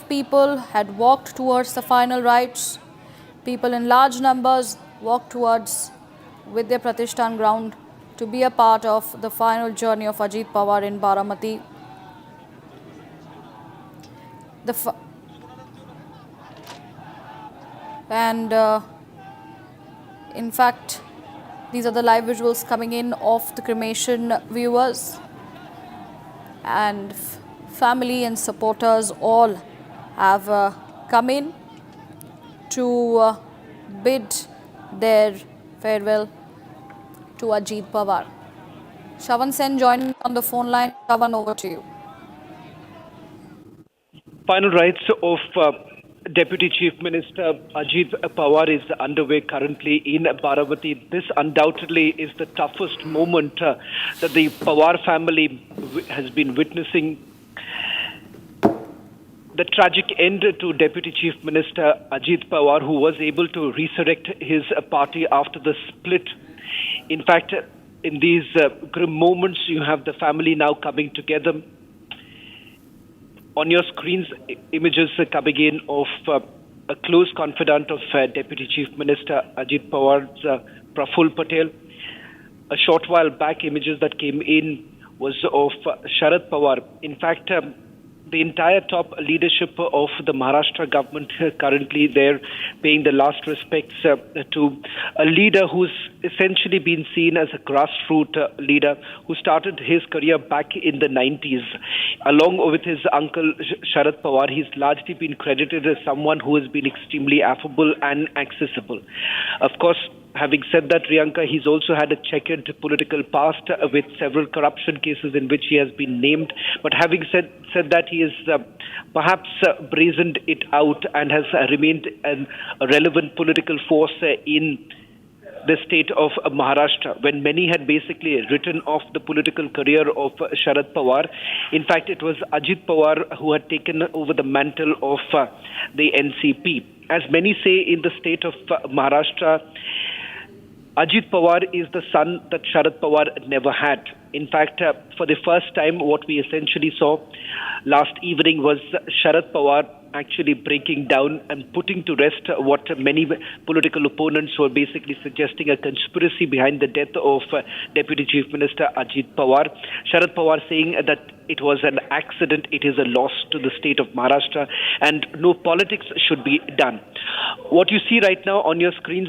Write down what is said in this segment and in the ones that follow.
people had walked towards the final rites. People in large numbers walked towards Vidya Pratishthan ground to be a part of the final journey of Ajit Pawar in Baramati. In fact, these are the live visuals coming in of the cremation viewers, and family and supporters all have come in to bid their farewell to Ajit Pawar. Shavan Sen joining on the phone line. Shavan, over to you. Final rites of Deputy Chief Minister Ajit Pawar is underway currently in Baramati. This undoubtedly is the toughest moment that the Pawar family has been witnessing. The tragic end to Deputy Chief Minister Ajit Pawar, who was able to resurrect his party after the split. In fact, in these grim moments, you have the family now coming together. On your screens, images coming in of a close confidant of Deputy Chief Minister Ajit Pawar's Praful Patel. A short while back, images that came in was of Sharad Pawar. In fact, the entire top leadership of the Maharashtra government currently there paying the last respects to a leader who's essentially been seen as a grassroots leader who started his career back in the 90s. Along with his uncle Sharad Pawar, he's largely been credited as someone who has been extremely affable and accessible. Of course, having said that, Riyanka, he's also had a checkered political past with several corruption cases in which he has been named. But having said that, he has perhaps brazened it out and has remained a relevant political force in the state of Maharashtra, when many had basically written off the political career of Sharad Pawar. In fact, it was Ajit Pawar who had taken over the mantle of the NCP. As many say in the state of Maharashtra, Ajit Pawar is the son that Sharad Pawar never had. In fact, for the first time, what we essentially saw last evening was Sharad Pawar actually breaking down and putting to rest what many political opponents were basically suggesting a conspiracy behind the death of Deputy Chief Minister Ajit Pawar. Sharad Pawar saying that it was an accident, it is a loss to the state of Maharashtra, and no politics should be done. What you see right now on your screens,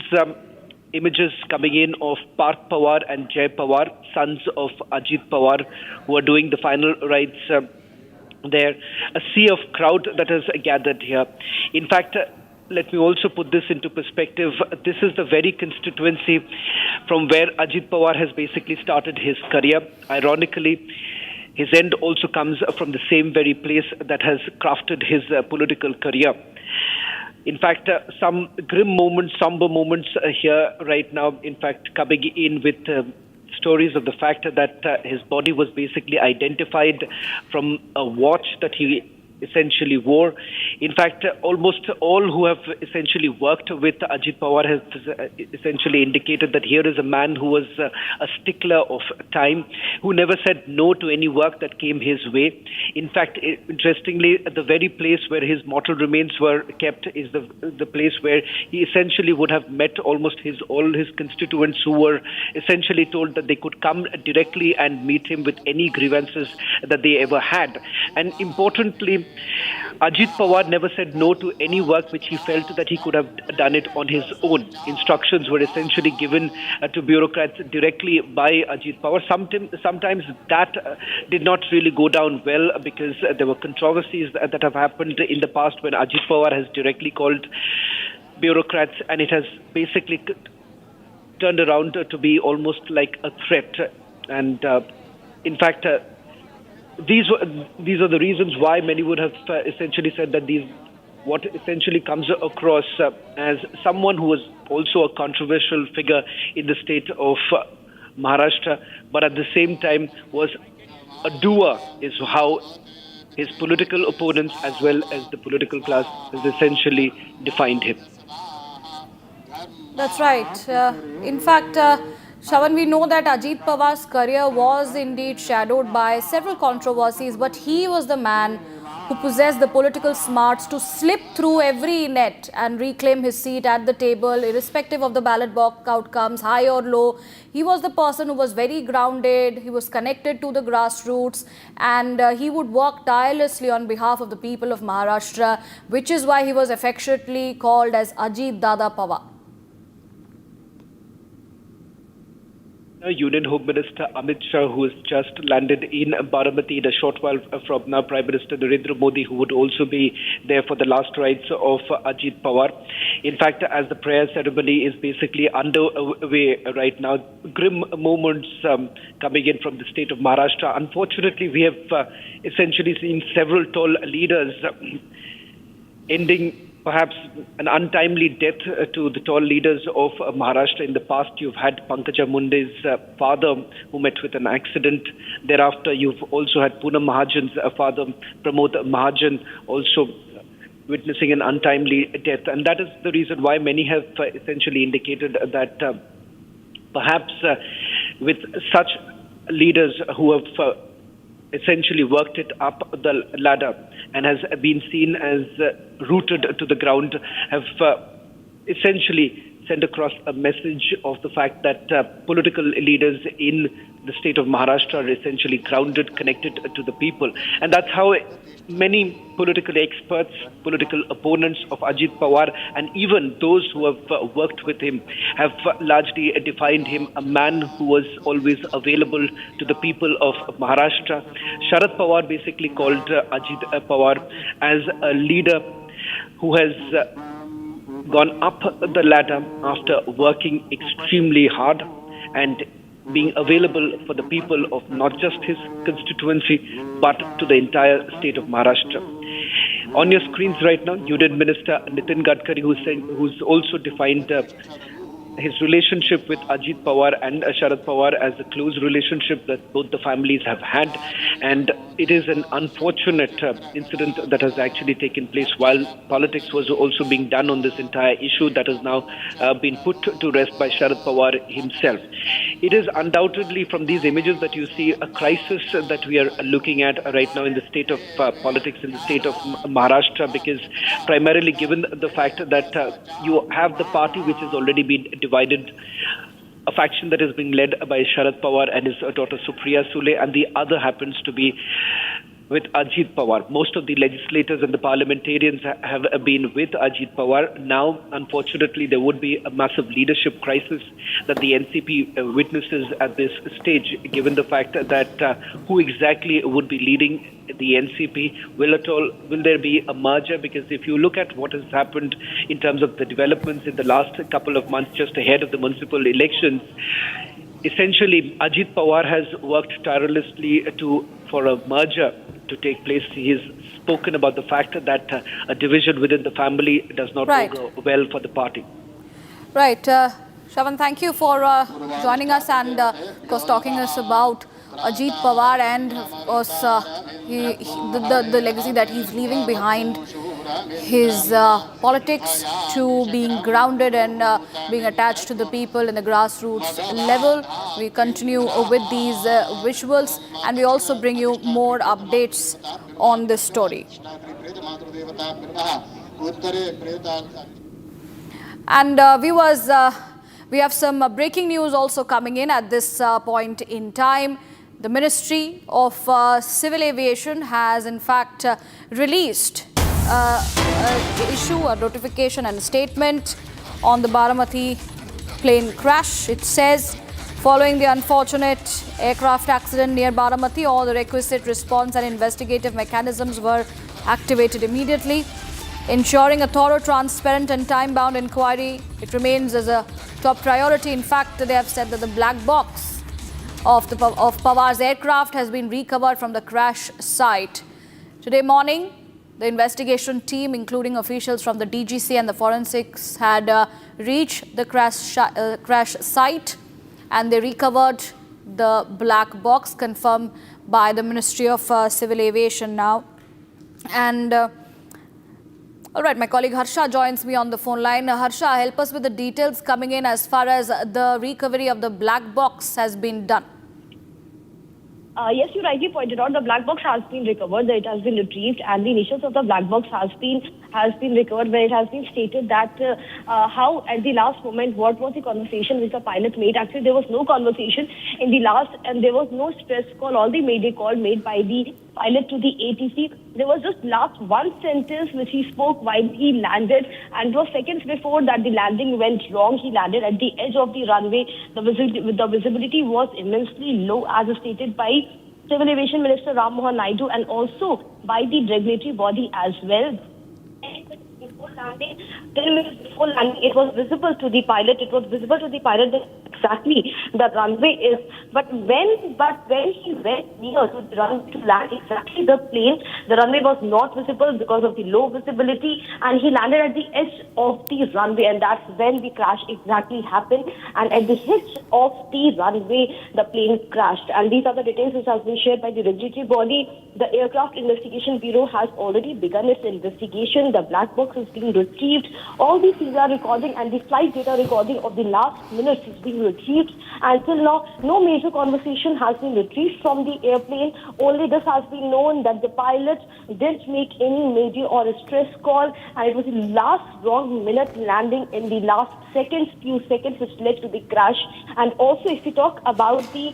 images coming in of Parth Pawar and Jay Pawar, sons of Ajit Pawar, who are doing the final rites there. A sea of crowd that has gathered here. In fact, let me also put this into perspective. This is the very constituency from where Ajit Pawar has basically started his career. Ironically, his end also comes from the same very place that has crafted his political career. In fact, some grim moments, somber moments here right now, in fact, coming in with stories of the fact that his body was basically identified from a watch that he essentially wore. In fact, almost all who have essentially worked with Ajit Pawar has essentially indicated that here is a man who was a stickler of time, who never said no to any work that came his way. In fact, interestingly, the very place where his mortal remains were kept is the place where he essentially would have met almost all his constituents who were essentially told that they could come directly and meet him with any grievances that they ever had. And importantly, Ajit Pawar never said no to any work which he felt that he could have done it on his own. Instructions were essentially given to bureaucrats directly by Ajit Pawar. Sometimes that did not really go down well because there were controversies that have happened in the past when Ajit Pawar has directly called bureaucrats, and it has basically turned around to be almost like a threat. And in fact, these are the reasons why many would have essentially said that what essentially comes across as someone who was also a controversial figure in the state of Maharashtra, but at the same time was a doer, is how his political opponents as well as the political class has essentially defined him. That's right. In fact, Shavan, we know that Ajit Pawar's career was indeed shadowed by several controversies, but he was the man who possessed the political smarts to slip through every net and reclaim his seat at the table, irrespective of the ballot box outcomes, high or low. He was the person who was very grounded, he was connected to the grassroots, and he would work tirelessly on behalf of the people of Maharashtra, which is why he was affectionately called as Ajit Dada Pawar. Union Home Minister Amit Shah, who has just landed in Baramati in a short while from now, Prime Minister Narendra Modi, who would also be there for the last rites of Ajit Pawar. In fact, as the prayer ceremony is basically underway right now, grim moments coming in from the state of Maharashtra. Unfortunately, we have essentially seen several tall leaders ending perhaps an untimely death to the tall leaders of Maharashtra. In the past, you've had Pankaja Munde's father who met with an accident. Thereafter, you've also had Poonam Mahajan's father, Pramod Mahajan, also witnessing an untimely death. And that is the reason why many have essentially indicated that perhaps with such leaders who have essentially worked it up the ladder and has been seen as rooted to the ground, have essentially sent across a message of the fact that political leaders in the state of Maharashtra are essentially grounded, connected to the people. And that's how many political experts, political opponents of Ajit Pawar, and even those who have worked with him have largely defined him a man who was always available to the people of Maharashtra. Sharad Pawar basically called Ajit Pawar as a leader who has gone up the ladder after working extremely hard and being available for the people of not just his constituency, but to the entire state of Maharashtra. On your screens right now, Union Minister Nitin Gadkari, who's also defined his relationship with Ajit Pawar and Sharad Pawar as a close relationship that both the families have had. And it is an unfortunate incident that has actually taken place while politics was also being done on this entire issue that has now been put to rest by Sharad Pawar himself. It is undoubtedly from these images that you see a crisis that we are looking at right now in the state of politics in the state of Maharashtra, because primarily given the fact that you have the party which has already been divided, a faction that is being led by Sharad Pawar and his daughter Supriya Sule, and the other happens to be with Ajit Pawar. Most of the legislators and the parliamentarians have been with Ajit Pawar. Now, unfortunately, there would be a massive leadership crisis that the NCP witnesses at this stage, given the fact that who exactly would be leading the NCP? Will there be a merger? Because if you look at what has happened in terms of the developments in the last couple of months just ahead of the municipal elections, essentially Ajit Pawar has worked tirelessly for a merger to take place. He has spoken about the fact that a division within the family does not go well for the party. Right. Shravan, thank you for joining us and, of course, talking us about Ajit Pawar and, of course, the legacy that he's leaving behind, his politics to being grounded and being attached to the people in the grassroots level. We continue with these visuals, and we also bring you more updates on this story. And viewers, we have some breaking news also coming in at this point in time. The Ministry of Civil Aviation has in fact released a notification and a statement on the Baramati plane crash. It says, following the unfortunate aircraft accident near Baramati, all the requisite response and investigative mechanisms were activated immediately, ensuring a thorough, transparent and time-bound inquiry. It remains as a top priority. In fact, they have said that the black box of Pawar's aircraft has been recovered from the crash site. Today morning, the investigation team, including officials from the DGC and the forensics, had reached the crash site, and they recovered the black box, confirmed by the Ministry of Civil Aviation now. And all right, my colleague Harsha joins me on the phone line. Harsha, help us with the details coming in as far as the recovery of the black box has been done. Yes, you rightly pointed out the black box has been recovered, it has been retrieved, and the initials of the black box has been recovered, where it has been stated that how at the last moment what was the conversation which the pilot made. Actually, there was no conversation in the last, and there was no stress call or the mayday call made by the pilot to the ATC. There was just last one sentence which he spoke while he landed, and it was seconds before that the landing went wrong. He landed at the edge of the runway. The visibility was immensely low, as stated by Civil Aviation Minister Ram Mohan Naidu and also by the regulatory body as well. Before landing, 10 minutes before landing, it was visible to the pilot. It was visible to the pilot that exactly the runway is. But when he went near to the runway to land exactly the plane, the runway was not visible because of the low visibility, and he landed at the edge of the runway, and that's when the crash exactly happened. And at the hitch of the runway, the plane crashed. And these are the details which has been shared by the regulatory body. The Aircraft Investigation Bureau has already begun its investigation. The black box is being retrieved. All the CVR recording and the flight data recording of the last minutes is being retrieved. Until now, no major conversation has been retrieved from the airplane. Only this has been known that the pilot didn't make any major or a stress call, and it was the last wrong minute landing in the last few seconds, which led to the crash. And also, if we talk about the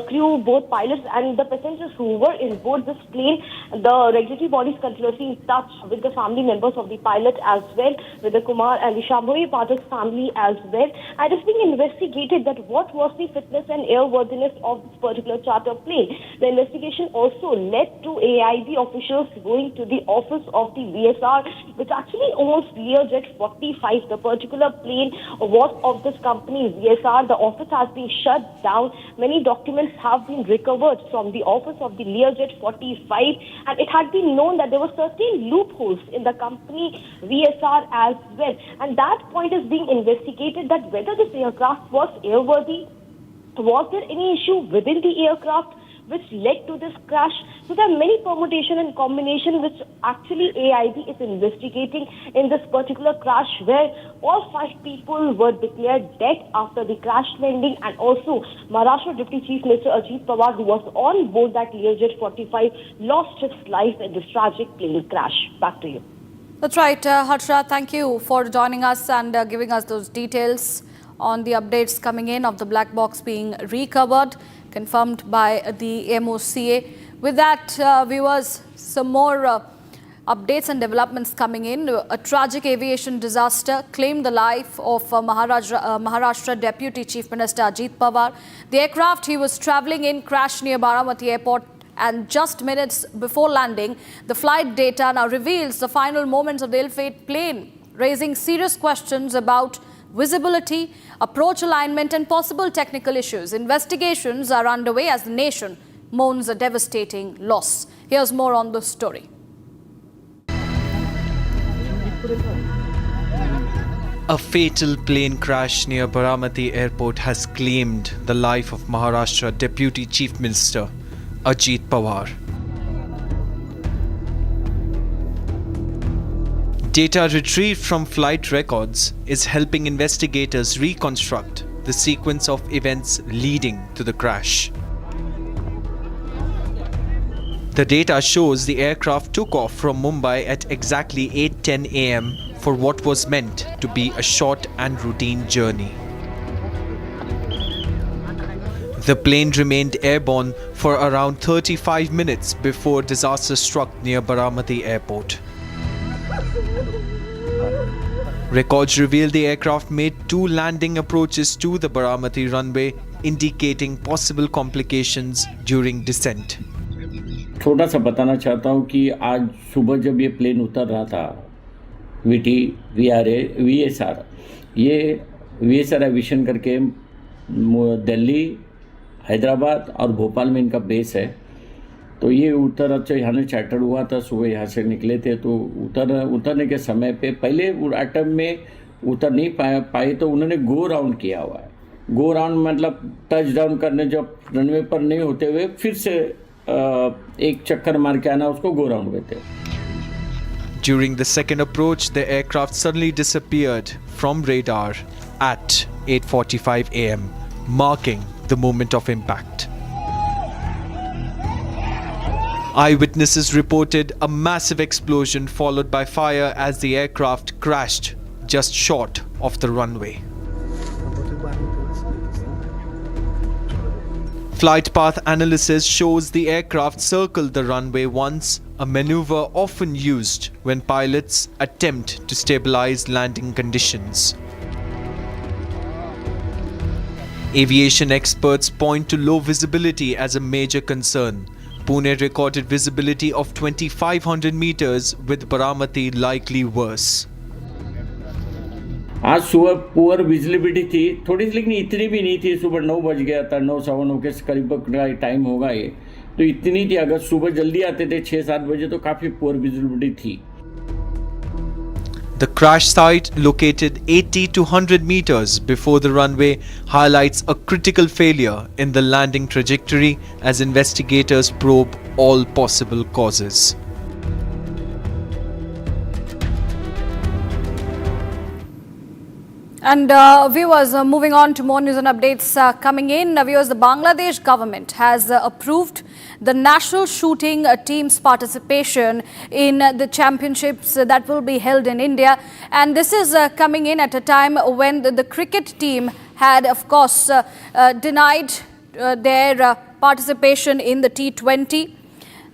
crew, both pilots and the passengers who were in board this plane, the regulatory bodies continuously in touch with the family members of the pilot as well, with the Kumar and the Shambhavi Pathak's family as well. And it's being investigated that what was the fitness and airworthiness of this particular charter plane. The investigation also led to AIB officials going to the office of the VSR, which actually owns Learjet 45. The particular plane was of this company, VSR. The office has been shut down. Many documents have been recovered from the office of the Learjet 45, and it had been known that there were certain loopholes in the company VSR as well. And that point is being investigated, that whether this aircraft was airworthy, was there any issue within the aircraft which led to this crash. So there are many permutation and combination which actually AIB is investigating in this particular crash, where all 5 people were declared dead after the crash landing, and also Maharashtra Deputy Chief Minister Ajit Pawar, who was on board that Learjet 45, lost his life in this tragic plane crash. Back to you. That's right, Harsha, thank you for joining us and giving us those details on the updates coming in of the black box being recovered, confirmed by the MOCA. With that, viewers, some more updates and developments coming in. A tragic aviation disaster claimed the life of Maharashtra Deputy Chief Minister Ajit Pawar. The aircraft he was travelling in crashed near Baramati Airport, and just minutes before landing, the flight data now reveals the final moments of the ill-fated plane, raising serious questions about visibility, approach alignment and possible technical issues. Investigations are underway as the nation mourns a devastating loss. Here's more on the story. A fatal plane crash near Baramati Airport has claimed the life of Maharashtra Deputy Chief Minister Ajit Pawar. Data retrieved from flight records is helping investigators reconstruct the sequence of events leading to the crash. The data shows the aircraft took off from Mumbai at exactly 8:10 a.m. for what was meant to be a short and routine journey. The plane remained airborne for around 35 minutes before disaster struck near Baramati Airport. Records reveal the aircraft made 2 landing approaches to the Baramati runway, indicating possible complications during descent. छोटा सा बताना चाहता हूँ कि आज सुबह जब ये प्लेन उतर रहा था VSR, ये VSR एविएशन करके दिल्ली, हैदराबाद और भोपाल में इनका बेस है। तो ये अच्छा यहाँ ने चार्टर हुआ था, सुबह यहाँ से निकले थे। तो उतरने के समय पे पहले एटम में उतर नहीं पाए तो उन्होंने गो राउंड किया हुआ है। गो राउंड मतलब टच डाउन करने, जब रनवे पर नहीं होते हुए फिर से एक चक्कर मार के आना, उसको गो राउंड कहते हैं। During the second approach, the aircraft suddenly disappeared from radar at 8:45 a.m., marking the moment of impact. Eyewitnesses reported a massive explosion followed by fire as the aircraft crashed just short of the runway. Flight path analysis shows the aircraft circled the runway once, a maneuver often used when pilots attempt to stabilize landing conditions. Aviation experts point to low visibility as a major concern. Pune recorded visibility of 2,500 meters, with Baramati likely worse. आज सुबह poor visibility थी थोड़ी सी, लेकिन इतनी भी नहीं थी। सुबह 9 बज गया था, 9:15 के करीब का टाइम होगा ये, तो इतनी थी। अगर सुबह जल्दी आते थे 6-7 बजे तो काफ़ी पुअर विजिबिलिटी थी। The crash site, located 80 to 100 meters before the runway, highlights a critical failure in the landing trajectory as investigators probe all possible causes. And viewers, moving on to more news and updates coming in. Viewers, the Bangladesh government has approved the national shooting team's participation in the championships that will be held in India. And this is coming in at a time when the cricket team had, of course, denied their participation in the T20.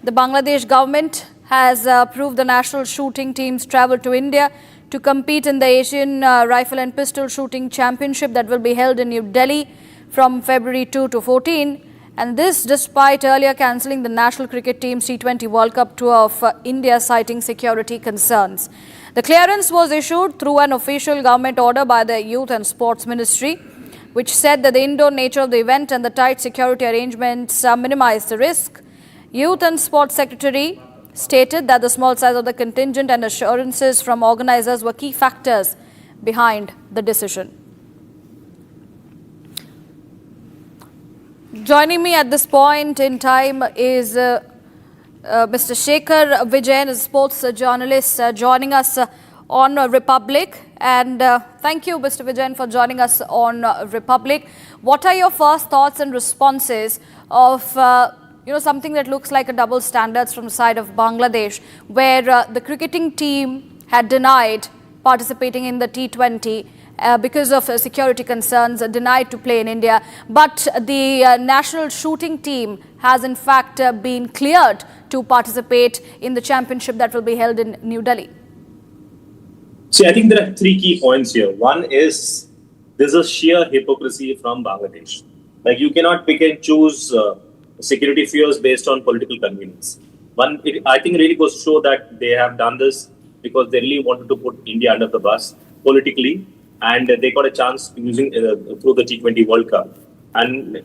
The Bangladesh government has approved the national shooting team's travel to India to compete in the Asian Rifle and Pistol Shooting Championship that will be held in New Delhi from February 2 to 14. And this despite earlier cancelling the national cricket team's T20 World Cup tour of India, citing security concerns. The clearance was issued through an official government order by the Youth and Sports Ministry, which said that the indoor nature of the event and the tight security arrangements minimize the risk. Youth and Sports Secretary stated that the small size of the contingent and assurances from organizers were key factors behind the decision. Joining me at this point in time is Mr. Shekhar Vijayan, a sports journalist, joining us on Republic. And thank you, Mr. Vijayan, for joining us on Republic. What are your first thoughts and responses of something that looks like a double standards from the side of Bangladesh, where the cricketing team had denied participating in the T20 because of security concerns, denied to play in India, but the national shooting team has in fact been cleared to participate in the championship that will be held in New Delhi? See, I think there are three key points here. One is there's a sheer hypocrisy from Bangladesh. Like, you cannot pick and choose security fears based on political convenience. I think really goes to show that they have done this because they really wanted to put India under the bus politically, and they got a chance using through the T20 World Cup. And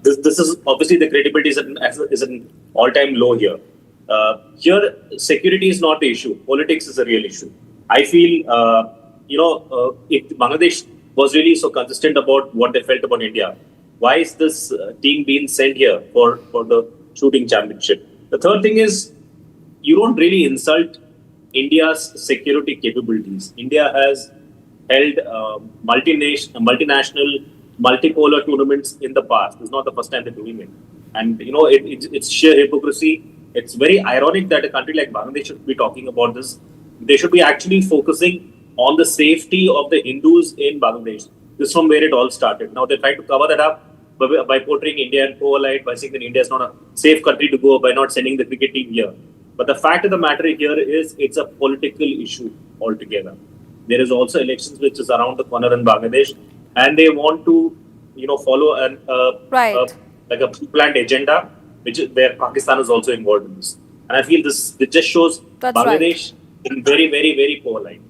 this is obviously the credibility is an all-time low here. Here, security is not the issue. Politics is a real issue. I feel if Bangladesh was really so consistent about what they felt about India, why is this team being sent here for the shooting championship? The third thing is, you don't really insult India's security capabilities. India has held multinational, multipolar tournaments in the past. It's not the first time they're doing it. And, it's sheer hypocrisy. It's very ironic that a country like Bangladesh should be talking about this. They should be actually focusing on the safety of the Hindus in Bangladesh. This is from where it all started. Now they're trying to cover that up by portraying India in poor light, by saying that India is not a safe country to go, by not sending the cricket team here. But the fact of the matter here is it's a political issue altogether. There is also elections which is around the corner in Bangladesh, and they want to, follow like a planned agenda, where Pakistan is also involved in this. And I feel this just shows That's Bangladesh in very, very, very poor light.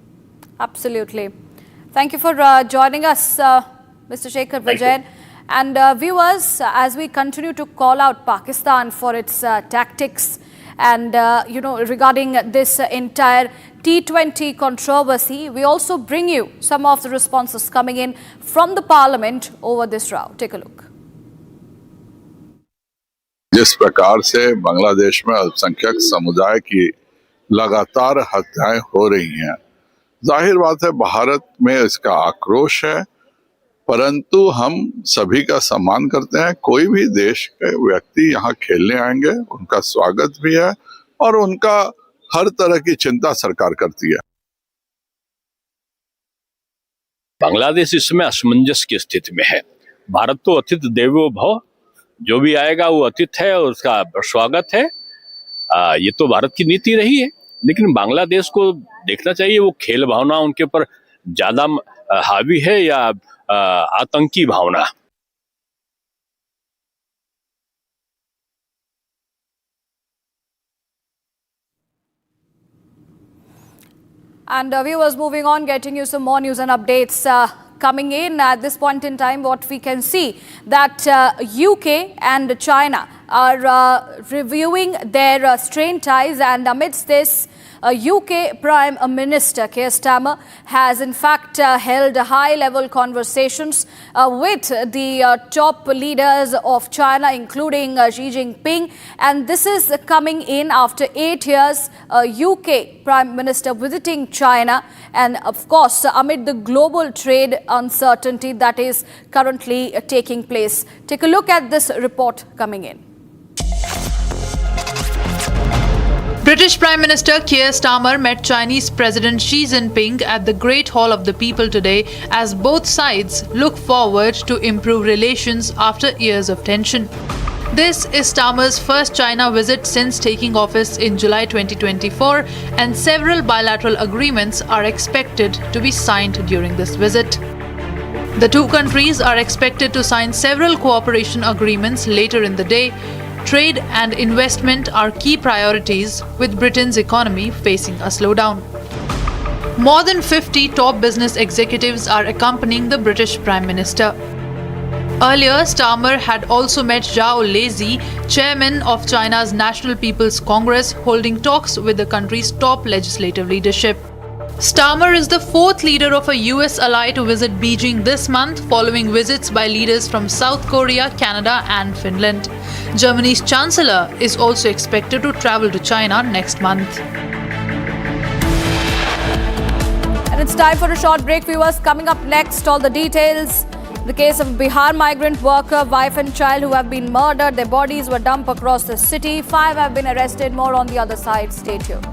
Absolutely. Thank you for joining us, Mr. Shekhar Vijayan. And viewers, as we continue to call out Pakistan for its tactics and, regarding this entire T20 controversy, we also bring you some of the responses coming in from the parliament over this row. Take a look. जिस प्रकार से बांग्लादेश में अल्पसंख्यक समुदाय की लगातार हत्याएं हो रही हैं, जाहिर बात है भारत में इसका आक्रोश है परंतु हम सभी का सम्मान करते हैं। कोई भी देश के व्यक्ति यहाँ खेलने आएंगे, उनका स्वागत भी है और उनका हर तरह की चिंता सरकार करती है। बांग्लादेश इसमें असमंजस की स्थिति में है। भारत तो अतिथि देवो भव, जो भी आएगा वो अतिथि है और उसका स्वागत है। ये तो भारत की नीति रही है, लेकिन बांग्लादेश को देखना चाहिए वो खेल भावना उनके ऊपर ज्यादा हावी है या आतंकी भावना। And viewers, moving on, getting you some more news and updates coming in. At this point in time, what we can see that UK and China are reviewing their strained ties, and amidst this, UK Prime Minister Keir Starmer has in fact held high-level conversations with the top leaders of China, including Xi Jinping. And this is coming in after 8 years, UK Prime Minister visiting China, and of course, amid the global trade uncertainty that is currently taking place. Take a look at this report coming in. British Prime Minister Keir Starmer met Chinese President Xi Jinping at the Great Hall of the People today as both sides look forward to improve relations after years of tension. This is Starmer's first China visit since taking office in July 2024, and several bilateral agreements are expected to be signed during this visit. The two countries are expected to sign several cooperation agreements later in the day. Trade and investment are key priorities, with Britain's economy facing a slowdown. More than 50 top business executives are accompanying the British Prime Minister. Earlier, Starmer had also met Zhao Lezi, chairman of China's National People's Congress, holding talks with the country's top legislative leadership. Starmer is the fourth leader of a US ally to visit Beijing this month, following visits by leaders from South Korea, Canada, and Finland. Germany's Chancellor is also expected to travel to China next month. And it's time for a short break, viewers. Coming up next, all the details. The case of Bihar migrant worker, wife and child who have been murdered. Their bodies were dumped across the city. 5 have been arrested. More on the other side. Stay tuned.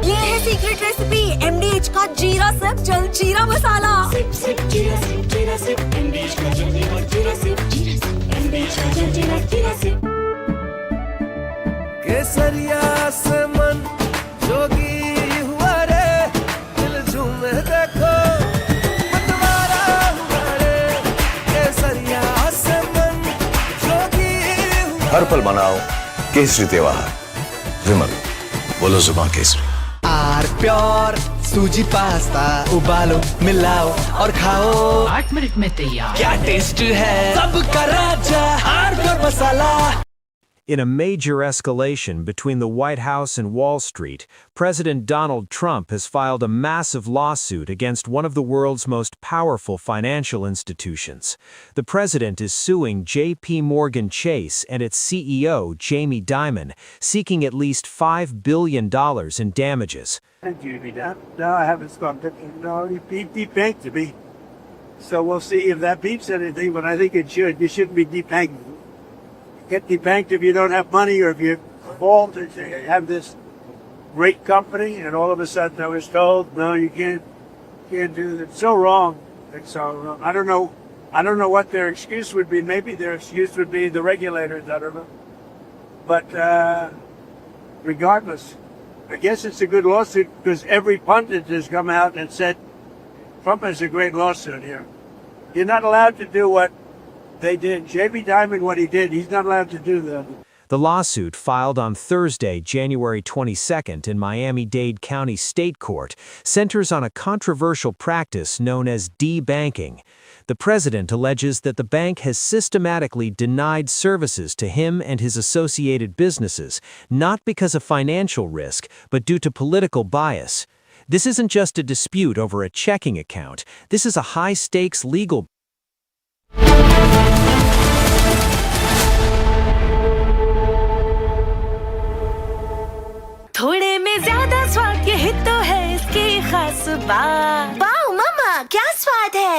ये है secret recipe MDH का जीरा SIP जल जीरा मसाला। Sip sip जीरा sip MDH का जल जीरा सिप MDH का जल जीरा सिप। केसरिया से मन जोगी हुआ रे, दिल झूमे देखो मतवारा हुआ रे। केसरिया से मन जोगी हुआ। हर पल मनाओ केसरी त्योहार। विमल, बोलो जुबान केसरी। आर प्योर सूजी पास्ता उबालो मिलाओ और खाओ 8 मिनट में तैयार। क्या टेस्ट है सबका राजा R pure masala. In a major escalation between the White House and Wall Street, President Donald Trump has filed a massive lawsuit against one of the world's most powerful financial institutions. The president is suing J.P. Morgan Chase and its CEO, Jamie Dimon, seeking at least $5 billion in damages. No, I haven't spoken. No, he debanked me. So we'll see if that beeps anything, but I think it should. You shouldn't be debanked. Get debanked if you don't have money or if you're involved and you have this great company, and all of a sudden I was told, no, you can't do that. It's so wrong. It's so wrong. I don't know what their excuse would be. Maybe their excuse would be the regulators. I don't know. But regardless, I guess it's a good lawsuit because every pundit has come out and said Trump has a great lawsuit here. You're not allowed to do what they did. Jamie Dimon, what he did, he's not allowed to do that. The lawsuit, filed on Thursday, January 22nd in Miami-Dade County State Court, centers on a controversial practice known as debanking. The president alleges that the bank has systematically denied services to him and his associated businesses, not because of financial risk, but due to political bias. This isn't just a dispute over a checking account. This is a high-stakes legal थोड़े में ज्यादा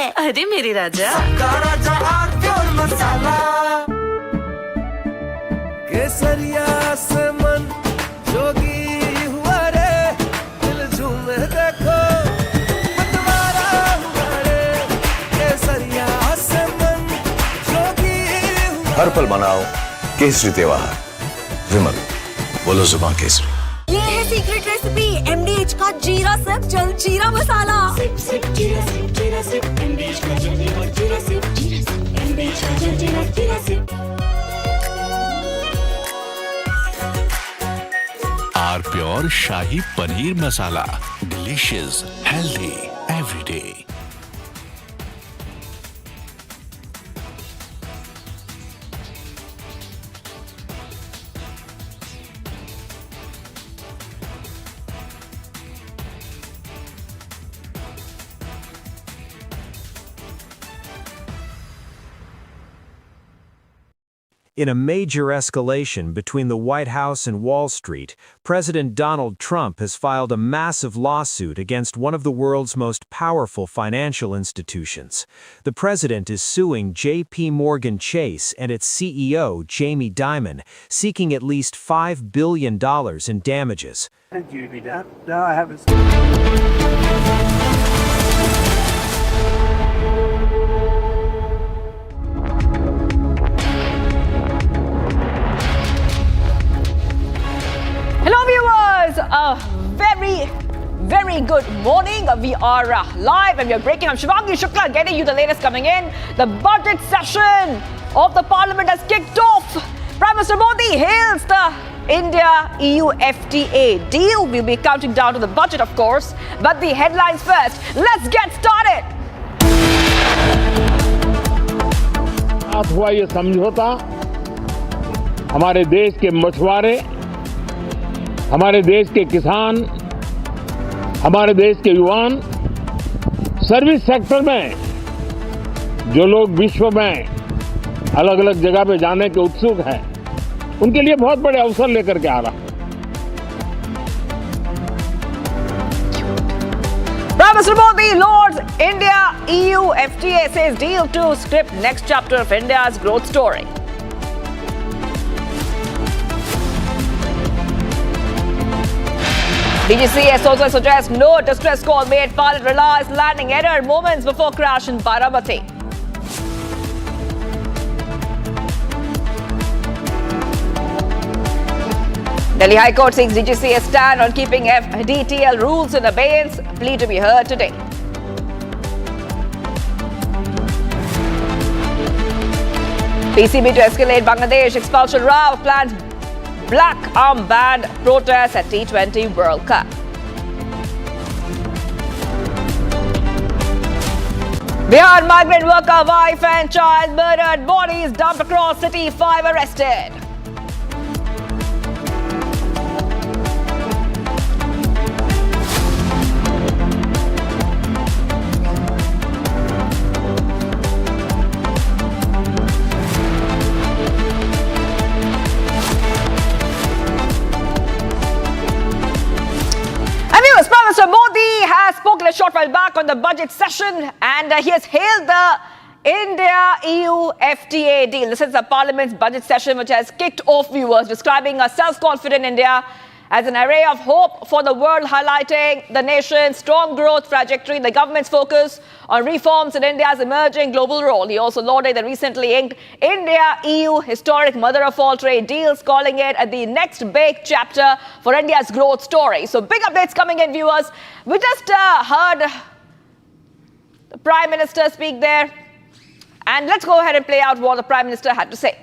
है। अरे मेरे राजा, केसरिया से मन जोगी हुआ रे, दिल झूमे देखो मतवारा हुआ रे, केसरिया से मन जोगी हुआ। हर पल मनाओ केसरी त्योहार। विमल, बोलो जुबान केसरी। ये है सीक्रेट रेसिपी MDH का जीरा सिर्फ जल जीरा मसाला। सिप सिप जीरा सिप जीरा सिप MDH का जल जीरा सिप MDH का जल जीरा sip. R pure shahi paneer masala, delicious, healthy every day. In a major escalation between the White House and Wall Street, President Donald Trump has filed a massive lawsuit against one of the world's most powerful financial institutions. The president is suing J.P. Morgan Chase and its CEO, Jamie Dimon, seeking at least $5 billion in damages. No, I haven't. Hello viewers, a very good morning. We are live and we are breaking. I'm Shivangi Shukla getting you the latest coming in. The budget session of the parliament has kicked off. Prime Minister Modi hails the India-EU FTA deal. We'll be counting down to the budget of course, but the headlines first. Let's get started. हुआ ये समझौता हमारे देश के मछुआरे, हमारे देश के किसान, हमारे देश के युवान, सर्विस सेक्टर में जो लोग विश्व में अलग अलग जगह पे जाने के उत्सुक हैं, उनके लिए बहुत बड़े अवसर लेकर के आ रहा है। Prime Minister Modi lauds India-EU FTA, says deal to script next chapter of India's growth story. DGCS also suggests no distress call made. Pilot relies landing error moments before crash in Baramati. Delhi High Court seeks DGCS stand on keeping FDTL rules in abeyance. Plea to be heard today. PCB to escalate Bangladesh expulsion row plans black armband protests at T20 World Cup. Bihar migrant worker wife and child murdered, bodies dumped across city, 5 arrested. Prime Minister Modi has spoken a short while back on the budget session and he has hailed the India-EU FTA deal. This is the Parliament's budget session which has kicked off, viewers, describing a self-confident India as an array of hope for the world, highlighting the nation's strong growth trajectory, the government's focus on reforms and India's emerging global role. He also lauded the recently inked India-EU historic mother of all trade deals, calling it the next big chapter for India's growth story. So big updates coming in, viewers. We just heard the Prime Minister speak there. And let's go ahead and play out what the Prime Minister had to say.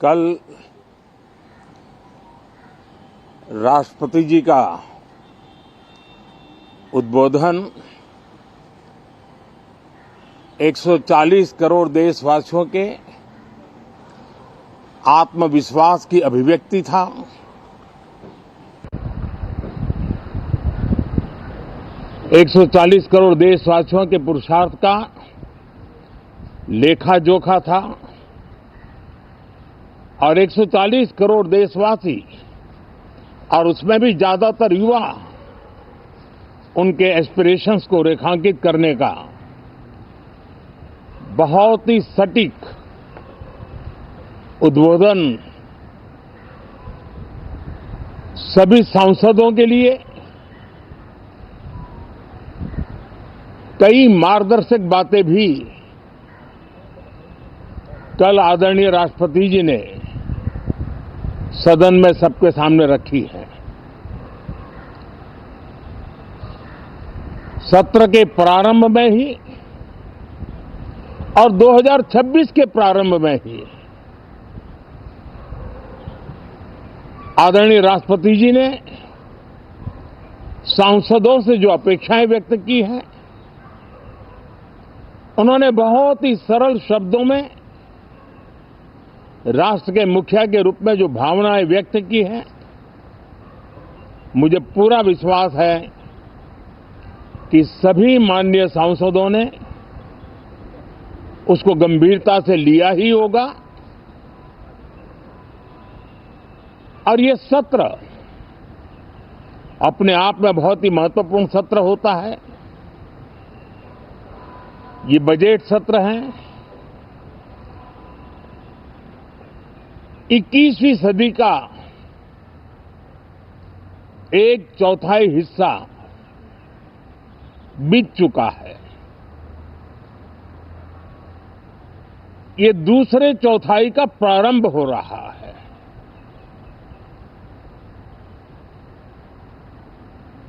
कल राष्ट्रपति जी का उद्बोधन 140 करोड़ देशवासियों के आत्मविश्वास की अभिव्यक्ति था। एक 140 करोड़ देशवासियों के पुरुषार्थ का लेखा जोखा था और 140 करोड़ देशवासी और उसमें भी ज्यादातर युवा उनके एस्पिरेशंस को रेखांकित करने का बहुत ही सटीक उद्बोधन सभी सांसदों के लिए कई मार्गदर्शक बातें भी कल आदरणीय राष्ट्रपति जी ने सदन में सबके सामने रखी है। सत्र के प्रारंभ में ही और 2026 के प्रारंभ में ही आदरणीय राष्ट्रपति जी ने सांसदों से जो अपेक्षाएं व्यक्त की हैं, उन्होंने बहुत ही सरल शब्दों में राष्ट्र के मुखिया के रूप में जो भावनाएं व्यक्त की हैं, मुझे पूरा विश्वास है कि सभी माननीय सांसदों ने उसको गंभीरता से लिया ही होगा और ये सत्र अपने आप में बहुत ही महत्वपूर्ण सत्र होता है। ये बजट सत्र है। 21वीं सदी का एक चौथाई हिस्सा बीत चुका है। ये दूसरे चौथाई का प्रारंभ हो रहा है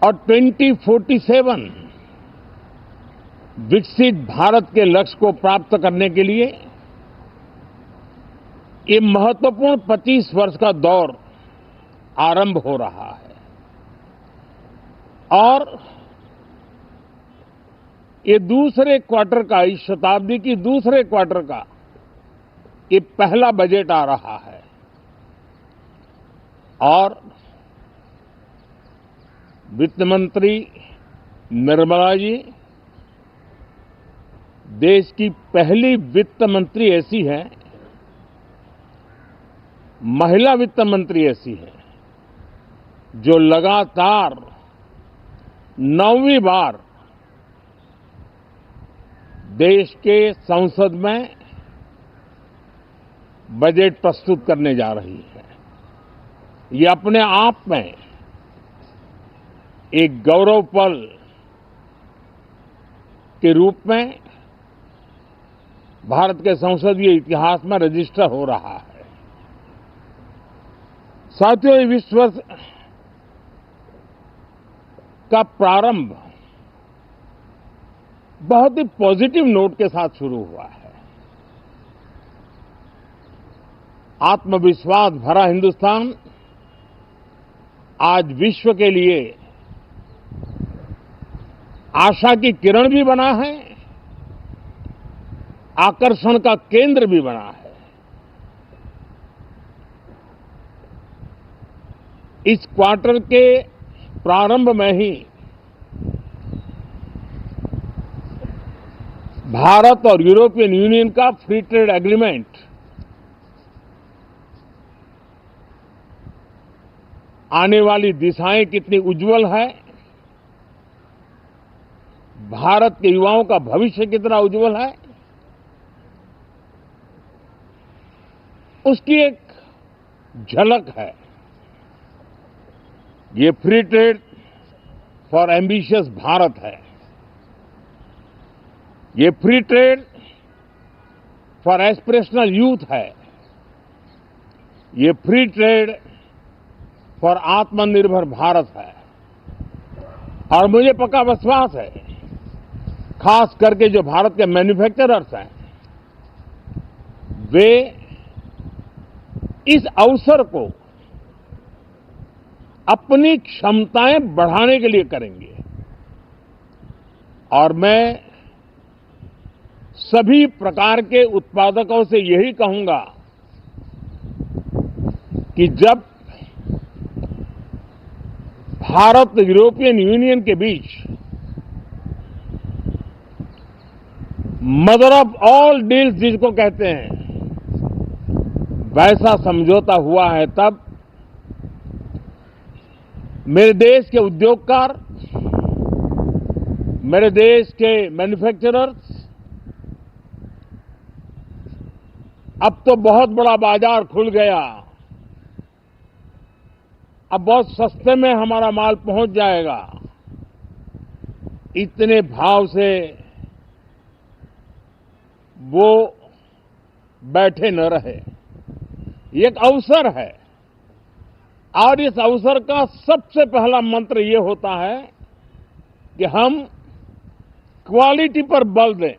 और 2047 विकसित भारत के लक्ष्य को प्राप्त करने के लिए ये महत्वपूर्ण 25 वर्ष का दौर आरंभ हो रहा है और ये दूसरे क्वार्टर का, इस शताब्दी की दूसरे क्वार्टर का ये पहला बजट आ रहा है और वित्त मंत्री निर्मला जी देश की पहली वित्त मंत्री ऐसी है, महिला वित्त मंत्री ऐसी है जो लगातार 9वीं बार देश के संसद में बजट प्रस्तुत करने जा रही है। ये अपने आप में एक गौरव पल के रूप में भारत के संसदीय इतिहास में रजिस्टर हो रहा है। साथियों, ये विश्व का प्रारंभ बहुत ही पॉजिटिव नोट के साथ शुरू हुआ है। आत्मविश्वास भरा हिंदुस्तान आज विश्व के लिए आशा की किरण भी बना है, आकर्षण का केंद्र भी बना है। इस क्वार्टर के प्रारंभ में ही भारत और यूरोपियन यूनियन का फ्री ट्रेड एग्रीमेंट आने वाली दिशाएं कितनी उज्जवल है, भारत के युवाओं का भविष्य कितना उज्जवल है, उसकी एक झलक है। ये free trade for ambitious Bharat है। ये free trade for aspirational youth है। ये फ्री ट्रेड फॉर आत्मनिर्भर भारत है। और मुझे पक्का विश्वास है, खास करके जो भारत के मैन्युफैक्चरर्स हैं, वे इस अवसर को अपनी क्षमताएं बढ़ाने के लिए करेंगे। और मैं सभी प्रकार के उत्पादकों से यही कहूंगा कि जब भारत यूरोपियन यूनियन के बीच मदर ऑफ ऑल डील्स जिसको कहते हैं, वैसा समझौता हुआ है, तब मेरे देश के उद्योगकार मेरे देश के मैन्युफैक्चरर्स अब तो बहुत बड़ा बाजार खुल गया, अब बहुत सस्ते में हमारा माल पहुंच जाएगा, इतने भाव से वो बैठे न रहे। ये एक अवसर है और इस अवसर का सबसे पहला मंत्र ये होता है कि हम क्वालिटी पर बल दें।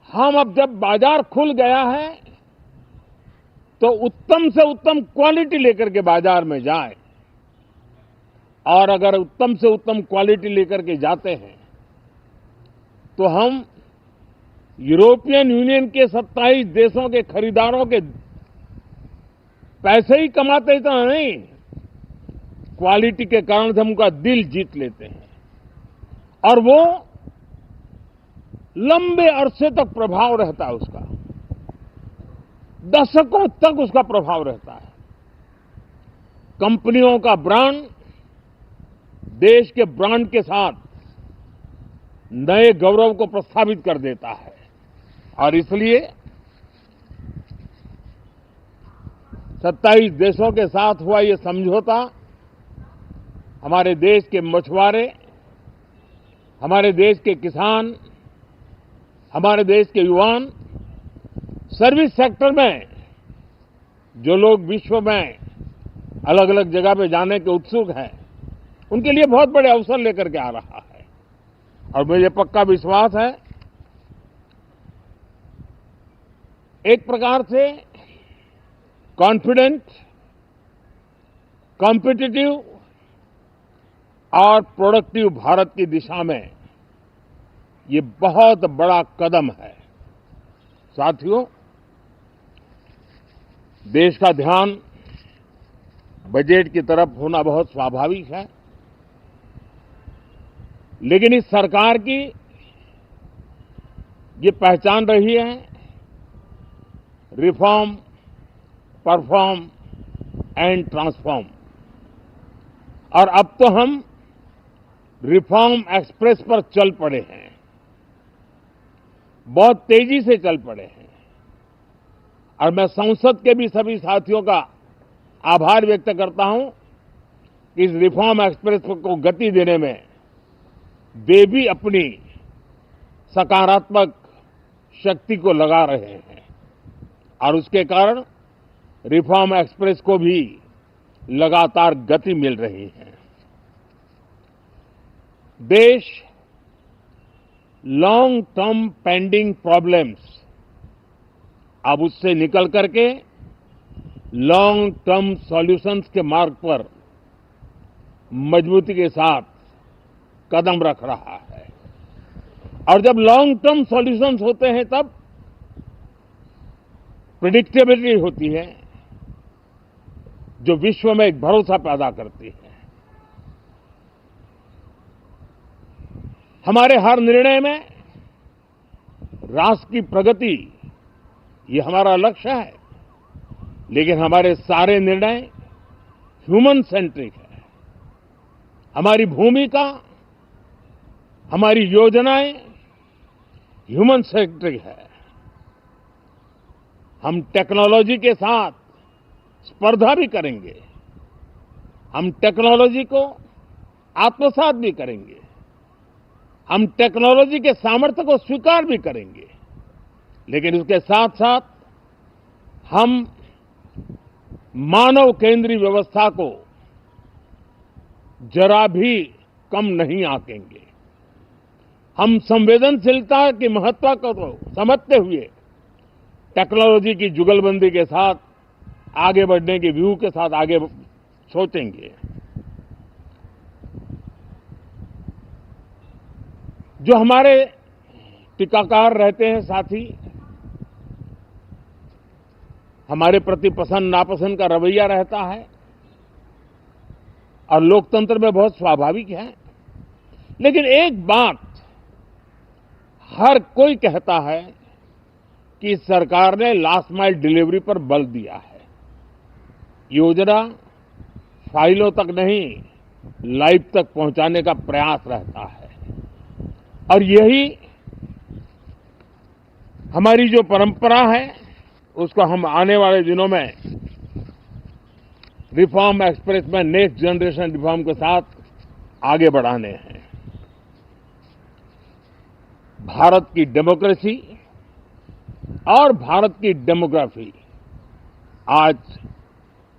हम अब जब बाजार खुल गया है तो उत्तम से उत्तम क्वालिटी लेकर के बाजार में जाएं, और अगर उत्तम से उत्तम क्वालिटी लेकर के जाते हैं तो हम यूरोपियन यूनियन के 27 देशों के खरीदारों के पैसे ही कमाते इतना नहीं, क्वालिटी के कारण से हम उनका दिल जीत लेते हैं और वो लंबे अरसे तक प्रभाव रहता है, उसका दशकों तक उसका प्रभाव रहता है। कंपनियों का ब्रांड देश के ब्रांड के साथ नए गौरव को प्रस्थापित कर देता है और इसलिए 27 देशों के साथ हुआ ये समझौता हमारे देश के मछुआरे, हमारे देश के किसान, हमारे देश के युवान, सर्विस सेक्टर में जो लोग विश्व में अलग अलग जगह पे जाने के उत्सुक हैं, उनके लिए बहुत बड़े अवसर लेकर के आ रहा है और मुझे पक्का विश्वास है एक प्रकार से कॉन्फिडेंट, कॉम्पिटिटिव और प्रोडक्टिव भारत की दिशा में ये बहुत बड़ा कदम है। साथियों, देश का ध्यान बजट की तरफ होना बहुत स्वाभाविक है, लेकिन इस सरकार की ये पहचान रही है रिफॉर्म, परफॉर्म एंड ट्रांसफॉर्म, और अब तो हम रिफॉर्म एक्सप्रेस पर चल पड़े हैं, बहुत तेजी से चल पड़े हैं और मैं संसद के भी सभी साथियों का आभार व्यक्त करता हूं कि इस रिफॉर्म एक्सप्रेस को गति देने में वे भी अपनी सकारात्मक शक्ति को लगा रहे हैं और उसके कारण रिफॉर्म एक्सप्रेस को भी लगातार गति मिल रही है। देश लॉन्ग टर्म पेंडिंग प्रॉब्लम्स अब उससे निकल करके लॉन्ग टर्म सॉल्यूशंस के मार्ग पर मजबूती के साथ कदम रख रहा है और जब लॉन्ग टर्म सॉल्यूशंस होते हैं तब प्रेडिक्टेबिलिटी होती है जो विश्व में एक भरोसा पैदा करती है। हमारे हर निर्णय में राष्ट्र की प्रगति ये हमारा लक्ष्य है, लेकिन हमारे सारे निर्णय ह्यूमन सेंट्रिक है। हमारी भूमिका, हमारी योजनाएं ह्यूमन सेंट्रिक है। हम टेक्नोलॉजी के साथ स्पर्धा भी करेंगे, हम टेक्नोलॉजी को आत्मसात भी करेंगे, हम टेक्नोलॉजी के सामर्थ्य को स्वीकार भी करेंगे, लेकिन उसके साथ साथ हम मानव केंद्रीय व्यवस्था को जरा भी कम नहीं आंकेंगे। हम संवेदनशीलता की महत्व को तो समझते हुए टेक्नोलॉजी की जुगलबंदी के साथ आगे बढ़ने के व्यू के साथ आगे सोचेंगे। जो हमारे टीकाकार रहते हैं साथी, हमारे प्रति पसंद नापसंद का रवैया रहता है और लोकतंत्र में बहुत स्वाभाविक है, लेकिन एक बात हर कोई कहता है कि सरकार ने लास्ट माइल डिलीवरी पर बल दिया है। योजना फाइलों तक नहीं, लाइफ तक पहुंचाने का प्रयास रहता है। और यही हमारी जो परंपरा है उसको हम आने वाले दिनों में रिफॉर्म एक्सप्रेस में नेक्स्ट जनरेशन रिफॉर्म के साथ आगे बढ़ाने हैं। भारत की डेमोक्रेसी और भारत की डेमोग्राफी आज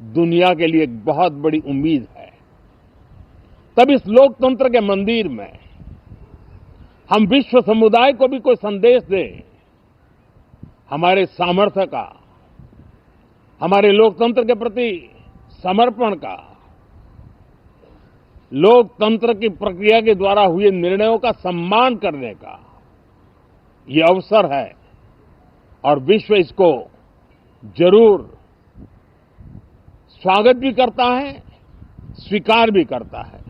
दुनिया के लिए एक बहुत बड़ी उम्मीद है। तब इस लोकतंत्र के मंदिर में हम विश्व समुदाय को भी कोई संदेश दें हमारे सामर्थ्य का, हमारे लोकतंत्र के प्रति समर्पण का, लोकतंत्र की प्रक्रिया के द्वारा हुए निर्णयों का सम्मान करने का ये अवसर है और विश्व इसको जरूर स्वागत भी करता है, स्वीकार भी करता है।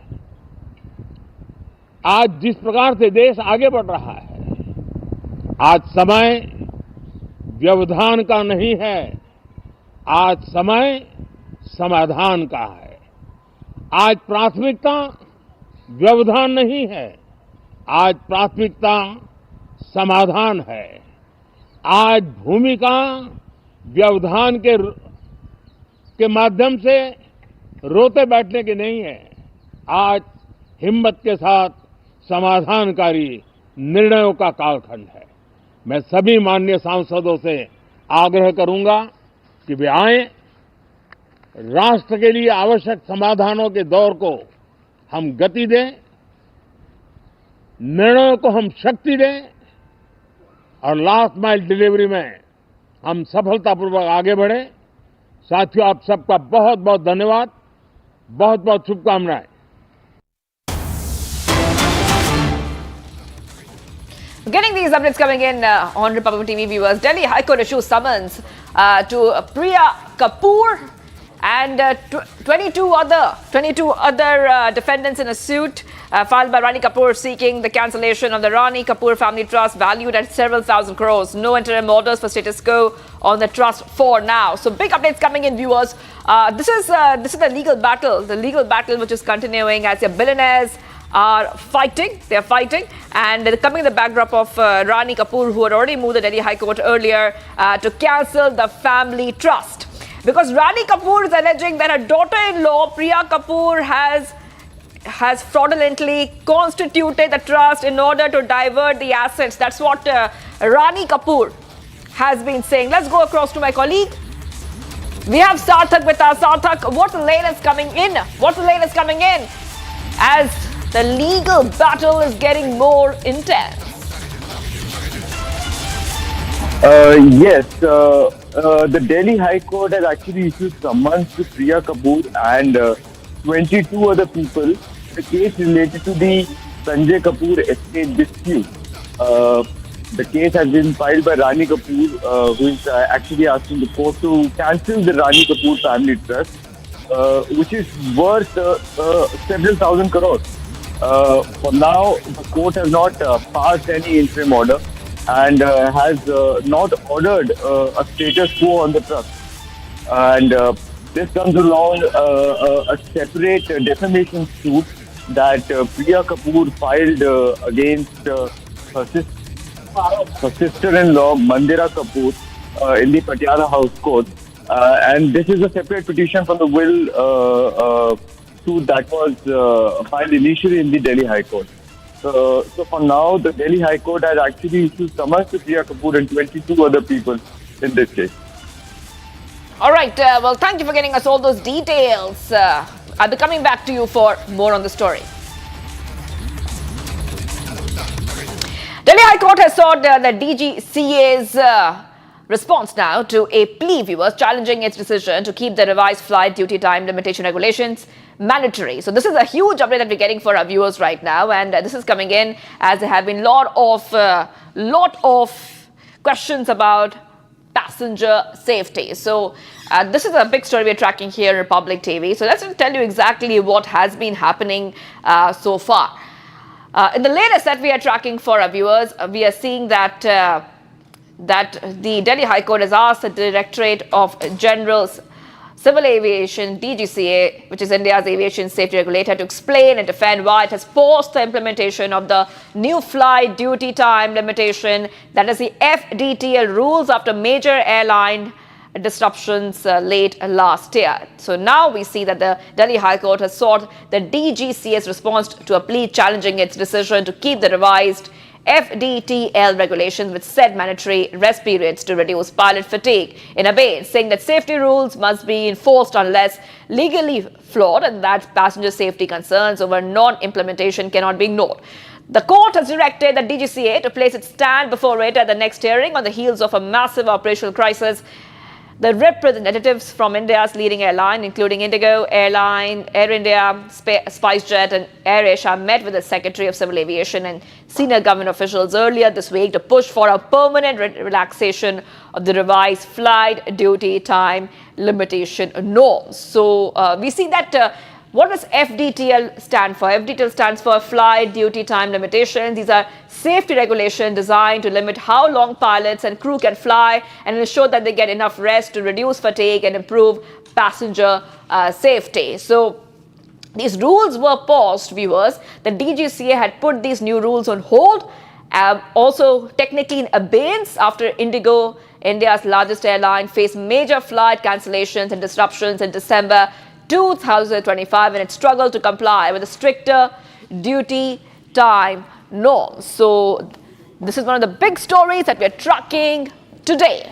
आज जिस प्रकार से देश आगे बढ़ रहा है, आज समय व्यवधान का नहीं है, आज समय समाधान का है। आज प्राथमिकता व्यवधान नहीं है, आज प्राथमिकता समाधान है। आज भूमिका व्यवधान के माध्यम से रोते बैठने की नहीं है, आज हिम्मत के साथ समाधानकारी निर्णयों का कालखंड है। मैं सभी माननीय सांसदों से आग्रह करूंगा कि वे आएं, राष्ट्र के लिए आवश्यक समाधानों के दौर को हम गति दें, निर्णयों को हम शक्ति दें और लास्ट माइल डिलीवरी में हम सफलतापूर्वक आगे बढ़ें। साथियों, आप सबका बहुत बहुत धन्यवाद, बहुत बहुत शुभकामनाएं। Getting these updates coming in on Republic TV viewers, Delhi High Court issues summons to Priya Kapoor and 22 other defendants in a suit filed by Rani Kapoor seeking the cancellation of the Rani Kapoor Family Trust valued at several thousand crores. No interim orders for status quo on the trust for now. So big updates coming in, viewers. This is the legal battle which is continuing as the billionaires are fighting. They are fighting, and they're coming in the backdrop of Rani Kapoor, who had already moved the Delhi High Court earlier to cancel the family trust. Because Rani Kapoor is alleging that her daughter-in-law, Priya Kapoor, has fraudulently constituted the trust in order to divert the assets. That's what Rani Kapoor has been saying. Let's go across to my colleague. We have Sarthak with us. Sarthak, what's the latest coming in? What's the latest coming in as the legal battle is getting more intense? Yes, the Delhi High Court has actually issued summons to Priya Kapoor and 22 other people. The case related to the Sanjay Kapoor estate dispute. The case has been filed by Rani Kapoor, who is actually asking the court to cancel the Rani Kapoor Family Trust, which is worth several thousand crores. For now, the court has not passed any interim order and has not ordered a status quo on the trust. And this comes along a separate defamation suit that Priya Kapoor filed against her sister-in-law Mandira Kapoor in the Patiala House Court. And this is a separate petition from the will suit that was filed initially in the Delhi High Court. So for now, the Delhi High Court has actually issued summons to Priya Kapoor and 22 other people in this case. All right. Well, thank you for getting us all those details. I'll be coming back to you for more on the story. Delhi High Court has sought the DGCA's response now to a plea, viewers, challenging its decision to keep the revised flight duty time limitation regulations mandatory. So this is a huge update that we're getting for our viewers right now, and this is coming in as there have been lot of questions about passenger safety. So this is a big story we're tracking here in Republic TV. So let's tell you exactly what has been happening so far. In the latest that we are tracking for our viewers, we are seeing that the Delhi High Court has asked the Directorate of General's Civil Aviation, DGCA, which is India's aviation safety regulator, to explain and defend why it has paused the implementation of the new flight duty time limitation, that is the FDTL rules, after major airline disruptions late last year. So now we see that the Delhi High Court has sought the DGCA's response to a plea challenging its decision to keep the revised FDTL regulations with set mandatory rest periods to reduce pilot fatigue in a bid, saying that safety rules must be enforced unless legally flawed and that passenger safety concerns over non-implementation cannot be ignored. The court has directed the DGCA to place its stand before it at the next hearing on the heels of a massive operational crisis. The representatives from India's leading airline, including Indigo Airline, Air India, SpiceJet and AirAsia, met with the Secretary of Civil Aviation and senior government officials earlier this week to push for a permanent relaxation of the revised flight duty time limitation norms. So we see that what does FDTL stand for? FDTL stands for Flight Duty Time Limitations. These are safety regulations designed to limit how long pilots and crew can fly and ensure that they get enough rest to reduce fatigue and improve passenger safety. So these rules were paused, viewers. The DGCA had put these new rules on hold, also technically in abeyance after Indigo, India's largest airline, faced major flight cancellations and disruptions in December 2025, and it struggled to comply with the stricter duty time norms. So this is one of the big stories that we're tracking today.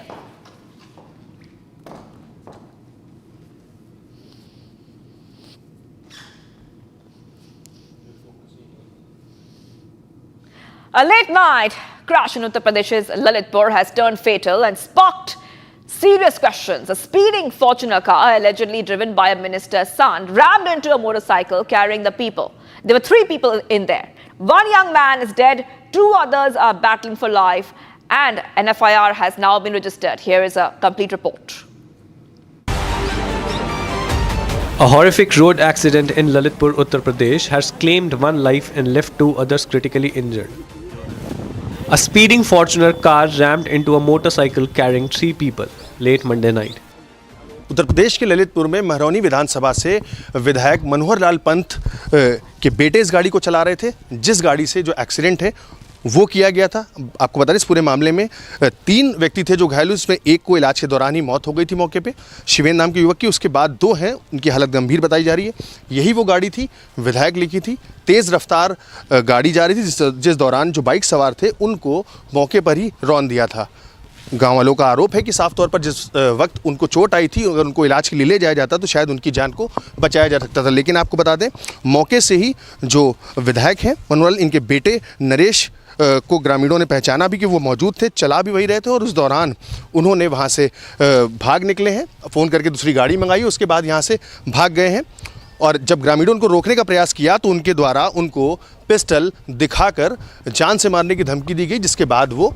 A late night crash in Uttar Pradesh's Lalitpur has turned fatal and sparked serious questions. A speeding Fortuner car, allegedly driven by a minister's son, rammed into a motorcycle carrying the people. There were 3 people in there. One young man is dead, 2 others are battling for life, and an FIR has now been registered. Here is a complete report. A horrific road accident in Lalitpur, Uttar Pradesh has claimed 1 life and left 2 others critically injured. A speeding Fortuner car rammed into a motorcycle carrying 3 people late Monday night. Uttar Pradesh के ललितपुर में महरौनी विधानसभा से विधायक मनोहर लाल पंत के बेटे इस गाड़ी को चला रहे थे, जिस गाड़ी से जो एक्सीडेंट है वो किया गया था। आपको बता दें इस पूरे मामले में 3 व्यक्ति थे जो घायल हुए, उसमें एक को इलाज के दौरान ही मौत हो गई थी मौके पे, शिवेंद्र नाम के युवक की। उसके बाद 2 हैं, उनकी हालत गंभीर बताई जा रही है। यही वो गाड़ी थी, विधायक लिखी थी, तेज़ रफ्तार गाड़ी जा रही थी, जिस दौरान जो बाइक सवार थे उनको मौके पर ही रौंद दिया था। गाँव वालों का आरोप है कि साफ तौर पर जिस वक्त उनको चोट आई थी, अगर उनको इलाज के लिए ले जाया जाता तो शायद उनकी जान को बचाया जा सकता था। लेकिन आपको बता दें मौके से ही जो विधायक हैं मनोहर, इनके बेटे नरेश को ग्रामीणों ने पहचाना भी कि वो मौजूद थे, चला भी वही रहे थे, और उस दौरान उन्होंने वहाँ से भाग निकले हैं, फ़ोन करके दूसरी गाड़ी मंगाई, उसके बाद यहाँ से भाग गए हैं। और जब ग्रामीणों उनको रोकने का प्रयास किया तो उनके द्वारा उनको पिस्टल दिखाकर जान से मारने की धमकी दी गई, जिसके बाद वो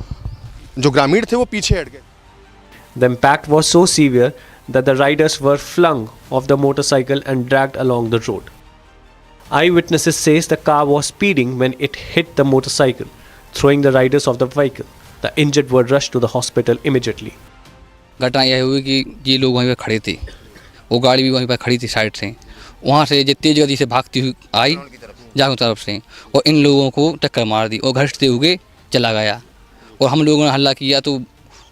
जो ग्रामीण थे वो पीछे हट गए। The impact was so severe that the riders were flung off the motorcycle and dragged along the road. Eyewitnesses says the car was speeding when it hit the motorcycle, throwing the riders off the vehicle. The injured were rushed to the hospital immediately. घटना यह हुई कि ये लोग वहीं पर खड़े थे, वो गाड़ी भी वहीं पर खड़ी थी साइड से, वहाँ से जो तेज गति से भागती हुई आई जागो तरफ से और इन लोगों को टक्कर मार दी और घसते हुए चला गया। और हम लोगों ने हल्ला किया तो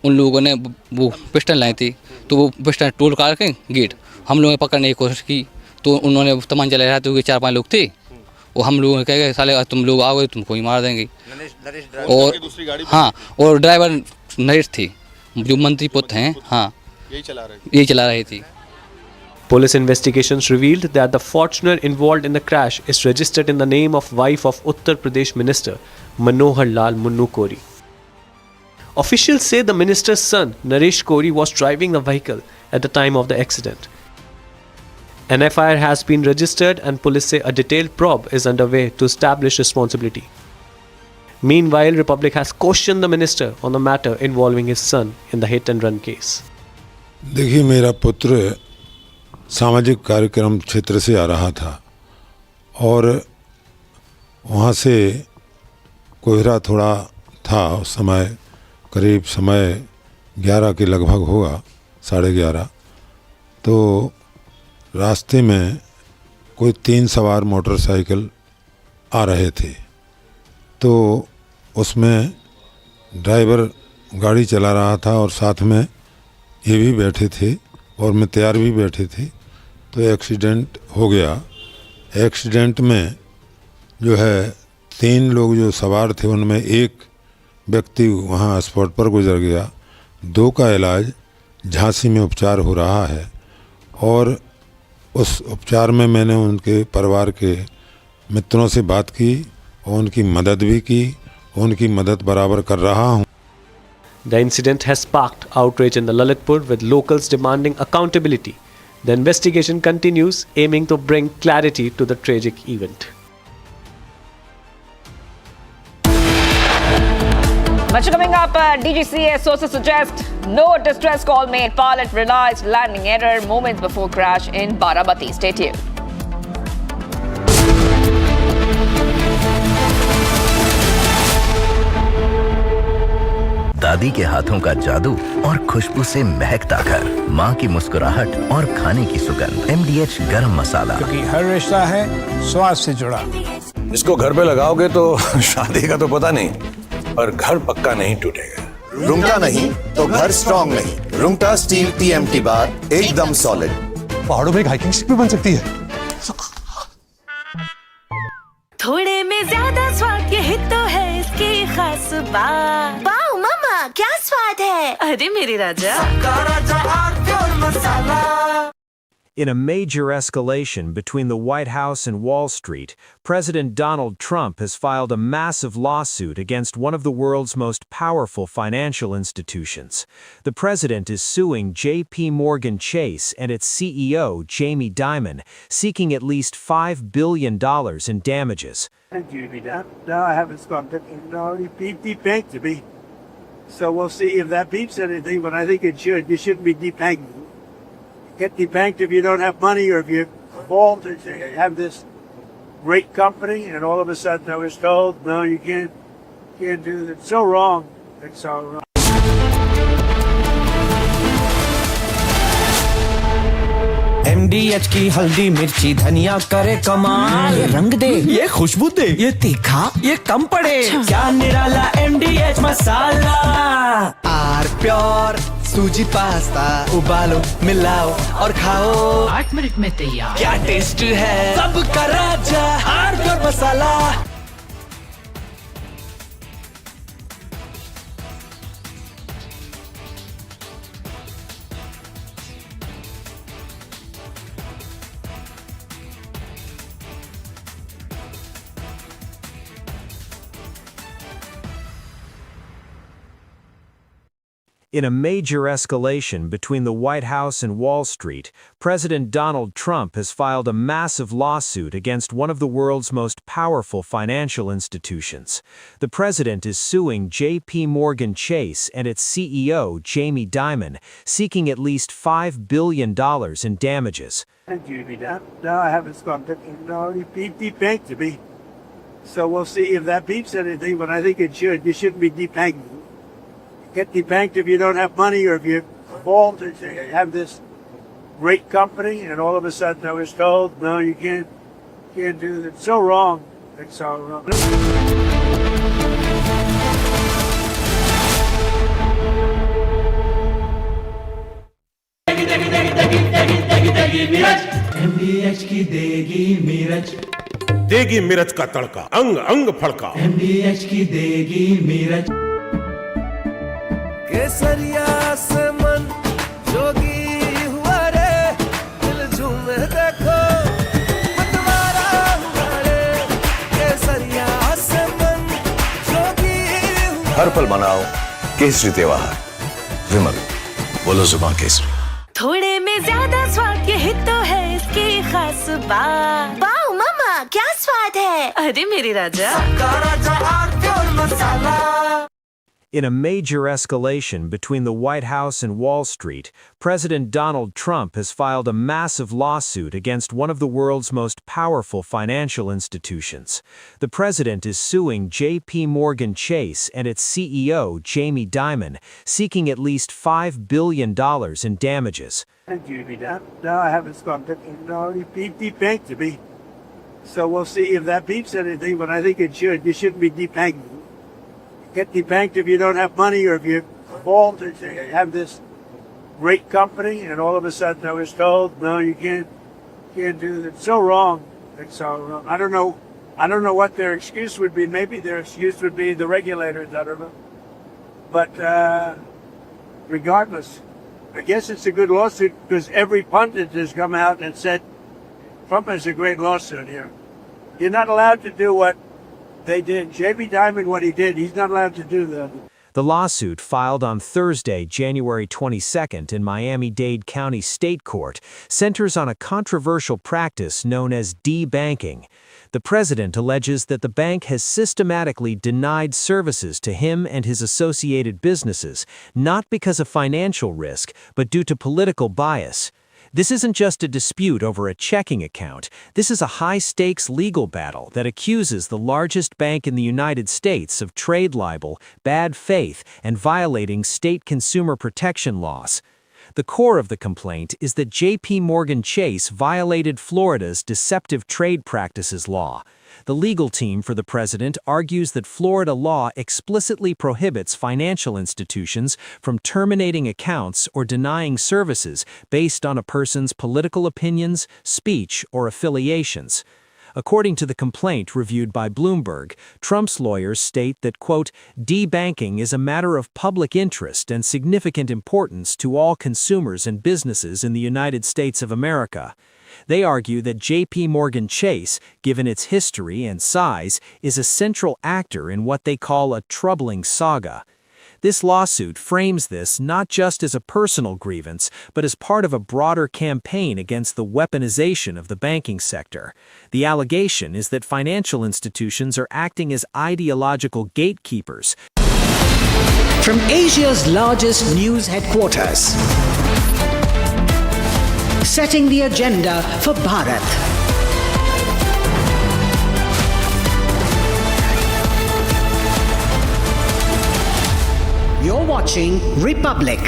उन लोगों ने वो पिस्टल लाए थे, तो वो पिस्टल तोड़ काट के गेट हम लोगों ने पकड़ने की कोशिश की, तो उन्होंने तमंचा लहराते हुए 4-5 लोग थे, और हम लोगों ने कह गए साले तुम लोग आओगे तुमको ही मार देंगे। और हाँ, और ड्राइवर नरेश थे जो मंत्री पुत्र हैं, हाँ यही चला रहे थे। Police investigations revealed that the Fortuner involved in the crash is registered in the name of wife of Uttar Pradesh Minister Manohar Lal Munnu Kori. Officials say the minister's son, Naresh Kori, was driving the vehicle at the time of the accident. An FIR has been registered and police say a detailed probe is underway to establish responsibility. Meanwhile, Republic has questioned the minister on the matter involving his son in the hit and run case. देखिए, मेरा पुत्र सामाजिक कार्यक्रम क्षेत्र से आ रहा था और वहाँ से कोहरा थोड़ा था उस समय, करीब समय 11 के लगभग होगा, 11:30, तो रास्ते में कोई 3 सवार मोटरसाइकिल आ रहे थे, तो उसमें ड्राइवर गाड़ी चला रहा था और साथ में ये भी बैठे थे और मुख्तियार भी बैठे थे। तो एक्सीडेंट हो गया। एक्सीडेंट में जो है 3 लोग जो सवार थे उनमें एक व्यक्ति वहाँ स्पॉट पर गुजर गया। 2 का इलाज झांसी में उपचार हो रहा है और उस उपचार में मैंने उनके परिवार के मित्रों से बात की और उनकी मदद भी की, उनकी मदद बराबर कर रहा हूँ। The incident has sparked outrage in the Lalitpur, with locals demanding accountability. The investigation continues, aiming to bring clarity to the tragic event. Much coming up, DGCA sources suggest no distress call made. Pilot realized landing error moments before crash in Baramati. Stay tuned. दादी के हाथों का जादू और खुशबू से महकता घर, माँ की मुस्कुराहट और खाने की सुगंध। MDH गरम मसाला, क्योंकि हर रिश्ता है स्वाद से जुड़ा। इसको घर पे लगाओगे तो शादी का तो पता नहीं, पर घर पक्का नहीं टूटेगा। रुंगटा नहीं तो घर स्ट्रॉन्ग नहीं। रुंगटा स्टील TMT बार एकदम सॉलिड। पहाड़ों में हाइकिंग स्टिक भी बन सकती है। थोड़े में ज्यादा स्वाद, यही तो है इसकी खास बात। वाओ मामा, क्या स्वाद है। अरे मेरे राजा, In a major escalation between the White House and Wall Street, President Donald Trump has filed a massive lawsuit against one of the world's most powerful financial institutions. The president is suing J.P. Morgan Chase and its CEO, Jamie Dimon, seeking at least $5 billion in damages. No, I haven't got it. It already beeped to me. So we'll see if that beeps anything, but I think it should. You shouldn't be debanked. Get debanked if you don't have money or if you fall to have this great company, and all of a sudden I was told, no, you can't do that. It's so wrong. It's so wrong. MDH की हल्दी मिर्ची धनिया करे कमाल। ये रंग दे, ये खुशबू दे, ये तीखा, ये कम पड़े। क्या निराला MDH मसाला। आर प्योर सूजी पास्ता, उबालो मिलाओ और खाओ, 8 मिनट में तैयार। क्या टेस्ट है, सबका राजा R pure masala. In a major escalation between the White House and Wall Street, President Donald Trump has filed a massive lawsuit against one of the world's most powerful financial institutions. The president is suing J.P. Morgan Chase and its CEO, Jamie Dimon, seeking at least $5 billion in damages. No, I haven't got it. It already beeped to me. So we'll see if that beeps anything, but I think it should. You shouldn't be debanked. Get debanked if you don't have money or if you fall to have this great company, and all of a sudden I was told, no, you can't do that. It's so wrong. It's so wrong. MDH की देगी मिर्च, देगी मिर्च का तड़का, अंग अंग फड़का। MDH की देगी मिर्च। केसरिया से मन जोगी हुआ रे, दिल झूमे देखो मतवारा हुआ रे। केसरिया से मन जोगी हुआ। हर पल मनाओ केसरी त्योहार। विमल, बोलो जुबान केसरी। थोड़े में ज्यादा स्वाद, यही तो है इसकी खास बात। वाओ मामा, क्या स्वाद है। अरे मेरे राजा, सबका राजा R pure masala. In a major escalation between the White House and Wall Street, President Donald Trump has filed a massive lawsuit against one of the world's most powerful financial institutions. The president is suing J.P. Morgan Chase and its CEO, Jamie Dimon, seeking at least $5 billion in damages. No, I haven't stopped it. No, he debanked to me. So we'll see if that beeps anything, but I think it should. You shouldn't be debanked. Get debanked if you don't have money or if you fall to have this great company, and all of a sudden I was told, no, you can't do that. It's so wrong. It's so wrong. I don't know what their excuse would be. Maybe their excuse would be the regulators. I don't know. But regardless, I guess it's a good lawsuit because every pundit has come out and said Trump has a great lawsuit here. You're not allowed to do what they did. Jamie Dimon, what he did, he's not allowed to do that. The lawsuit, filed on Thursday, January 22nd in Miami-Dade County State Court, centers on a controversial practice known as debanking. The president alleges that the bank has systematically denied services to him and his associated businesses, not because of financial risk, but due to political bias. This isn't just a dispute over a checking account. This is a high-stakes legal battle that accuses the largest bank in the United States of trade libel, bad faith, and violating state consumer protection laws. The core of the complaint is that J.P. Morgan Chase violated Florida's deceptive trade practices law. The legal team for the president argues that Florida law explicitly prohibits financial institutions from terminating accounts or denying services based on a person's political opinions, speech, or affiliations. According to the complaint reviewed by Bloomberg, Trump's lawyers state that, quote, debanking is a matter of public interest and significant importance to all consumers and businesses in the United States of America. They argue that J.P. Morgan Chase, given its history and size, is a central actor in what they call a troubling saga. This lawsuit frames this not just as a personal grievance, but as part of a broader campaign against the weaponization of the banking sector. The allegation is that financial institutions are acting as ideological gatekeepers. From Asia's largest news headquarters, setting the agenda for Bharat. You're watching Republic.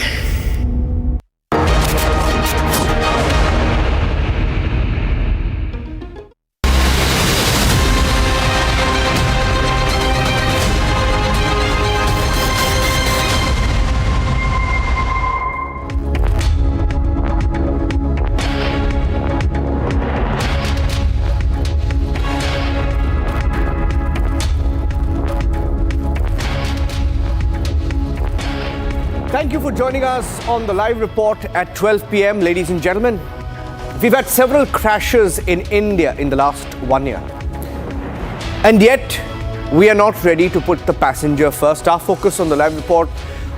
Thank you for joining us on the live report at 12 p.m., ladies and gentlemen. We've had several crashes in India in the last 1 year. And yet, we are not ready to put the passenger first. Our focus on the live report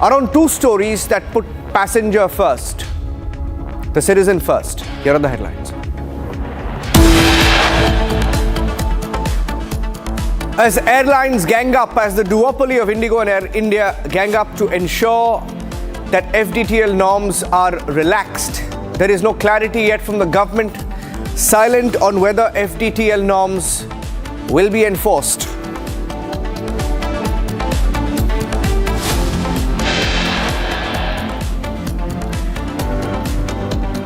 are on two stories that put passenger first, the citizen first. Here are the headlines. As airlines gang up, as the duopoly of Indigo and Air India gang up to ensure that FDTL norms are relaxed, there is no clarity yet from the government, silent on whether FDTL norms will be enforced.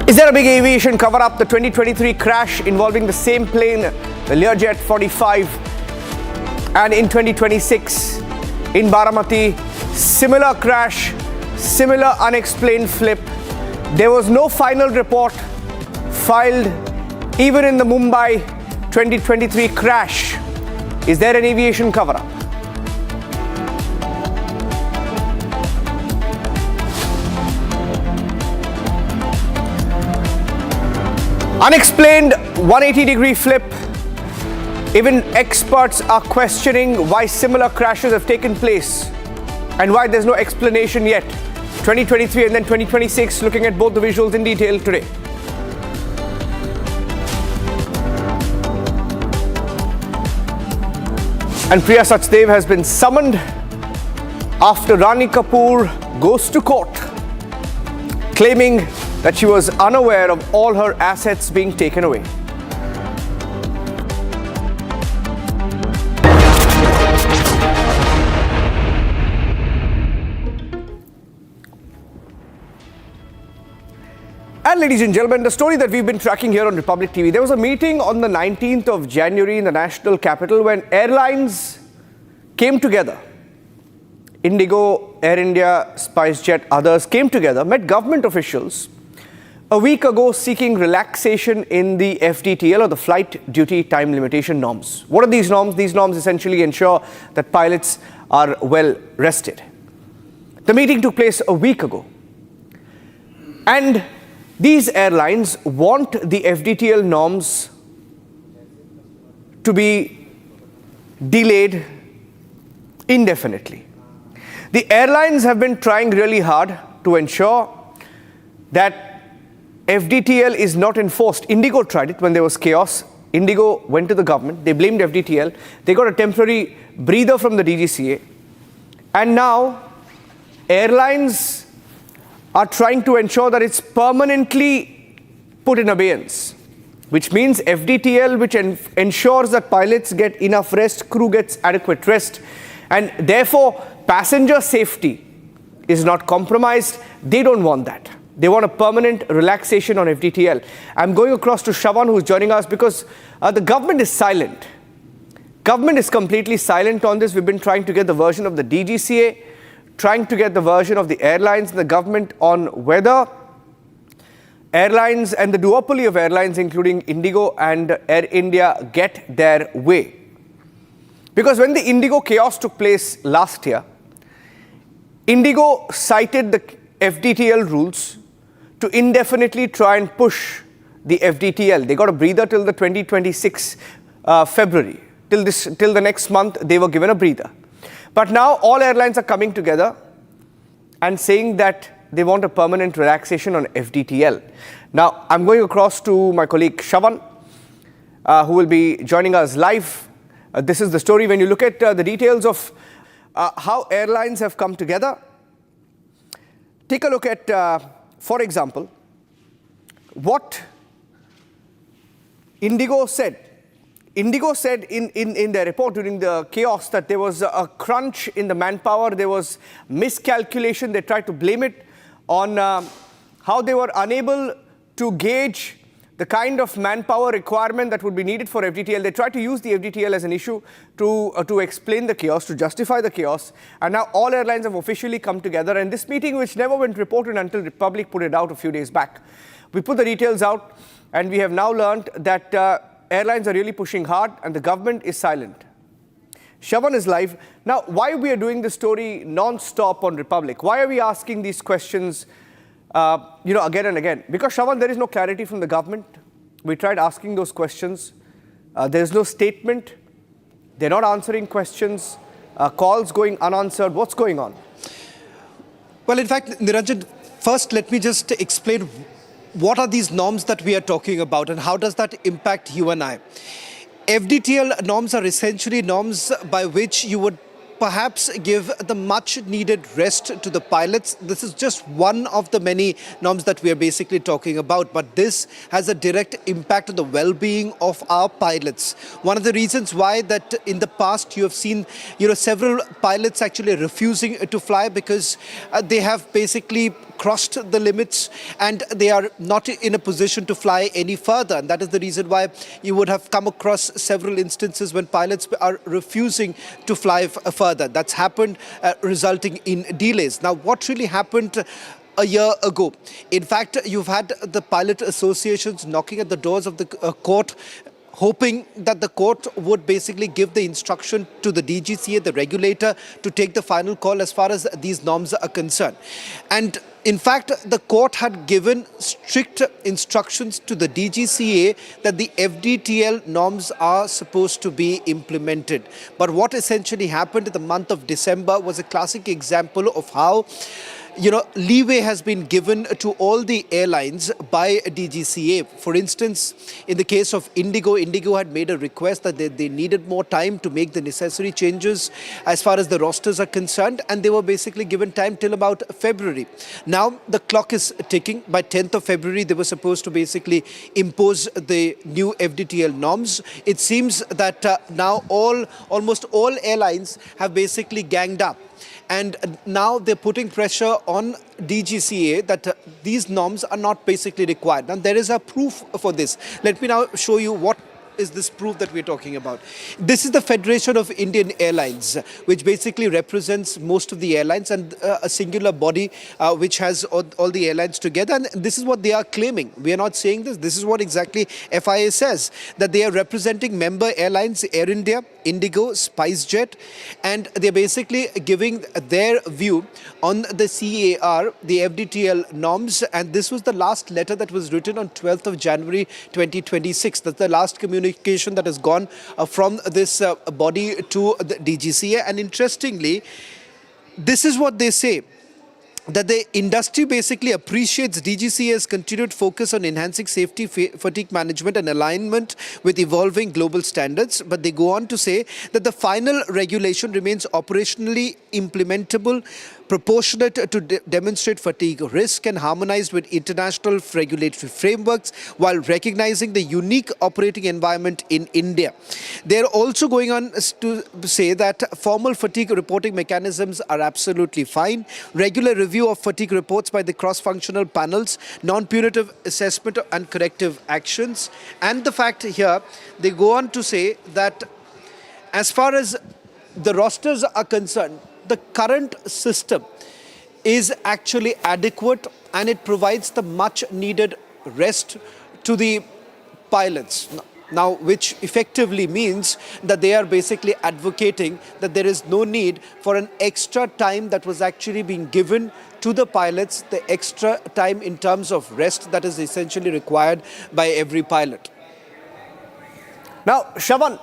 Is there a big aviation cover-up? The 2023 crash involving the same plane, the Learjet 45, and in 2026 in Baramati, similar crash, similar unexplained flip. There was no final report filed even in the Mumbai 2023 crash. Is there an aviation cover-up? Unexplained 180-degree flip. Even experts are questioning why similar crashes have taken place and why there's no explanation yet. 2023 and then 2026, looking at both the visuals in detail today. And Priya Sachdev has been summoned after Rani Kapoor goes to court, claiming that she was unaware of all her assets being taken away. And ladies and gentlemen, the story that we've been tracking here on Republic TV, there was a meeting on the 19th of January in the national capital when airlines came together. Indigo, Air India, SpiceJet, others came together, met government officials a week ago seeking relaxation in the FDTL or the flight duty time limitation norms. What are these norms? These norms essentially ensure that pilots are well rested. The meeting took place a week ago. And these airlines want the FDTL norms to be delayed indefinitely. The airlines have been trying really hard to ensure that FDTL is not enforced. Indigo tried it when there was chaos. Indigo went to the government. They blamed FDTL. They got a temporary breather from the DGCA. And now airlines are trying to ensure that it's permanently put in abeyance, which means FDTL, which ensures that pilots get enough rest, crew gets adequate rest, and therefore passenger safety is not compromised. They don't want that. They want a permanent relaxation on FDTL. I'm going across to Shravan, who's joining us, because the government is silent. Government is completely silent on this. We've been trying to get the version of the DGCA, trying to get the version of the airlines and the government on whether airlines and the duopoly of airlines, including Indigo and Air India, get their way. Because when the Indigo chaos took place last year, Indigo cited the FDTL rules to indefinitely try and push the FDTL. They got a breather till the 2026 February. Till the next month, they were given a breather. But now all airlines are coming together and saying that they want a permanent relaxation on FDTL. Now, I'm going across to my colleague Shravan, who will be joining us live. This is the story. When you look at the details of how airlines have come together, take a look at, for example, what Indigo said. Indigo said in their report during the chaos that there was a crunch in the manpower, there was miscalculation. They tried to blame it on how they were unable to gauge the kind of manpower requirement that would be needed for FDTL. They tried to use the FDTL as an issue to explain the chaos, to justify the chaos. And now all airlines have officially come together. And this meeting, which never went reported until Republic put it out a few days back, we put the details out, and we have now learned that airlines are really pushing hard and the government is silent. Shravan is live. Now, why we are doing this story non-stop on Republic? Why are we asking these questions again and again? Because, Shravan, there is no clarity from the government. We tried asking those questions. There is no statement. They're not answering questions. Calls going unanswered. What's going on? Well, in fact, Niranjan, first let me just explain what are these norms that we are talking about and how does that impact you and I. FDTL norms are essentially norms by which you would perhaps give the much needed rest to the pilots. This is just one of the many norms that we are basically talking about, but this has a direct impact on the well-being of our pilots. One of the reasons why that in the past you have seen several pilots actually refusing to fly because they have basically crossed the limits and they are not in a position to fly any further. And that is the reason why you would have come across several instances when pilots are refusing to fly further. That's happened, resulting in delays. Now, what really happened a year ago? In fact, you've had the pilot associations knocking at the doors of the court, hoping that the court would basically give the instruction to the DGCA, the regulator, to take the final call as far as these norms are concerned. And in fact, the court had given strict instructions to the DGCA that the FDTL norms are supposed to be implemented. But what essentially happened in the month of December was a classic example of how leeway has been given to all the airlines by DGCA. For instance, in the case of Indigo had made a request that they needed more time to make the necessary changes as far as the rosters are concerned, and they were basically given time till about February. Now the clock is ticking. By 10th of February, they were supposed to basically impose the new FDTL norms. It seems that now almost all airlines have basically ganged up. And now they're putting pressure on DGCA that these norms are not basically required. Now there is a proof for this. Let me now show you what is this proof that we're talking about. This is the Federation of Indian Airlines, which basically represents most of the airlines, and a singular body which has all the airlines together. And this is what they are claiming. We are not saying this. This is what exactly FIA says, that they are representing member airlines, Air India, Indigo, SpiceJet, and they're basically giving their view on the CAR, the FDTL norms. And this was the last letter that was written on 12th of January 2026. That's the last communication that has gone from this body to the DGCA. And interestingly, this is what they say, that the industry basically appreciates DGCA's continued focus on enhancing safety, fatigue management and alignment with evolving global standards. But they go on to say that the final regulation remains operationally implementable, proportionate to demonstrate fatigue risk, and harmonized with international regulatory frameworks while recognizing the unique operating environment in India. They're also going on to say that formal fatigue reporting mechanisms are absolutely fine, regular review of fatigue reports by the cross-functional panels, non-punitive assessment and corrective actions. And the fact here, they go on to say that as far as the rosters are concerned, the current system is actually adequate, and it provides the much needed rest to the pilots. Now, which effectively means that they are basically advocating that there is no need for an extra time that was actually being given to the pilots, the extra time in terms of rest that is essentially required by every pilot. Now, Shravan,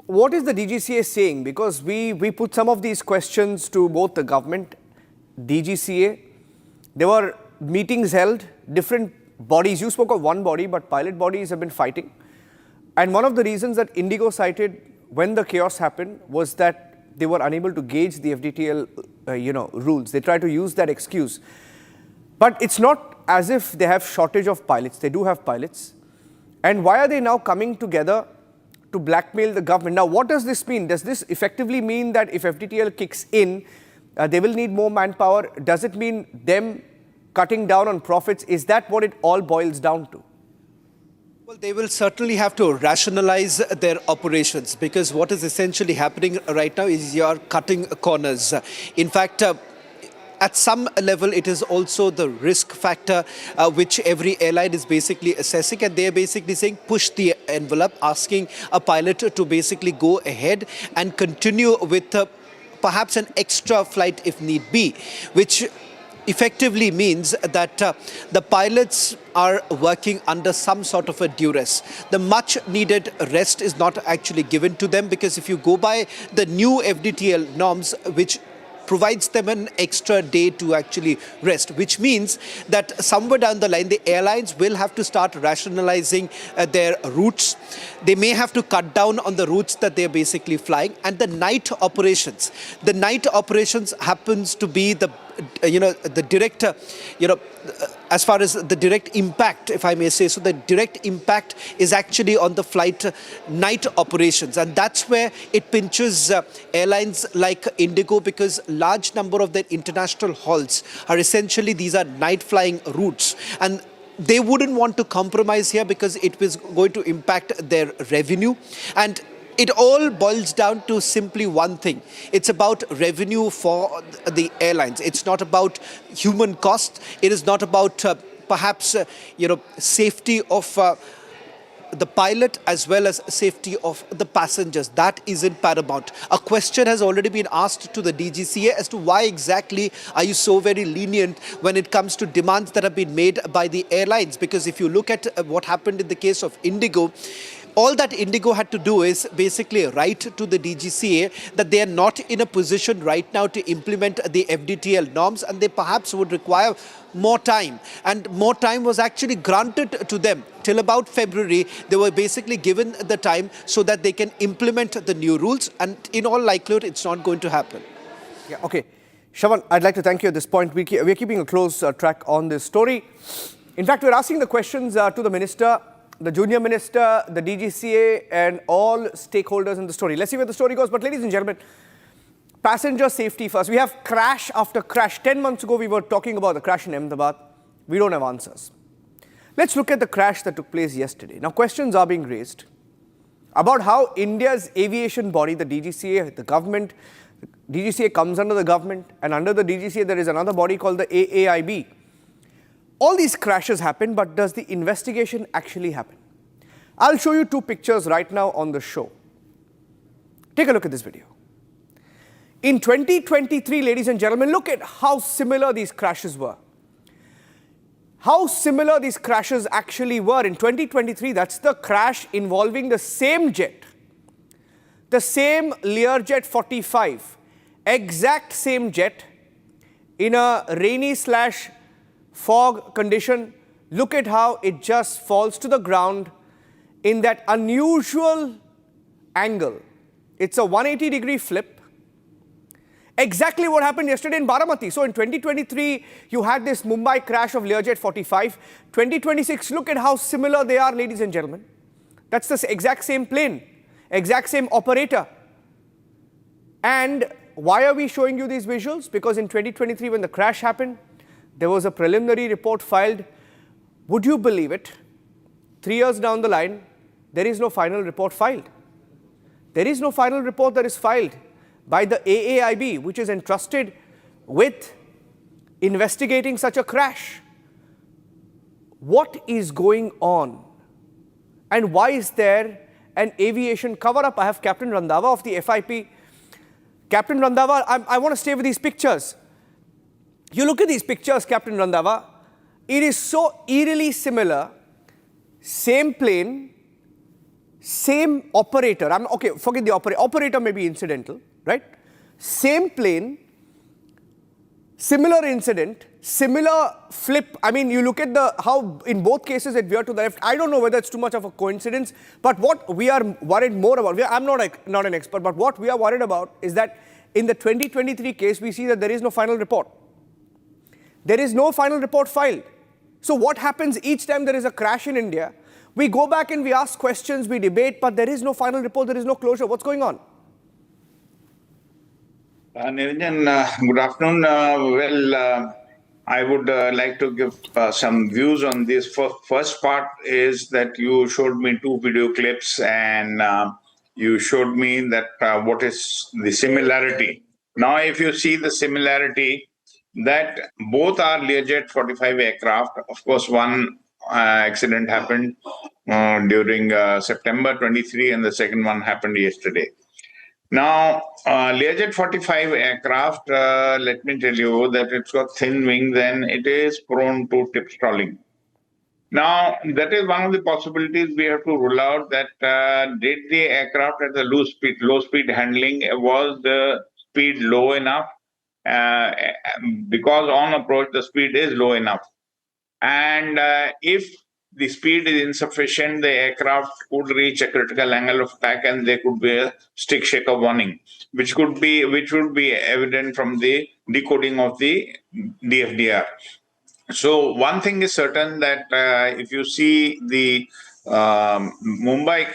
what is the DGCA saying? Because we put some of these questions to both the government, DGCA. There were meetings held, different bodies. You spoke of one body, but pilot bodies have been fighting. And one of the reasons that Indigo cited when the chaos happened was that they were unable to gauge the FDTL rules. They tried to use that excuse. But it's not as if they have shortage of pilots. They do have pilots. And why are they now coming together to blackmail the government? Now, what does this mean? Does this effectively mean that if FDTL kicks in, they will need more manpower? Does it mean them cutting down on profits? Is that what it all boils down to? Well, they will certainly have to rationalize their operations, because what is essentially happening right now is you are cutting corners. In fact, at some level, it is also the risk factor which every airline is basically assessing, and they are basically saying push the envelope, asking a pilot to basically go ahead and continue with perhaps an extra flight if need be, which effectively means that the pilots are working under some sort of a duress. The much needed rest is not actually given to them, because if you go by the new FDTL norms, which provides them an extra day to actually rest, which means that somewhere down the line, the airlines will have to start rationalizing their routes. They may have to cut down on the routes that they're basically flying. And the night operations happens to be the direct, as far as the direct impact, if I may say so, the direct impact is actually on the flight night operations. And that's where it pinches airlines like Indigo, because large number of their international hauls are essentially, these are night flying routes. And they wouldn't want to compromise here, because it was going to impact their revenue. And it all boils down to simply one thing. It's about revenue for the airlines. It's not about human cost. It is not about perhaps safety of the pilot as well as safety of the passengers. That isn't paramount. A question has already been asked to the DGCA as to why exactly are you so very lenient when it comes to demands that have been made by the airlines. Because if you look at what happened in the case of Indigo, All that Indigo had to do is basically write to the DGCA that they are not in a position right now to implement the FDTL norms, and they perhaps would require more time. And more time was actually granted to them. Till about February, they were basically given the time so that they can implement the new rules, and in all likelihood, it's not going to happen. Yeah, okay. Shravan, I'd like to thank you at this point. We're keeping a close track on this story. In fact, we're asking the questions to the minister, the junior minister, the DGCA, and all stakeholders in the story. Let's see where the story goes. But ladies and gentlemen, passenger safety first. We have crash after crash. 10 months ago, we were talking about the crash in Ahmedabad. We don't have answers. Let's look at the crash that took place yesterday. Now, questions are being raised about how India's aviation body, the DGCA, the government, DGCA comes under the government, and under the DGCA, there is another body called the AAIB. All these crashes happen, but does the investigation actually happen? I'll show you two pictures right now on the show. Take a look at this video. In 2023, ladies and gentlemen, look at how similar these crashes were. How similar these crashes actually were. In 2023, that's the crash involving the same jet, the same Learjet 45, exact same jet in a rainy/fog condition. Look at how it just falls to the ground in that unusual angle. It's a 180-degree flip. Exactly what happened yesterday in Baramati. So in 2023, you had this Mumbai crash of Learjet 45. 2026, look at how similar they are, ladies and gentlemen. That's the exact same plane, exact same operator. And why are we showing you these visuals? Because in 2023, when the crash happened, there was a preliminary report filed. Would you believe it? 3 years down the line, there is no final report filed. There is no final report that is filed by the AAIB, which is entrusted with investigating such a crash. What is going on? And why is there an aviation cover-up? I have Captain Randhawa of the FIP. Captain Randhawa, I want to stay with these pictures. You look at these pictures, Captain Randhawa, it is so eerily similar. Same plane, same operator. Okay, forget the operator. Operator may be incidental, right? Same plane, similar incident, similar flip. I mean, you look at how in both cases it veered to the left. I don't know whether it's too much of a coincidence, but what we are worried more about, I'm not an expert, but what we are worried about is that in the 2023 case, we see that there is no final report. There is no final report filed. So what happens each time there is a crash in India? We go back and we ask questions, we debate, but there is no final report, there is no closure. What's going on? Niranjan, good afternoon. I would like to give some views on this. First part is that you showed me two video clips, and you showed me that what is the similarity. Now, if you see the similarity, that both are Learjet 45 aircraft. Of course, one accident happened during September 23, and the second one happened yesterday. Now, Learjet 45 aircraft, let me tell you that it's got thin wings and it is prone to tip stalling. Now, that is one of the possibilities we have to rule out, that did the aircraft at the low speed handling, was the speed low enough? Because on approach, the speed is low enough. And if the speed is insufficient, the aircraft could reach a critical angle of attack and there could be a stick shaker warning, which would be evident from the decoding of the DFDR. So one thing is certain, that if you see the Mumbai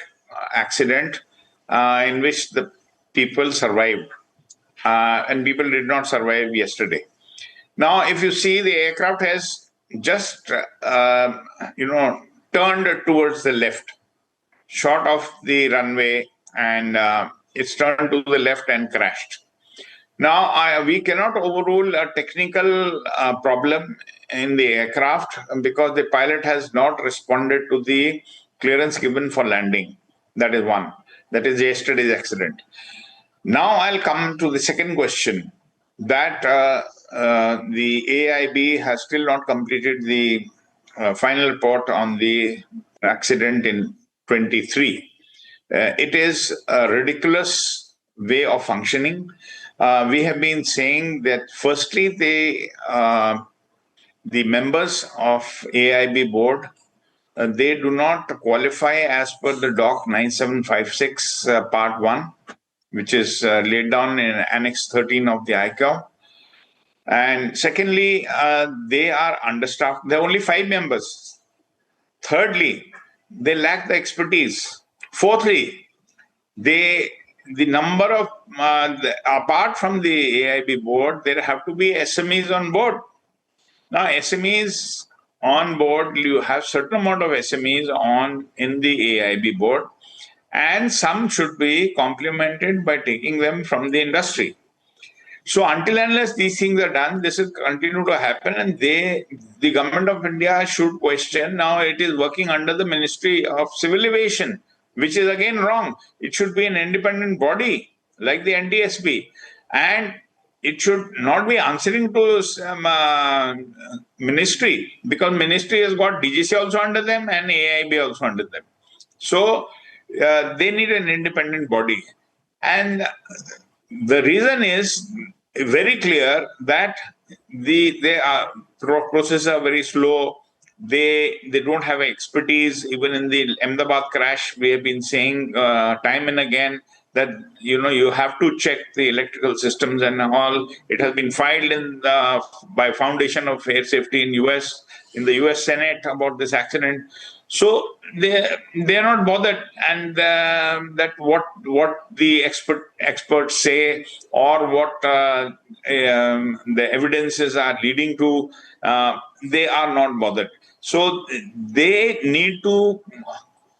accident in which the people survived, and people did not survive yesterday. Now, if you see, the aircraft has just turned towards the left, short of the runway, and it's turned to the left and crashed. Now, we cannot overrule a technical problem in the aircraft because the pilot has not responded to the clearance given for landing. That is one. That is yesterday's accident. Now I'll come to the second question, that the AIB has still not completed the final report on the accident in 23. It is a ridiculous way of functioning. We have been saying that firstly, the members of AIB board, they do not qualify as per the Doc 9756 Part 1, which is laid down in Annex 13 of the ICAO. And secondly, they are understaffed. There are only 5 members. Thirdly, they lack the expertise. Fourthly, the number of, apart from the AIB board, there have to be SMEs on board. Now, SMEs on board, you have certain amount of SMEs in the AIB board, and some should be complemented by taking them from the industry. So until and unless these things are done, this will continue to happen, and the government of India should question. Now it is working under the Ministry of Civil Aviation, which is again wrong. It should be an independent body like the NTSB, and it should not be answering to some ministry, because ministry has got DGC also under them and AIB also under them. So they need an independent body. And the reason is very clear that their processes are very slow. They don't have expertise. Even in the Ahmedabad crash, we have been saying time and again that you have to check the electrical systems and all. It has been filed by Foundation of Air Safety in the US Senate about this accident. So they are not bothered, and that what the experts say or what the evidences are leading to, they are not bothered. So they need to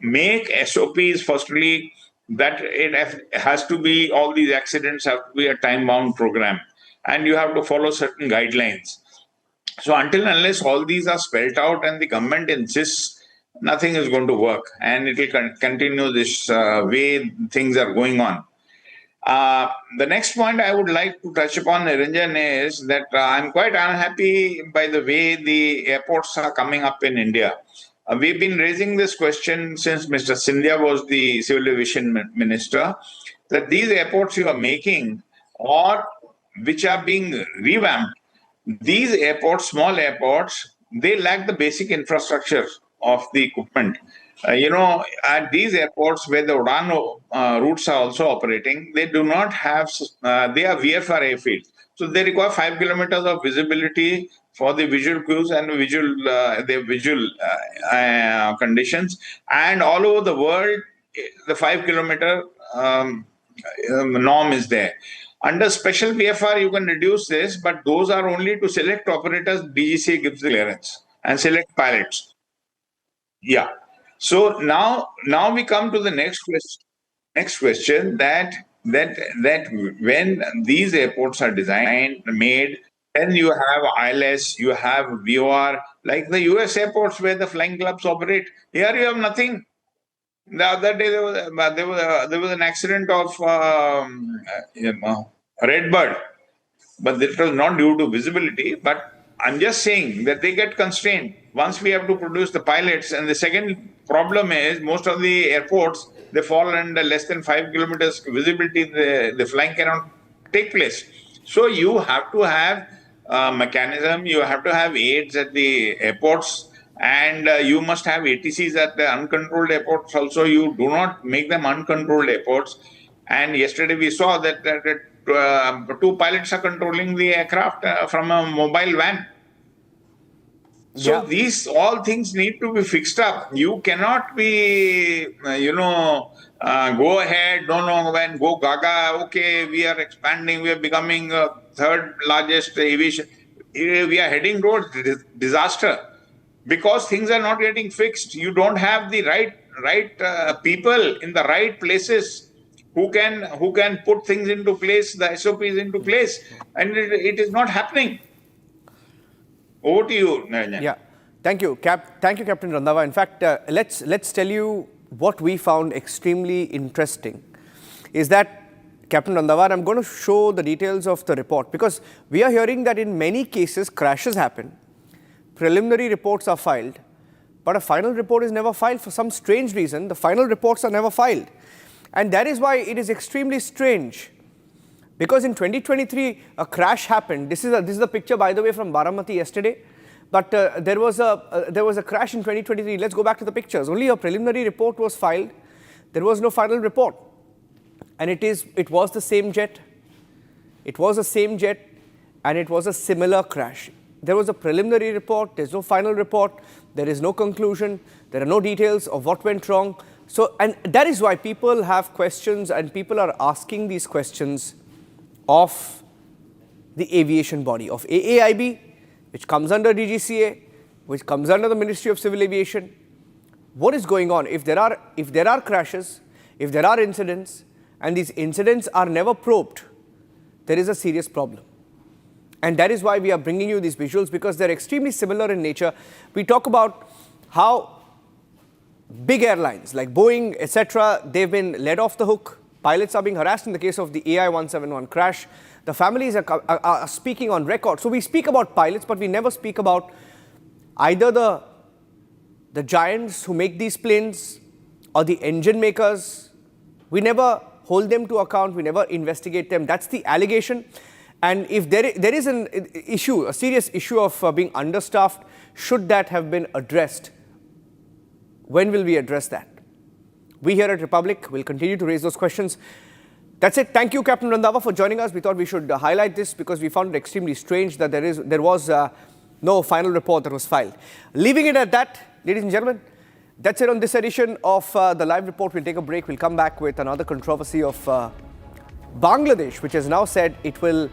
make SOPs firstly, that it has to be, all these accidents have to be a time-bound program, and you have to follow certain guidelines. So until and unless all these are spelled out and the government insists, nothing is going to work, and it will continue this way things are going on. The next point I would like to touch upon, Niranjan, is that I'm quite unhappy by the way the airports are coming up in India. We've been raising this question since Mr. Scindia was the Civil Aviation Minister, that these airports you are making, or which are being revamped, these airports, small airports, they lack the basic infrastructure of the equipment. At these airports where the Udan routes are also operating, they do not have, they are VFR airfields. So they require 5 kilometers of visibility for the visual cues and the visual conditions. And all over the world, the 5 kilometer norm is there. Under special VFR, you can reduce this, but those are only to select operators. DGCA gives the clearance, and select pilots. Yeah. So now we come to the next question, that when these airports are designed, made, then you have ILS, you have VOR, like the US airports where the flying clubs operate. Here you have nothing. The other day there was an accident of Redbird, but it was not due to visibility. But I'm just saying that they get constrained once we have to produce the pilots. And the second problem is most of the airports, they fall under less than 5 kilometers visibility. The flying cannot take place. So you have to have a mechanism, you have to have aids at the airports, and you must have ATCs at the uncontrolled airports also. You do not make them uncontrolled airports. And yesterday we saw that 2 pilots are controlling the aircraft from a mobile van. So these all things need to be fixed up. You cannot be, go ahead, when go gaga, okay, we are expanding, we are becoming third largest aviation. We are heading towards disaster because things are not getting fixed. You don't have the right people in the right places who can put things into place, the SOPs into place, and it is not happening. Over to you, Niranjan. Yeah, thank you, Captain Randhawa. In fact, let's tell you what we found extremely interesting is that, Captain Randhawa, I'm going to show the details of the report, because we are hearing that in many cases crashes happen, preliminary reports are filed, but a final report is never filed for some strange reason. The final reports are never filed. And that is why it is extremely strange. Because in 2023, a crash happened. This is the picture, by the way, from Baramati yesterday. But there was a crash in 2023. Let's go back to the pictures. Only a preliminary report was filed. There was no final report. And it was the same jet. It was the same jet, and it was a similar crash. There was a preliminary report. There's no final report. There is no conclusion. There are no details of what went wrong. So, and that is why people have questions, and people are asking these questions of the aviation body, of AAIB, which comes under DGCA, which comes under the Ministry of Civil Aviation. What is going on? If there are crashes, if there are incidents, and these incidents are never probed, there is a serious problem. And that is why we are bringing you these visuals, because they're extremely similar in nature. We talk about how big airlines like Boeing, etc., they've been let off the hook. Pilots are being harassed in the case of the AI-171 crash. The families are speaking on record. So we speak about pilots, but we never speak about either the giants who make these planes or the engine makers. We never hold them to account. We never investigate them. That's the allegation. And if there is an issue, a serious issue of being understaffed, should that have been addressed? When will we address that? We here at Republic will continue to raise those questions. That's it. Thank you, Captain Randhawa, for joining us. We thought we should highlight this because we found it extremely strange that there was no final report that was filed. Leaving it at that, ladies and gentlemen, that's it on this edition of the live report. We'll take a break. We'll come back with another controversy of Bangladesh, which has now said it will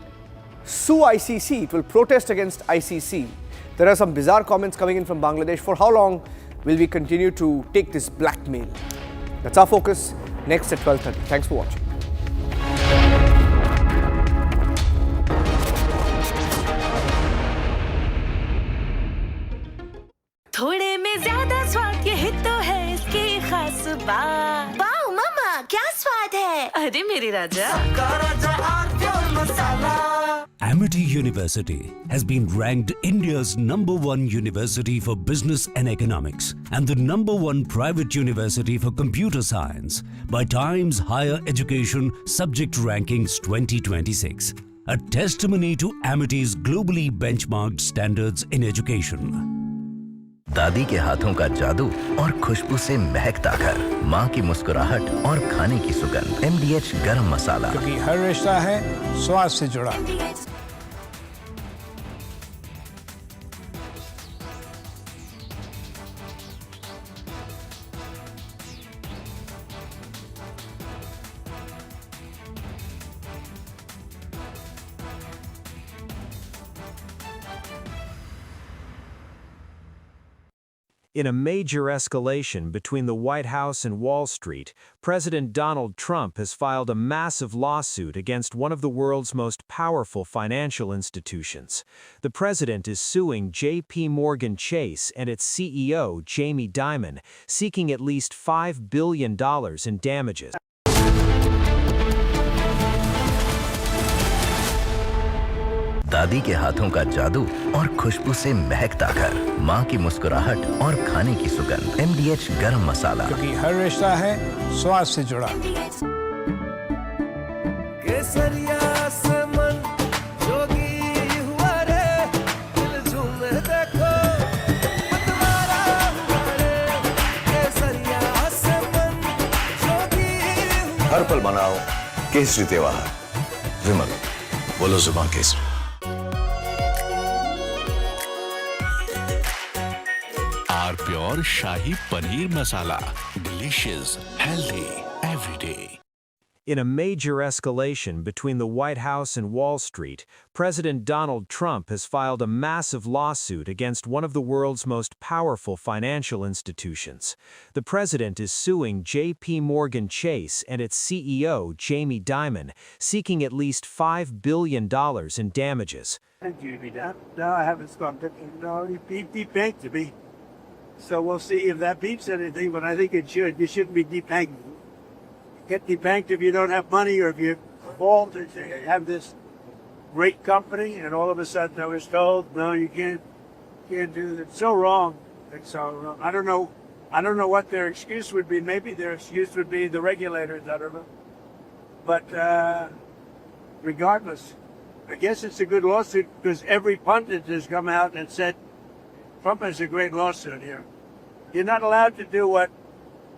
sue ICC. It will protest against ICC. There are some bizarre comments coming in from Bangladesh. For how long will we continue to take this blackmail? That's our focus. Next at 12:30. Thanks for watching. थोड़े में ज्यादा स्वाद यही तो है इसकी खास बात। वाओ मामा, क्या स्वाद है? अरे मेरे राजा। Amity University has been ranked India's #1 university for business and economics and the #1 private university for computer science by Times Higher Education Subject Rankings 2026. A testimony to Amity's globally benchmarked standards in education. दादी के हाथों का जादू और खुशबू से महकता घर, माँ की मुस्कुराहट और खाने की सुगंध। MDH गरम मसाला, क्योंकि हर रिश्ता है स्वाद से जुड़ा। In a major escalation between the White House and Wall Street, President Donald Trump has filed a massive lawsuit against one of the world's most powerful financial institutions. The president is suing J.P. Morgan Chase and its CEO, Jamie Dimon, seeking at least $5 billion in damages. दादी के हाथों का जादू और खुशबू से महकता घर, माँ की मुस्कुराहट और खाने की सुगंध। MDH गरम मसाला, क्योंकि हर रिश्ता है स्वाद से जुड़ा। केसरिया से मन जोगी हुआ रे, दिल झूमे देखो मतवारा हुआ रे। केसरिया से मन जोगी हुआ। हर पल मनाओ केसरी त्योहार। विमल, बोलो जुबान Kesari. Pure Shahi Paneer Masala. Delicious, healthy, every day. In a major escalation between the White House and Wall Street, President Donald Trump has filed a massive lawsuit against one of the world's most powerful financial institutions. The president is suing J.P. Morgan Chase and its CEO, Jamie Dimon, seeking at least $5 billion in damages. Thank you, no, I haven't stopped it. No, it debanked to me. So we'll see if that beeps anything, but I think it should. You shouldn't be debanked. Get debanked if you don't have money or if you fall to have this great company and all of a sudden I was told, no, you can't do that. It's so wrong. It's so wrong. I don't know I don't know what their excuse would be. Maybe their excuse would be the regulators. I don't know. But regardless, I guess it's a good lawsuit because every pundit has come out and said Trump has a great lawsuit here. You're not allowed to do what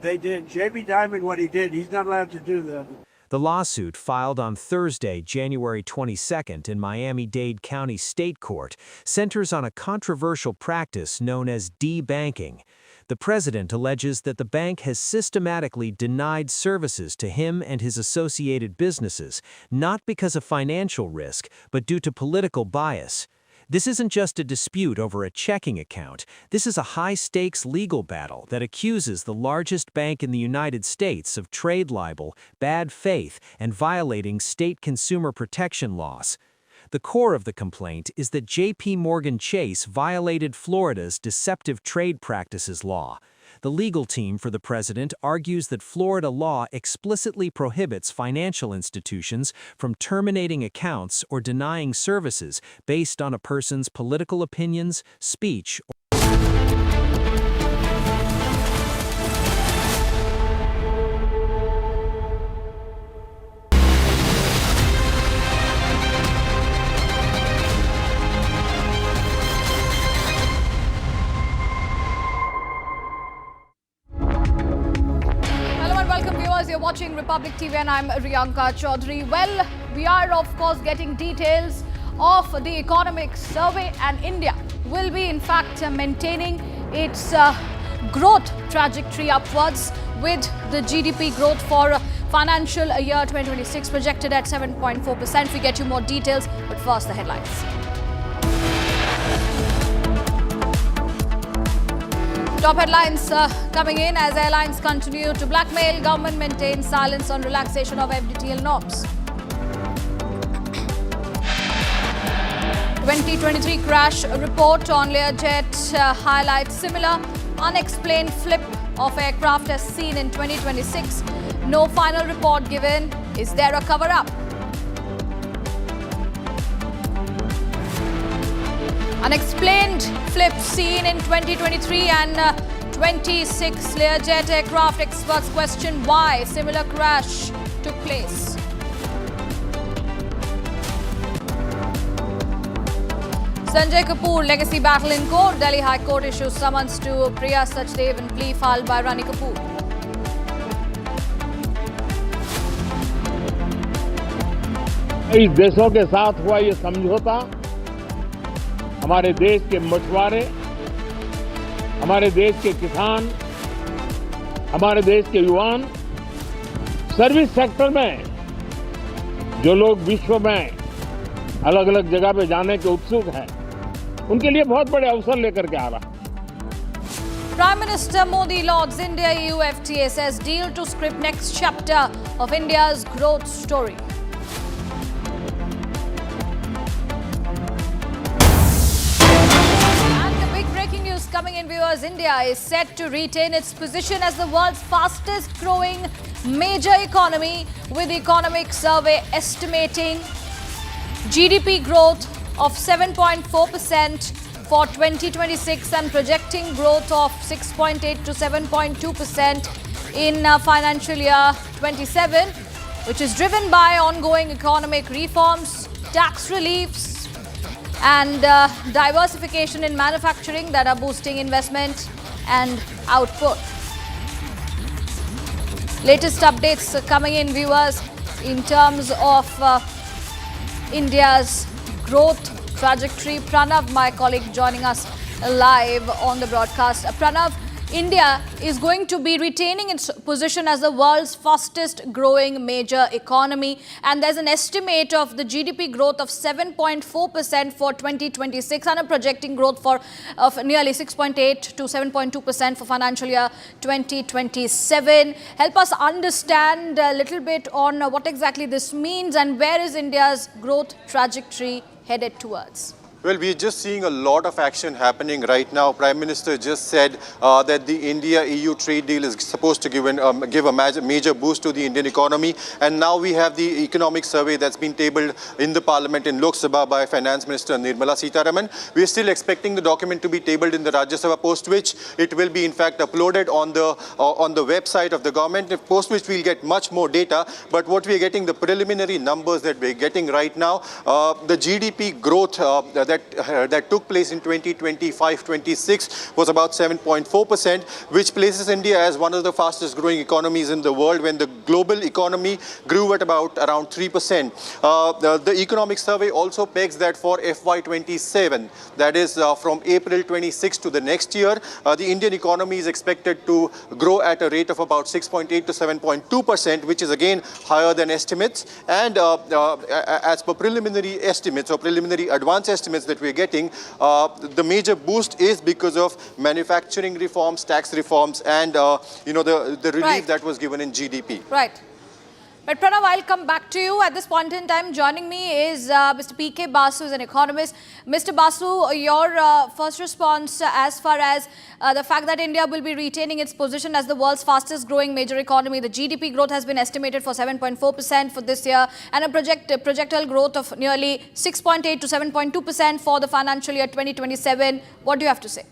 they did. Jamie Dimon, what he did, he's not allowed to do that. The lawsuit, filed on Thursday, January 22nd in Miami-Dade County State Court, centers on a controversial practice known as debanking. The president alleges that the bank has systematically denied services to him and his associated businesses, not because of financial risk, but due to political bias. This isn't just a dispute over a checking account. This is a high-stakes legal battle that accuses the largest bank in the United States of trade libel, bad faith, and violating state consumer protection laws. The core of the complaint is that J.P. Morgan Chase violated Florida's deceptive trade practices law. The legal team for the president argues that Florida law explicitly prohibits financial institutions from terminating accounts or denying services based on a person's political opinions, speech, or You're watching Republic TV and I'm Riyanka Chaudhary. Well, we are of course getting details of the economic survey, and India will be in fact maintaining its growth trajectory upwards, with the GDP growth for financial year 2026 projected at 7.4%. We get you more details, but first the headlines. Top headlines coming in as airlines continue to blackmail. Government maintains silence on relaxation of FDTL norms. 2023 crash report on Learjet highlights similar unexplained flip of aircraft as seen in 2026. No final report given. Is there a cover-up? Unexplained flip seen in 2023 and 26 Learjet aircraft. Experts question why similar crash took place. Sanjay Kapoor legacy battle in court. Delhi High Court issues summons to Priya Sachdev in plea filed by Rani Kapoor. इस देशों के साथ हुआ ये समझौता हमारे देश के मछुआरे, हमारे देश के किसान, हमारे देश के युवान, सर्विस सेक्टर में जो लोग विश्व में अलग अलग जगह पे जाने के उत्सुक हैं, उनके लिए बहुत बड़े अवसर लेकर के आ रहा है. Prime Minister Modi lauds India EU FTA, says deal to script next chapter of India's growth story. Coming in, viewers, India is set to retain its position as the world's fastest growing major economy, with the economic survey estimating GDP growth of 7.4% for 2026 and projecting growth of 6.8 to 7.2% in financial year 27, which is driven by ongoing economic reforms, tax reliefs, and diversification in manufacturing that are boosting investment and output. Latest updates coming in, viewers, in terms of India's growth trajectory. Pranav, my colleague, joining us live on the broadcast. Pranav, India is going to be retaining its position as the world's fastest growing major economy, and there's an estimate of the GDP growth of 7.4% for 2026 and a projecting growth of nearly 6.8 to 7.2% for financial year 2027. Help us understand a little bit on what exactly this means and where is India's growth trajectory headed towards? Well, we're just seeing a lot of action happening right now. Prime Minister just said that the India-EU trade deal is supposed to give a major boost to the Indian economy. And now we have the economic survey that's been tabled in the Parliament in Lok Sabha by Finance Minister Nirmala Sitharaman. We're still expecting the document to be tabled in the Rajya Sabha, post which it will be in fact uploaded on the website of the government, post which we'll get much more data. But what we're getting, the preliminary numbers that we're getting right now, the GDP growth that took place in 2025-26 was about 7.4%, which places India as one of the fastest growing economies in the world, when the global economy grew at around 3%. The economic survey also pegs that for FY27, that is from April 26 to the next year, the Indian economy is expected to grow at a rate of about 6.8 to 7.2%, which is again higher than estimates. And as per preliminary estimates or preliminary advance estimates that we're getting, the major boost is because of manufacturing reforms, tax reforms, and the relief that was given in GDP. Right. But Pranav, I'll come back to you. At this point in time, joining me is Mr. P.K. Basu, who's an economist. Mr. Basu, your first response as far as the fact that India will be retaining its position as the world's fastest growing major economy. The GDP growth has been estimated for 7.4% for this year, and a projectile growth of nearly 6.8 to 7.2% for the financial year 2027. What do you have to say?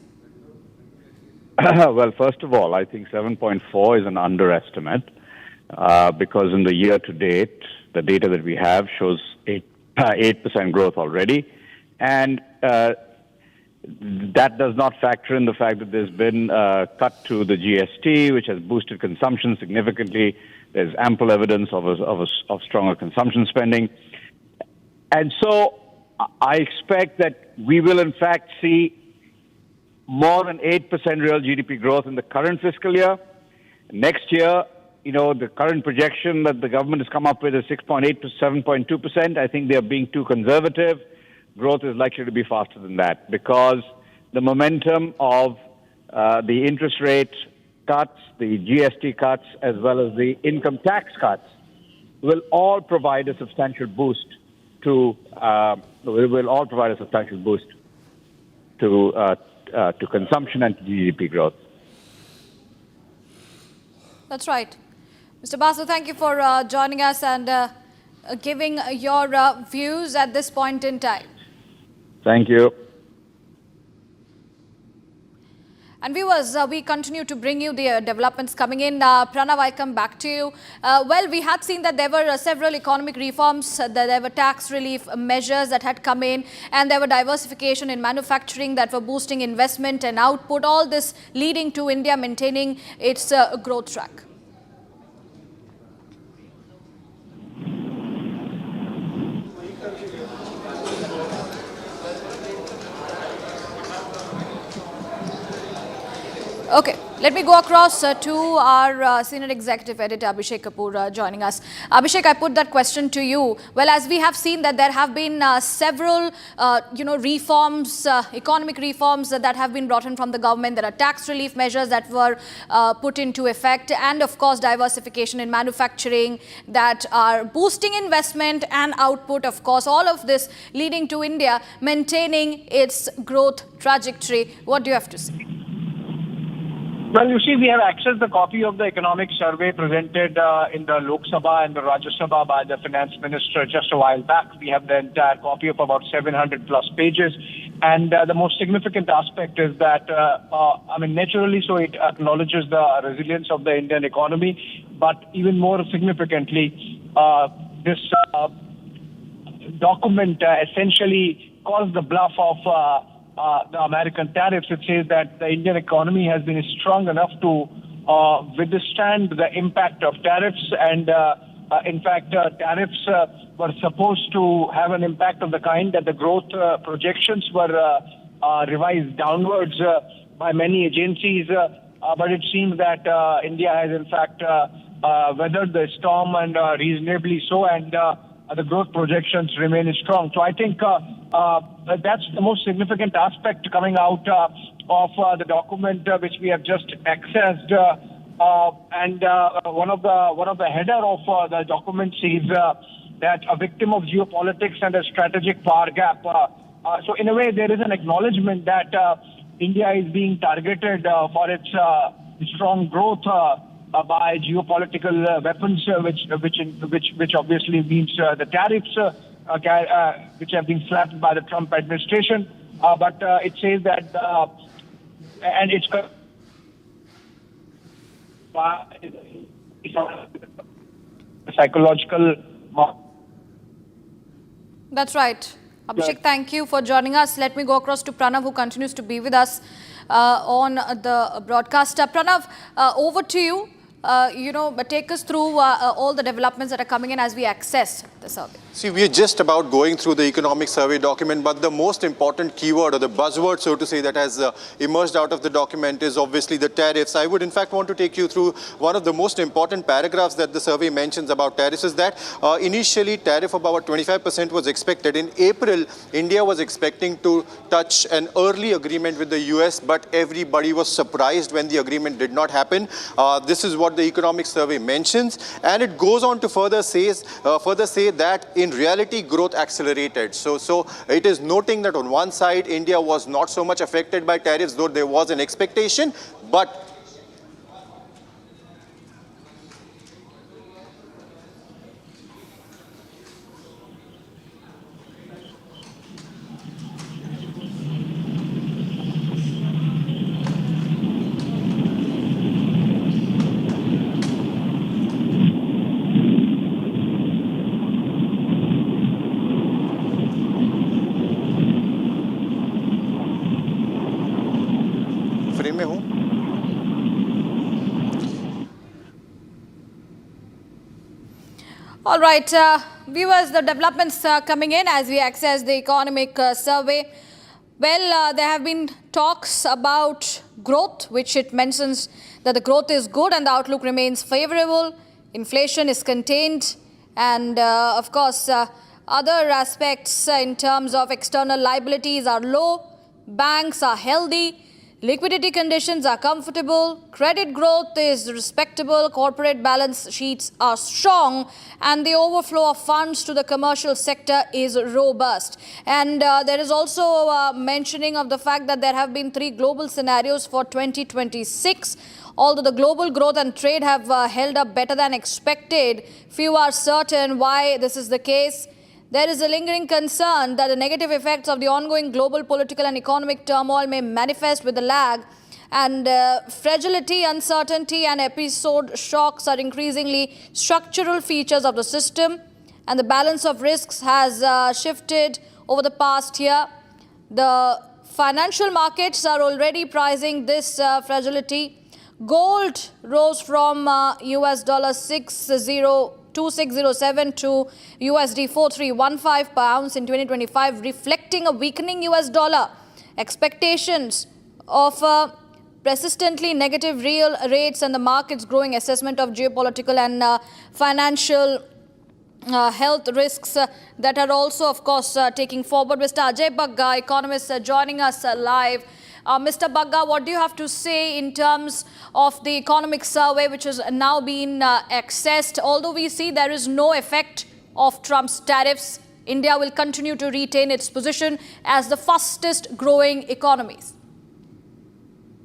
Well, first of all, I think 7.4 is an underestimate. Because in the year to date, the data that we have shows 8% growth already. And that does not factor in the fact that there's been a cut to the GST, which has boosted consumption significantly. There's ample evidence of stronger consumption spending. And so I expect that we will in fact see more than 8% real GDP growth in the current fiscal year. Next year, the current projection that the government has come up with is 6.8 to 7.2%. I think they're being too conservative. Growth is likely to be faster than that because the momentum of the interest rate cuts, the GST cuts, as well as the income tax cuts will all provide a substantial boost to consumption and to GDP growth. That's right. Mr. Basu, thank you for joining us and giving your views at this point in time. Thank you. And viewers, we continue to bring you the developments coming in. Pranav, I come back to you. Well, we had seen that there were several economic reforms, that there were tax relief measures that had come in, and there were diversification in manufacturing that were boosting investment and output, all this leading to India maintaining its growth track. Okay, let me go across to our senior executive editor Abhishek Kapoor joining us. Abhishek, I put that question to you. Well, as we have seen that there have been several, reforms, economic reforms that have been brought in from the government. There are tax relief measures that were put into effect, and of course diversification in manufacturing that are boosting investment and output. Of course, all of this leading to India maintaining its growth trajectory. What do you have to say? Well, you see, we have accessed the copy of the economic survey presented in the Lok Sabha and the Rajya Sabha by the finance minister just a while back. We have the entire copy of about 700 plus pages. And the most significant aspect is that, naturally, so it acknowledges the resilience of the Indian economy. But even more significantly, this document essentially calls the bluff of the American tariffs. It says that the Indian economy has been strong enough to withstand the impact of tariffs, and in fact, tariffs were supposed to have an impact of the kind that the growth projections were revised downwards by many agencies, but it seems that India has in fact weathered the storm and reasonably so, and the growth projections remain strong. So I think that's the most significant aspect coming out of the document which we have just accessed. And one of the header of the document says that a victim of geopolitics and a strategic power gap, So in a way, there is an acknowledgement that India is being targeted for its strong growth by geopolitical weapons, which obviously means the tariffs, which have been slapped by the Trump administration. But it says that, and it's psychological. That's right. Abhishek, thank you for joining us. Let me go across to Pranav, who continues to be with us on the broadcast. Pranav, over to you. Take us through all the developments that are coming in as we access the survey. See, we are just about going through the economic survey document, but the most important keyword or the buzzword, so to say, that has emerged out of the document is obviously the tariffs. I would in fact want to take you through one of the most important paragraphs that the survey mentions about tariffs is that initially tariff of about 25% was expected. In April, India was expecting to touch an early agreement with the US, but everybody was surprised when the agreement did not happen. This is what the economic survey mentions, and it goes on to further say that in reality growth accelerated. So it is noting that on one side India was not so much affected by tariffs, though there was an expectation, but All right, viewers, the developments coming in as we access the economic survey. Well, there have been talks about growth, which it mentions that the growth is good and the outlook remains favorable. Inflation is contained, and of course, other aspects in terms of external liabilities are low. Banks are healthy. Liquidity conditions are comfortable, credit growth is respectable, corporate balance sheets are strong, and the overflow of funds to the commercial sector is robust. And there is also mentioning of the fact that there have been 3 global scenarios for 2026. Although the global growth and trade have held up better than expected, few are certain why this is the case. There is a lingering concern that the negative effects of the ongoing global political and economic turmoil may manifest with a lag, and fragility, uncertainty and episode shocks are increasingly structural features of the system, and the balance of risks has shifted over the past year. The financial markets are already pricing this fragility. Gold rose from US $2607 to USD 4315 per ounce in 2025, reflecting a weakening US dollar. Expectations of persistently negative real rates and the market's growing assessment of geopolitical and financial health risks that are also, of course, taking forward. Mr. Ajay Bagga, economist, joining us live. Mr. Bagga, what do you have to say in terms of the economic survey which has now been accessed? Although we see there is no effect of Trump's tariffs, India will continue to retain its position as the fastest growing economies.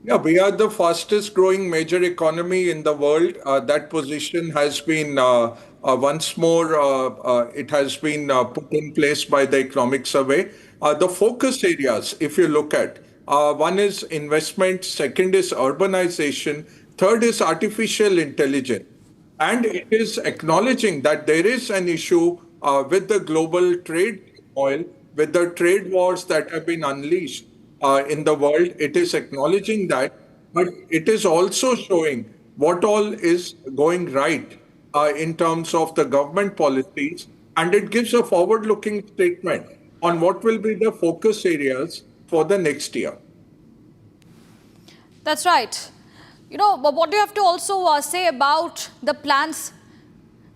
Yeah, we are the fastest growing major economy in the world. That position has been once more, it has been put in place by the economic survey. The focus areas, if you look at, one is investment, second is urbanization, third is artificial intelligence. And it is acknowledging that there is an issue with the global trade oil, with the trade wars that have been unleashed in the world. It is acknowledging that, but it is also showing what all is going right in terms of the government policies. And it gives a forward-looking statement on what will be the focus areas for the next year. That's right. You know, but what do you have to also say about the plans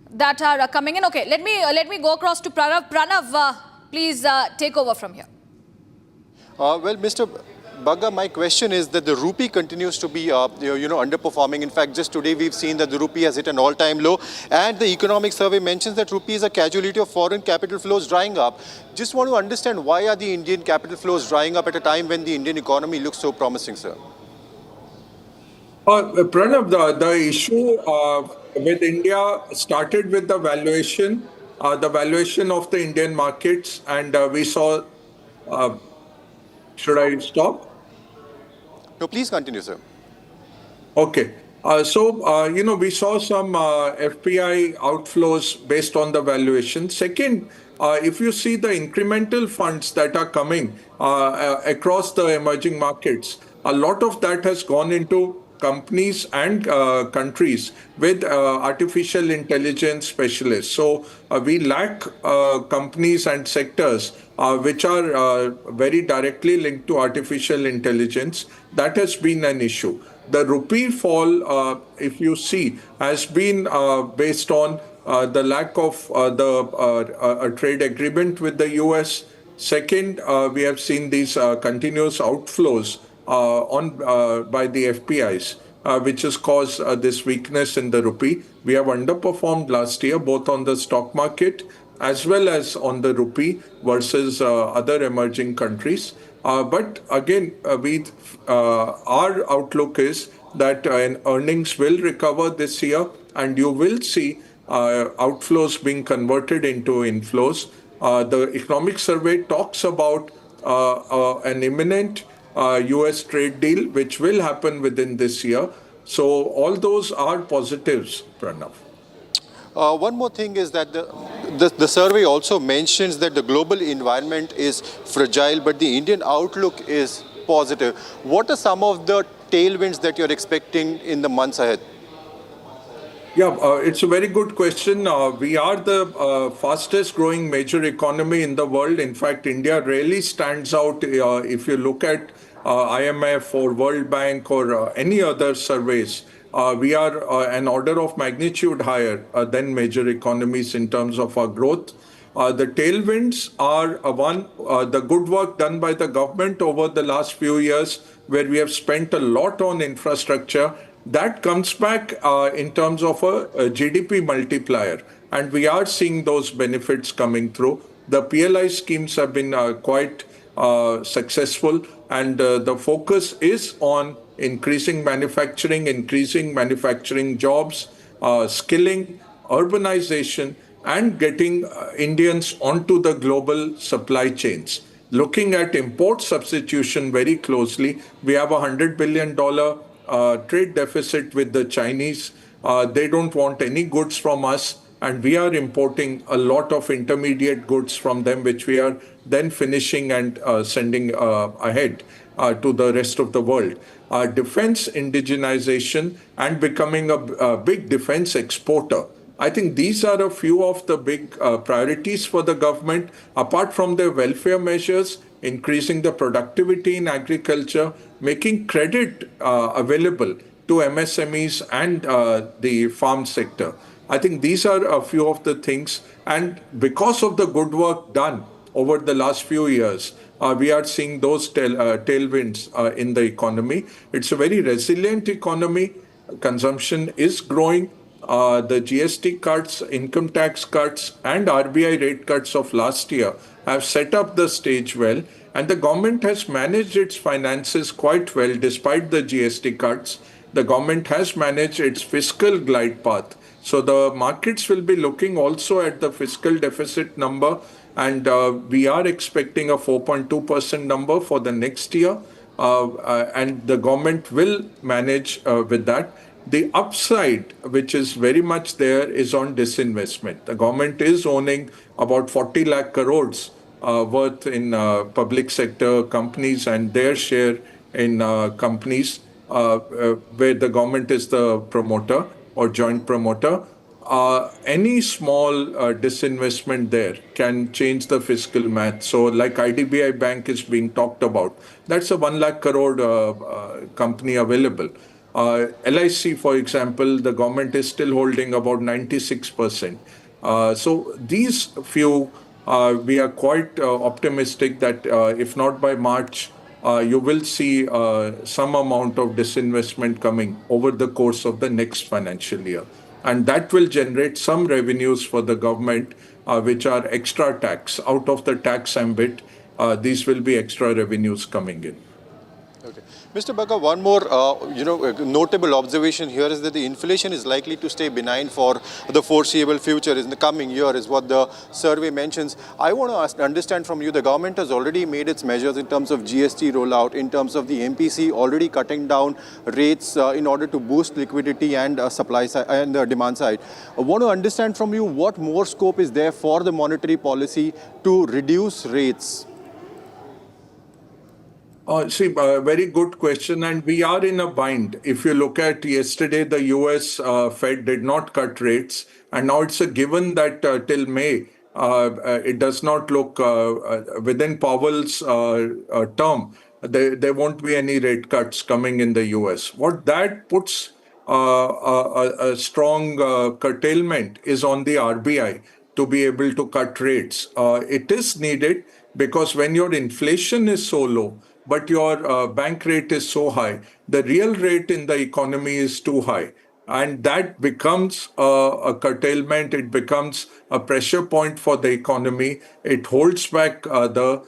that are coming in? Okay, let me go across to Pranav. Pranav, please take over from here. Well, Bagga, my question is that the rupee continues to be underperforming. In fact, just today we've seen that the rupee has hit an all-time low, and the economic survey mentions that rupee is a casualty of foreign capital flows drying up. Just want to understand, why are the Indian capital flows drying up at a time when the Indian economy looks so promising, sir? Pranav, the issue with India started with the valuation of the Indian markets, and we saw. Should I stop? No, please continue, sir. Okay. We saw some FPI outflows based on the valuation. Second, if you see the incremental funds that are coming across the emerging markets, a lot of that has gone into companies and countries with artificial intelligence specialists. So we lack companies and sectors which are very directly linked to artificial intelligence. That has been an issue. The rupee fall, if you see, has been based on the lack of a trade agreement with the US. Second, we have seen these continuous outflows by the FPIs, which has caused this weakness in the rupee. We have underperformed last year, both on the stock market as well as on the rupee versus other emerging countries. But again, our outlook is that earnings will recover this year, and you will see outflows being converted into inflows. The economic survey talks about an imminent US trade deal, which will happen within this year. So all those are positives, Pranav. One more thing is that the survey also mentions that the global environment is fragile, but the Indian outlook is positive. What are some of the tailwinds that you're expecting in the months ahead? Yeah, it's a very good question. We are the fastest growing major economy in the world. In fact, India really stands out if you look at IMF or World Bank or any other surveys. We are an order of magnitude higher than major economies in terms of our growth. The tailwinds are the good work done by the government over the last few years, where we have spent a lot on infrastructure. That comes back in terms of a GDP multiplier, and we are seeing those benefits coming through. The PLI schemes have been quite successful, and the focus is on increasing manufacturing jobs, skilling, urbanization, and getting Indians onto the global supply chains. Looking at import substitution very closely, we have $100 billion trade deficit with the Chinese. They don't want any goods from us, and we are importing a lot of intermediate goods from them, which we are then finishing and sending ahead to the rest of the world. Defense indigenization and becoming a big defense exporter. I think these are a few of the big priorities for the government, apart from their welfare measures, increasing the productivity in agriculture, making credit available to MSMEs and the farm sector. I think these are a few of the things. And because of the good work done over the last few years, we are seeing those tailwinds in the economy. It's a very resilient economy. Consumption is growing. The GST cuts, income tax cuts, and RBI rate cuts of last year have set up the stage well. And the government has managed its finances quite well despite the GST cuts. The government has managed its fiscal glide path. So the markets will be looking also at the fiscal deficit number, and we are expecting a 4.2% number for the next year, and the government will manage with that. The upside, which is very much there, is on disinvestment. The government is owning about 40 lakh crores worth in public sector companies and their share in companies where the government is the promoter or joint promoter. Any small disinvestment there can change the fiscal math. So like IDBI Bank is being talked about, that's a 1 lakh crore company available. LIC, for example, the government is still holding about 96%. So these few, we are quite optimistic that if not by March, you will see some amount of disinvestment coming over the course of the next financial year. And that will generate some revenues for the government, which are extra tax. Out of the tax ambit, these will be extra revenues coming in. Okay. Mr. Baka, one more notable observation here is that the inflation is likely to stay benign for the foreseeable future in the coming year is what the survey mentions. I want to understand from you, the government has already made its measures in terms of GST rollout, in terms of the MPC already cutting down rates in order to boost liquidity and supply side and the demand side. I want to understand from you what more scope is there for the monetary policy to reduce rates. Very good question, and we are in a bind. If you look at yesterday, the US Fed did not cut rates, and now it's a given that till May, it does not look within Powell's term, there won't be any rate cuts coming in the US. What that puts a strong curtailment is on the RBI to be able to cut rates. It is needed because when your inflation is so low, but your bank rate is so high, the real rate in the economy is too high. And that becomes a curtailment, it becomes a pressure point for the economy. It holds back the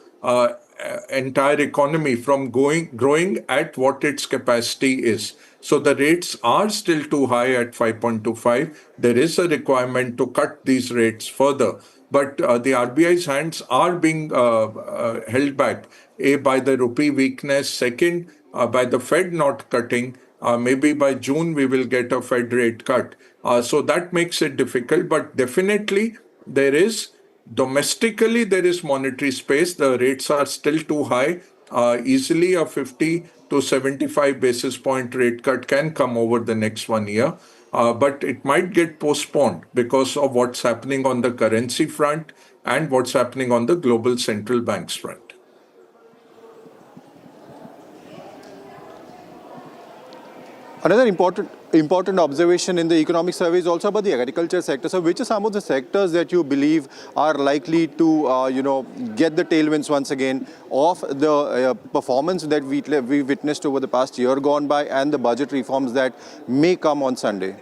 entire economy from growing at what its capacity is. So the rates are still too high at 5.25. There is a requirement to cut these rates further. But the RBI's hands are being held back, A, by the rupee weakness, second, by the Fed not cutting. Maybe by June we will get a Fed rate cut. So that makes it difficult, but definitely domestically there is monetary space. The rates are still too high. Easily a 50 to 75 basis point rate cut can come over the next 1 year. But it might get postponed because of what's happening on the currency front and what's happening on the global central banks front. Another important observation in the economic survey is also about the agriculture sector. So which are some of the sectors that you believe are likely to, get the tailwinds once again of the performance that we witnessed over the past year gone by and the budget reforms that may come on Sunday?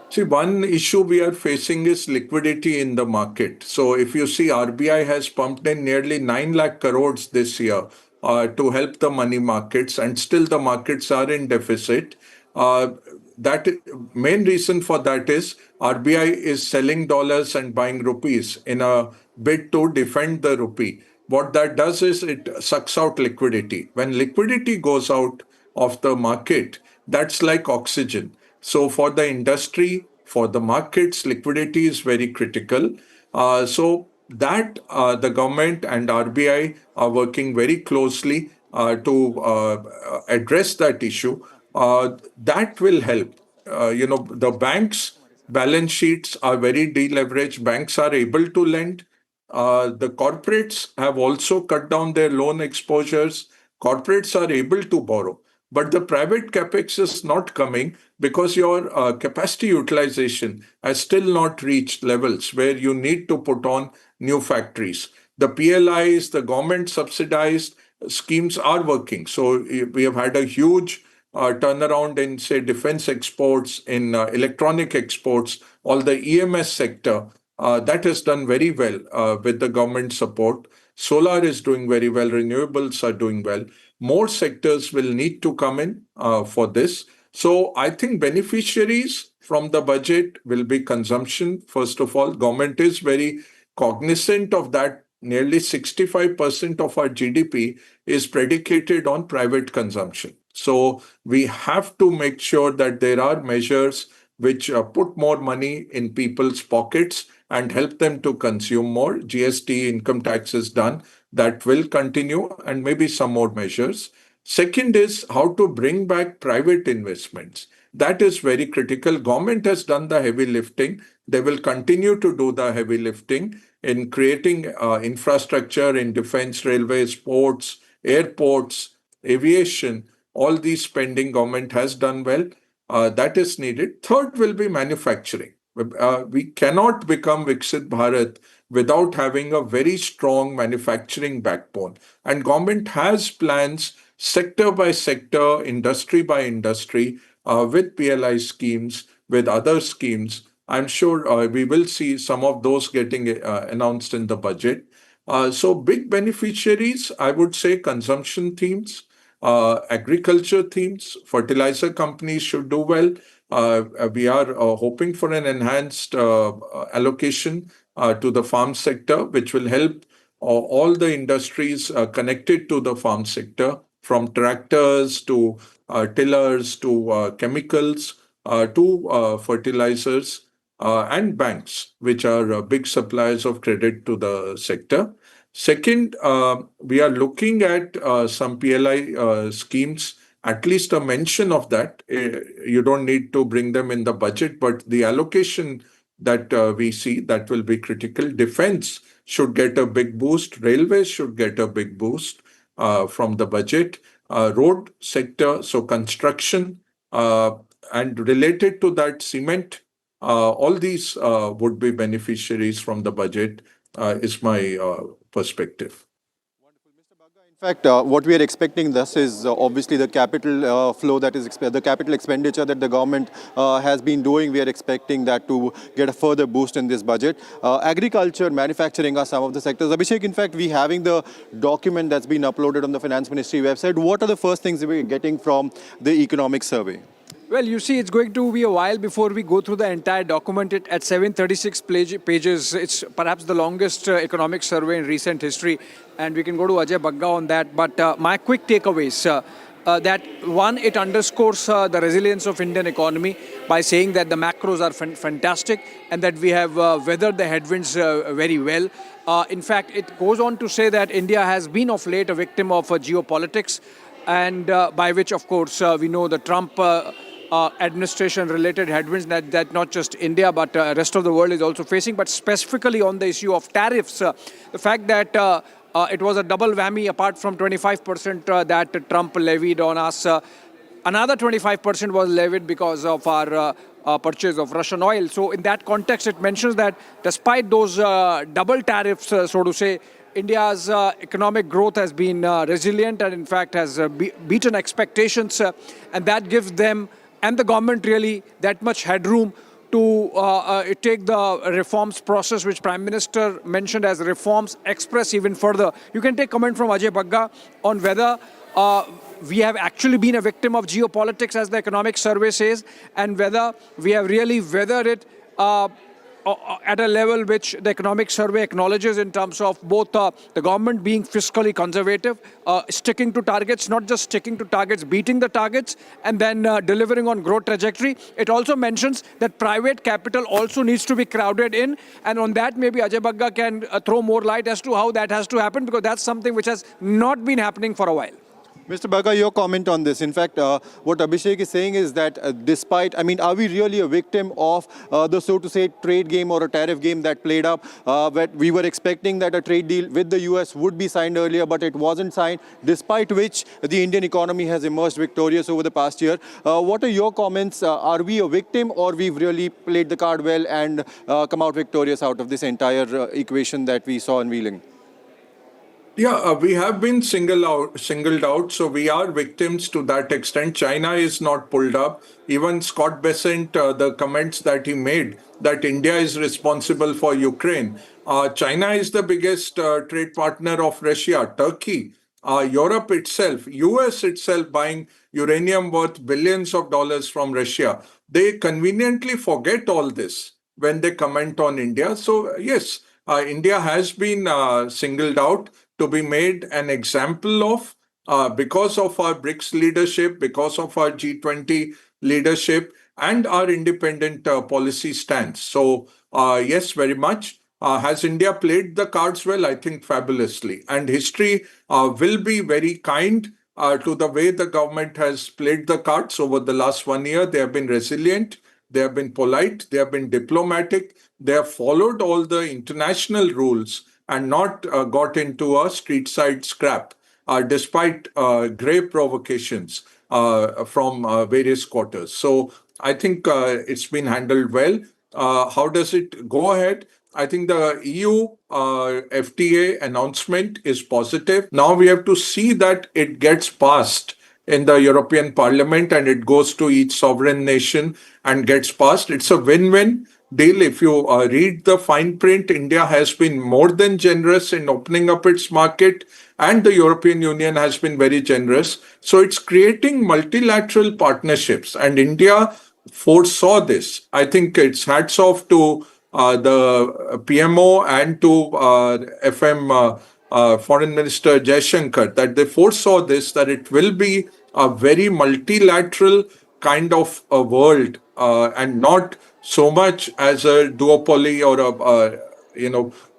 See, one issue we are facing is liquidity in the market. So if you see, RBI has pumped in nearly 9 lakh crores this year to help the money markets, and still the markets are in deficit. That main reason for that is RBI is selling dollars and buying rupees in a bid to defend the rupee. What that does is it sucks out liquidity. When liquidity goes out of the market, that's like oxygen. So for the industry, for the markets, liquidity is very critical. The government and RBI are working very closely to address that issue. That will help. The banks' balance sheets are very deleveraged. Banks are able to lend. The corporates have also cut down their loan exposures. Corporates are able to borrow. But the private capex is not coming because your capacity utilization has still not reached levels where you need to put on new factories. The PLIs, the government subsidized schemes are working. So we have had a huge turnaround in, say, defense exports, in electronic exports, all the EMS sector. That has done very well with the government support. Solar is doing very well. Renewables are doing well. More sectors will need to come in for this. So I think beneficiaries from the budget will be consumption. First of all, government is very cognizant of that. Nearly 65% of our GDP is predicated on private consumption. So we have to make sure that there are measures which put more money in people's pockets and help them to consume more. GST, income tax is done. That will continue, and maybe some more measures. Second is how to bring back private investments. That is very critical. Government has done the heavy lifting. They will continue to do the heavy lifting in creating infrastructure in defense, railways, ports, airports, aviation. All these spending government has done well. That is needed. Third will be manufacturing. We cannot become Viksit Bharat without having a very strong manufacturing backbone. And government has plans sector by sector, industry by industry, with PLI schemes, with other schemes. I'm sure we will see some of those getting announced in the budget. So big beneficiaries, I would say consumption themes, agriculture themes, fertilizer companies should do well. We are hoping for an enhanced allocation to the farm sector, which will help all the industries connected to the farm sector, from tractors to tillers to chemicals to fertilizers and banks, which are big suppliers of credit to the sector. Second, we are looking at some PLI schemes, at least a mention of that. You don't need to bring them in the budget, but the allocation that we see, that will be critical. Defense should get a big boost. Railways should get a big boost from the budget. Road sector, so construction, and related to that, cement, all these would be beneficiaries from the budget, is my perspective. In fact, what we are expecting thus is obviously the capital flow, that is the capital expenditure that the government has been doing. We are expecting that to get a further boost in this budget. Agriculture, manufacturing are some of the sectors. Abhishek, in fact, we having the document that's been uploaded on the Finance Ministry website. What are the first things we're getting from the economic survey? Well, you see, it's going to be a while before we go through the entire document. At 736 pages, it's perhaps the longest economic survey in recent history. And we can go to Ajay Bagga on that. But my quick takeaways, that one, it underscores the resilience of Indian economy by saying that the macros are fantastic and that we have weathered the headwinds very well. In fact, it goes on to say that India has been of late a victim of geopolitics, and by which, of course, we know the Trump administration-related headwinds that not just India but rest of the world is also facing. But specifically on the issue of tariffs, the fact that it was a double whammy apart from 25% that Trump levied on us. Another 25% was levied because of our purchase of Russian oil. So in that context, it mentions that despite those double tariffs, so to say, India's economic growth has been resilient and in fact has beaten expectations, and that gives them and the government really that much headroom to take the reforms process, which Prime Minister mentioned as reforms express even further. You can take comment from Ajay Bagga on whether we have actually been a victim of geopolitics, as the economic survey says, and whether we have really weathered it at a level which the economic survey acknowledges in terms of both the government being fiscally conservative, sticking to targets, not just sticking to targets, beating the targets, and then delivering on growth trajectory. It also mentions that private capital also needs to be crowded in, and on that maybe Ajay Bagga can throw more light as to how that has to happen, because that's something which has not been happening for a while. Mr. Bagga, your comment on this. In fact, what Abhishek is saying is that despite, I mean, are we really a victim of the, so to say, trade game or a tariff game that played up? But we were expecting that a trade deal with the US would be signed earlier, but it wasn't signed, despite which the Indian economy has emerged victorious over the past year. What are your comments? Are we a victim, or we've really played the card well and come out victorious out of this entire equation that we saw unveiling? Yeah, we have been singled out, so we are victims to that extent. China is not pulled up. Even Scott Bessent, the comments that he made, that India is responsible for Ukraine. China is the biggest trade partner of Russia, Turkey, Europe itself, US itself buying uranium worth billions of dollars from Russia. They conveniently forget all this when they comment on India. So yes, India has been singled out to be made an example of because of our BRICS leadership, because of our G20 leadership, and our independent policy stance. So yes, very much. Has India played the cards well? I think fabulously. And history will be very kind to the way the government has played the cards over the last 1 year. They have been resilient. They have been polite. They have been diplomatic. They have followed all the international rules and not got into a street side scrap, despite grave provocations from various quarters. So I think it's been handled well. How does it go ahead? I think the EU FTA announcement is positive. Now we have to see that it gets passed in the European Parliament and it goes to each sovereign nation and gets passed. It's a win-win deal. If you read the fine print, India has been more than generous in opening up its market, and the European Union has been very generous. So it's creating multilateral partnerships, and India foresaw this. I think it's hats off to the PMO and to Foreign Minister Jaishankar that they foresaw this, that it will be a very multilateral kind of a world and not so much as a duopoly or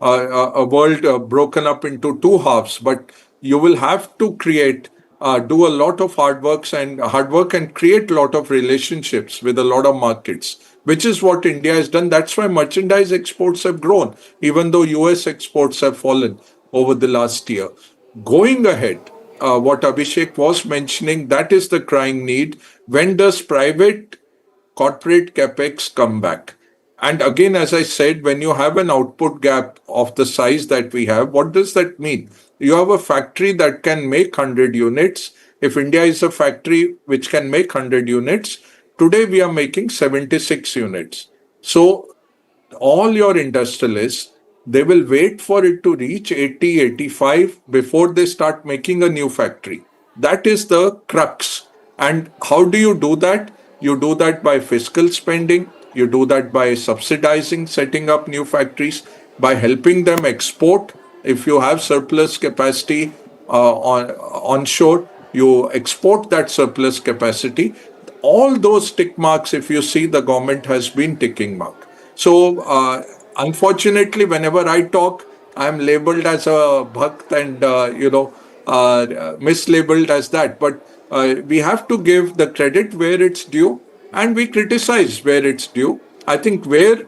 a world broken up into two halves. But you will have to do a lot of hard work and create a lot of relationships with a lot of markets, which is what India has done. That's why merchandise exports have grown, even though US exports have fallen over the last year. Going ahead, what Abhishek was mentioning, that is the crying need. When does private corporate capex come back? And again, as I said, when you have an output gap of the size that we have, what does that mean? You have a factory that can make 100 units. If India is a factory which can make 100 units, today we are making 76 units. So all your industrialists, they will wait for it to reach 80, 85 before they start making a new factory. That is the crux. And how do you do that? You do that by fiscal spending. You do that by subsidizing, setting up new factories, by helping them export. If you have surplus capacity onshore, you export that surplus capacity. All those tick marks, if you see, the government has been ticking mark. So, unfortunately, whenever I talk, I'm labeled as a bhakt and, mislabeled as that. But we have to give the credit where it's due, and we criticize where it's due. I think where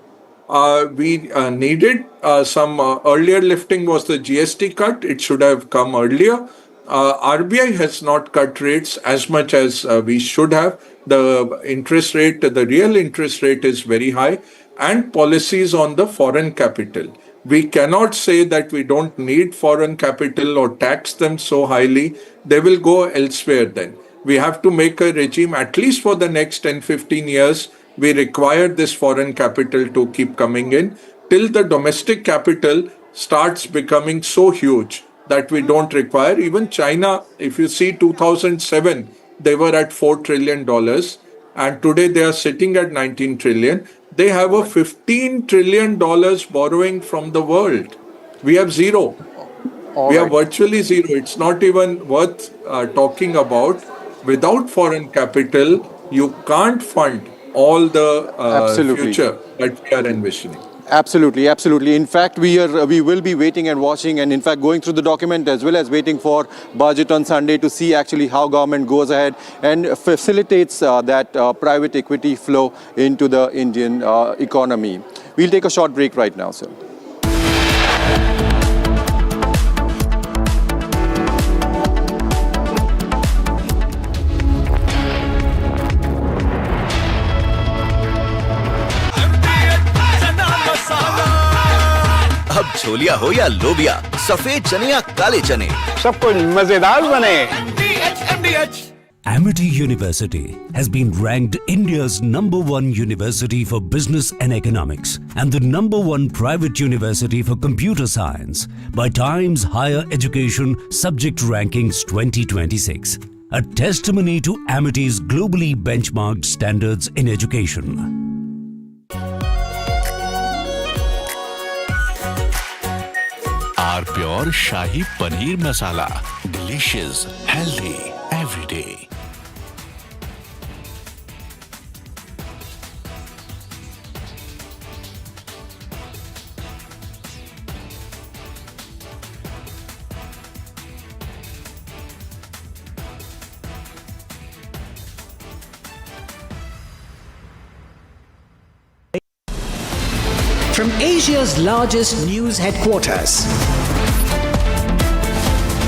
we needed some earlier lifting was the GST cut. It should have come earlier. RBI has not cut rates as much as we should have. The interest rate, the real interest rate is very high, and policies on the foreign capital. We cannot say that we don't need foreign capital or tax them so highly. They will go elsewhere then. We have to make a regime, at least for the next 10, 15 years, we require this foreign capital to keep coming in till the domestic capital starts becoming so huge that we don't require. Even China, if you see 2007, they were at $4 trillion and today they are sitting at 19 trillion. They have a $15 trillion borrowing from the world. We have zero. We are virtually zero. It's not even worth talking about. Without foreign capital, you can't fund all the future that we are envisioning. Absolutely, absolutely. In fact, we will be waiting and watching, and in fact going through the document as well as waiting for budget on Sunday to see actually how government goes ahead and facilitates that private equity flow into the Indian economy. We'll take a short break right now, sir. अब छोलिया हो या लोबिया, सफेद चने या काले चने, सब कुछ मजेदार बने। Amity University has been ranked India's #1 university for business and economics and the #1 private university for computer science by Times Higher Education Subject Rankings 2026, a testimony to Amity's globally benchmarked standards in education. Our pure Shahi Paneer Masala. Delicious, healthy, every day. From Asia's largest news headquarters,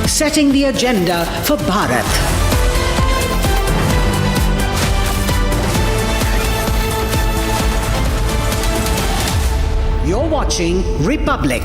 setting the agenda for Bharat. watching Republic.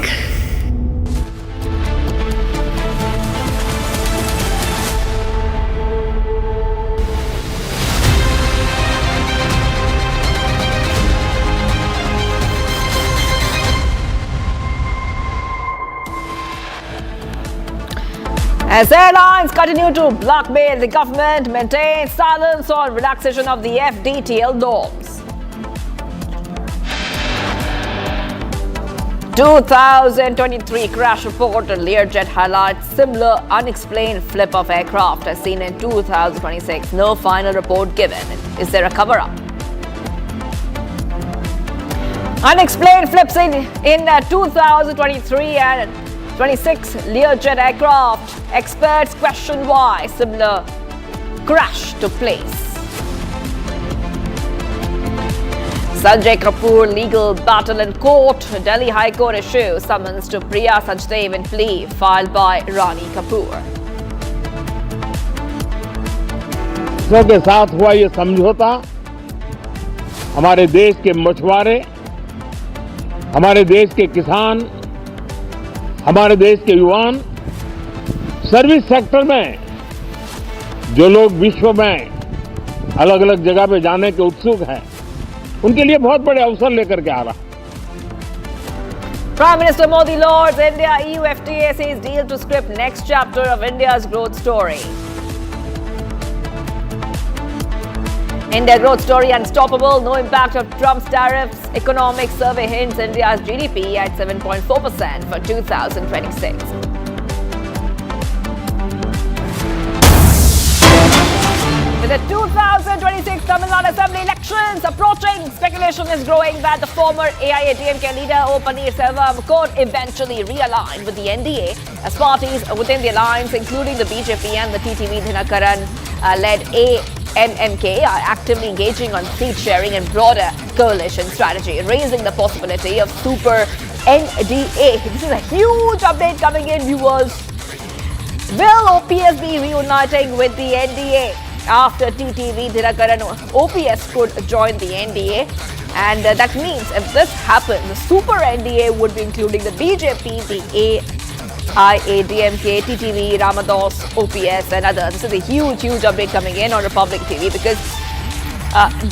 As airlines continue to blackmail the government, maintain silence on relaxation of the FDTL norms. 2023 crash report on Learjet highlights similar unexplained flip of aircraft as seen in 2026. No final report given. Is there a cover-up? Unexplained flips in 2023 and 26 Learjet aircraft. Experts question why similar crash took place. Sanjay Kapoor legal battle in court. Delhi High Court issues summons to Priya Sajdev in plea filed by Rani Kapoor. के साथ हुआ ये समझौता हमारे देश के मछुआरे, हमारे देश के किसान, हमारे देश के युवान, सर्विस सेक्टर में जो लोग विश्व में अलग अलग जगह पे जाने के उत्सुक हैं, उनके लिए बहुत बड़े अवसर लेकर के आ रहा। Prime Minister Modi lords India EU FTA says deal to script next chapter of India's growth story. India growth story unstoppable, no impact of Trump's tariffs. Economic survey hints India's GDP at 7.4% for 2026. With the 2026 Tamil Nadu Assembly elections approaching, speculation is growing that the former AIADMK leader O. Paneerselvam could eventually realign with the NDA as parties within the alliance, including the BJP and the TTV Dinakaran-led AMMK, are actively engaging on seat sharing and broader coalition strategy, raising the possibility of super NDA. This is a huge update coming in, viewers. Will OPS be reuniting with the NDA? After TTV Dinakaran, OPS could join the NDA, and that means if this happens, the super NDA would be including the BJP, the AIADMK, TTV, Ramadas, OPS and others. This is a huge update coming in on Republic TV because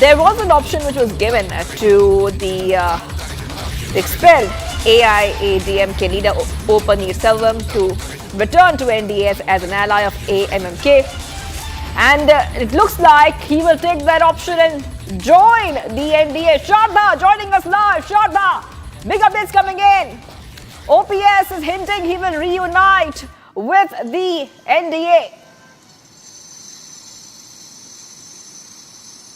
there was an option which was given to the expelled AIADMK leader O. Paneerselvam to return to NDA as an ally of AMMK. And it looks like he will take that option and join the NDA. Shradha joining us live. Shradha, big updates coming in. OPS is hinting he will reunite with the NDA.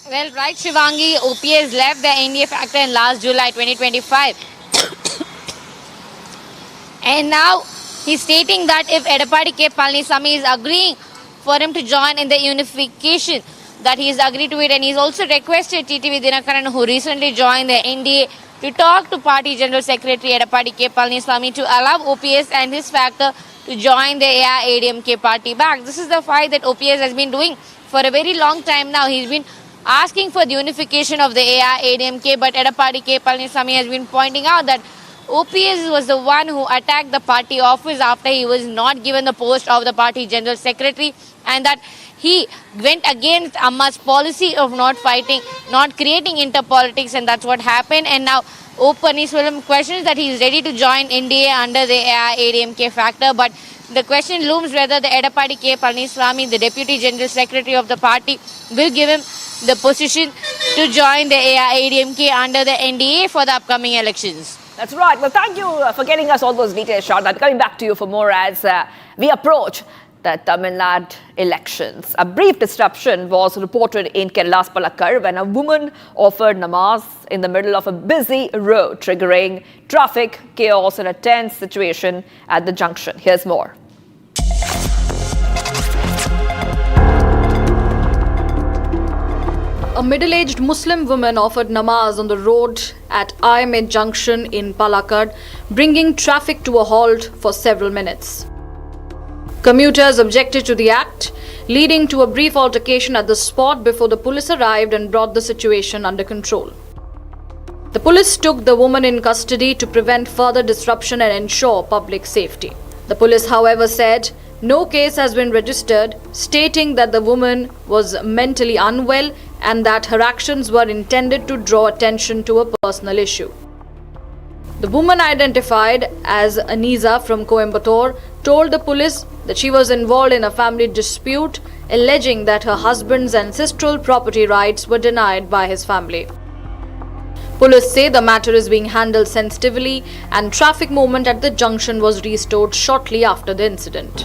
Well, right, Shivangi, OPS left the NDA factor in last July 2025. And now he's stating that if Edappadi K. Palaniswamy is agreeing for him to join in the unification, that he has agreed to it, and he's also requested TTV Dinakaran, who recently joined the NDA, to talk to Party General Secretary Edappadi K. Palaniswamy to allow OPS and his factor to join the AIADMK party back. This is the fight that OPS has been doing for a very long time now. He's been asking for the unification of the AIADMK, but Edappadi K. Palaniswamy has been pointing out that OPS was the one who attacked the party office after he was not given the post of the Party General Secretary, and that he went against Amma's policy of not fighting, not creating interpolitics, and that's what happened. And now O. Paneerselvam questions that he is ready to join NDA under the AIADMK factor, but the question looms whether the Edappadi K. Palaniswamy, the Deputy General Secretary of the party, will give him the position to join the AIADMK under the NDA for the upcoming elections. That's right. Well, thank you for getting us all those details, Shradha. Coming back to you for more as we approach the Tamil Nadu elections. A brief disruption was reported in Kerala's Palakkad when a woman offered namaz in the middle of a busy road, triggering traffic chaos and a tense situation at the junction. Here's more. A middle-aged Muslim woman offered namaz on the road at IMA Junction in Palakkad, bringing traffic to a halt for several minutes. Commuters objected to the act, leading to a brief altercation at the spot before the police arrived and brought the situation under control. The police took the woman in custody to prevent further disruption and ensure public safety. The police, however, said no case has been registered, stating that the woman was mentally unwell and that her actions were intended to draw attention to a personal issue. The woman, identified as Aniza from Coimbatore, told the police that she was involved in a family dispute, alleging that her husband's ancestral property rights were denied by his family. Police say the matter is being handled sensitively and traffic movement at the junction was restored shortly after the incident.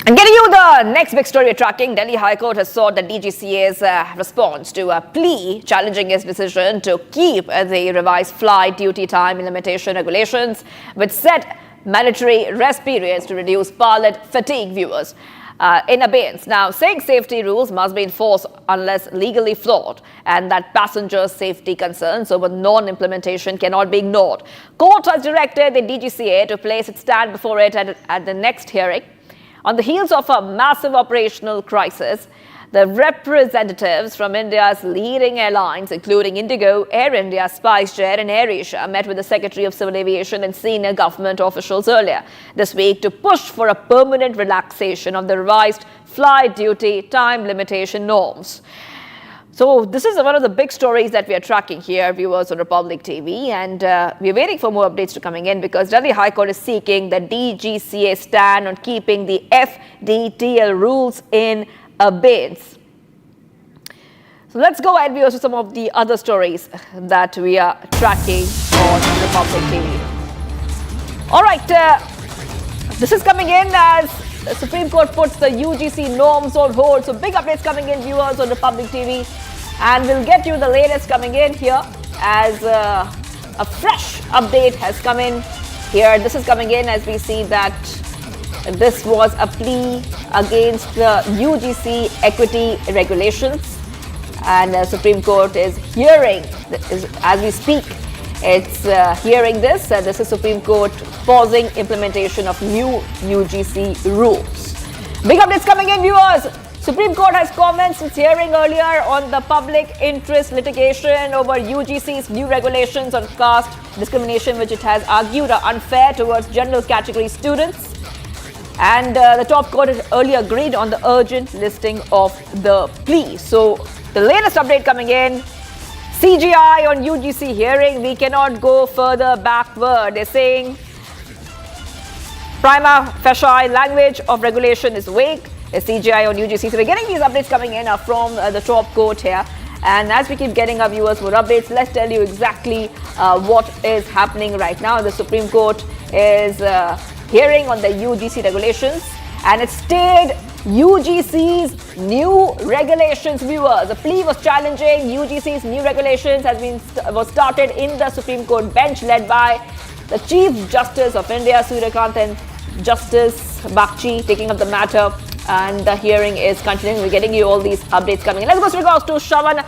And getting you the next big story we're tracking, Delhi High Court has sought the DGCA's response to a plea challenging his decision to keep the revised flight duty time limitation regulations, which set mandatory rest periods to reduce pilot fatigue, viewers. In abeyance. Now, saying safety rules must be enforced unless legally flawed, and that passengers' safety concerns over non-implementation cannot be ignored. Court has directed the DGCA to place its stand before it at the next hearing. On the heels of a massive operational crisis, the representatives from India's leading airlines, including Indigo, Air India, SpiceJet and AirAsia, met with the Secretary of Civil Aviation and senior government officials earlier this week to push for a permanent relaxation of the revised flight duty time limitation norms. So this is one of the big stories that we are tracking here, viewers on Republic TV, and we're waiting for more updates to coming in because Delhi High Court is seeking the DGCA stand on keeping the FDTL rules in abeyance. So let's go ahead, viewers, to some of the other stories that we are tracking on Republic TV. All right, this is coming in as the Supreme Court puts the UGC norms on hold. So big updates coming in, viewers, on Republic TV. And we'll get you the latest coming in here as a fresh update has come in here. This is coming in as we see that this was a plea against the UGC equity regulations. And the Supreme Court is hearing, as we speak, it's hearing this. This is Supreme Court pausing implementation of new UGC rules. Big updates coming in, viewers. Supreme Court has commenced its hearing earlier on the public interest litigation over UGC's new regulations on caste discrimination, which it has argued are unfair towards general category students. And the top court has earlier agreed on the urgent listing of the plea. So the latest update coming in, CGI on UGC hearing, we cannot go further backward. They're saying prima facie language of regulation is weak. CGI on UGC. So we're getting these updates coming in from the top court here. And as we keep getting our viewers more updates, let's tell you exactly what is happening right now. The Supreme Court is hearing on the UGC regulations, and it stayed UGC's new regulations, viewers. The plea was challenging UGC's new regulations was started in the Supreme Court bench led by the Chief Justice of India, Suryakant, and Justice Bakshi taking up the matter. And the hearing is continuing. We're getting you all these updates coming in. Let's go straight to Shravan,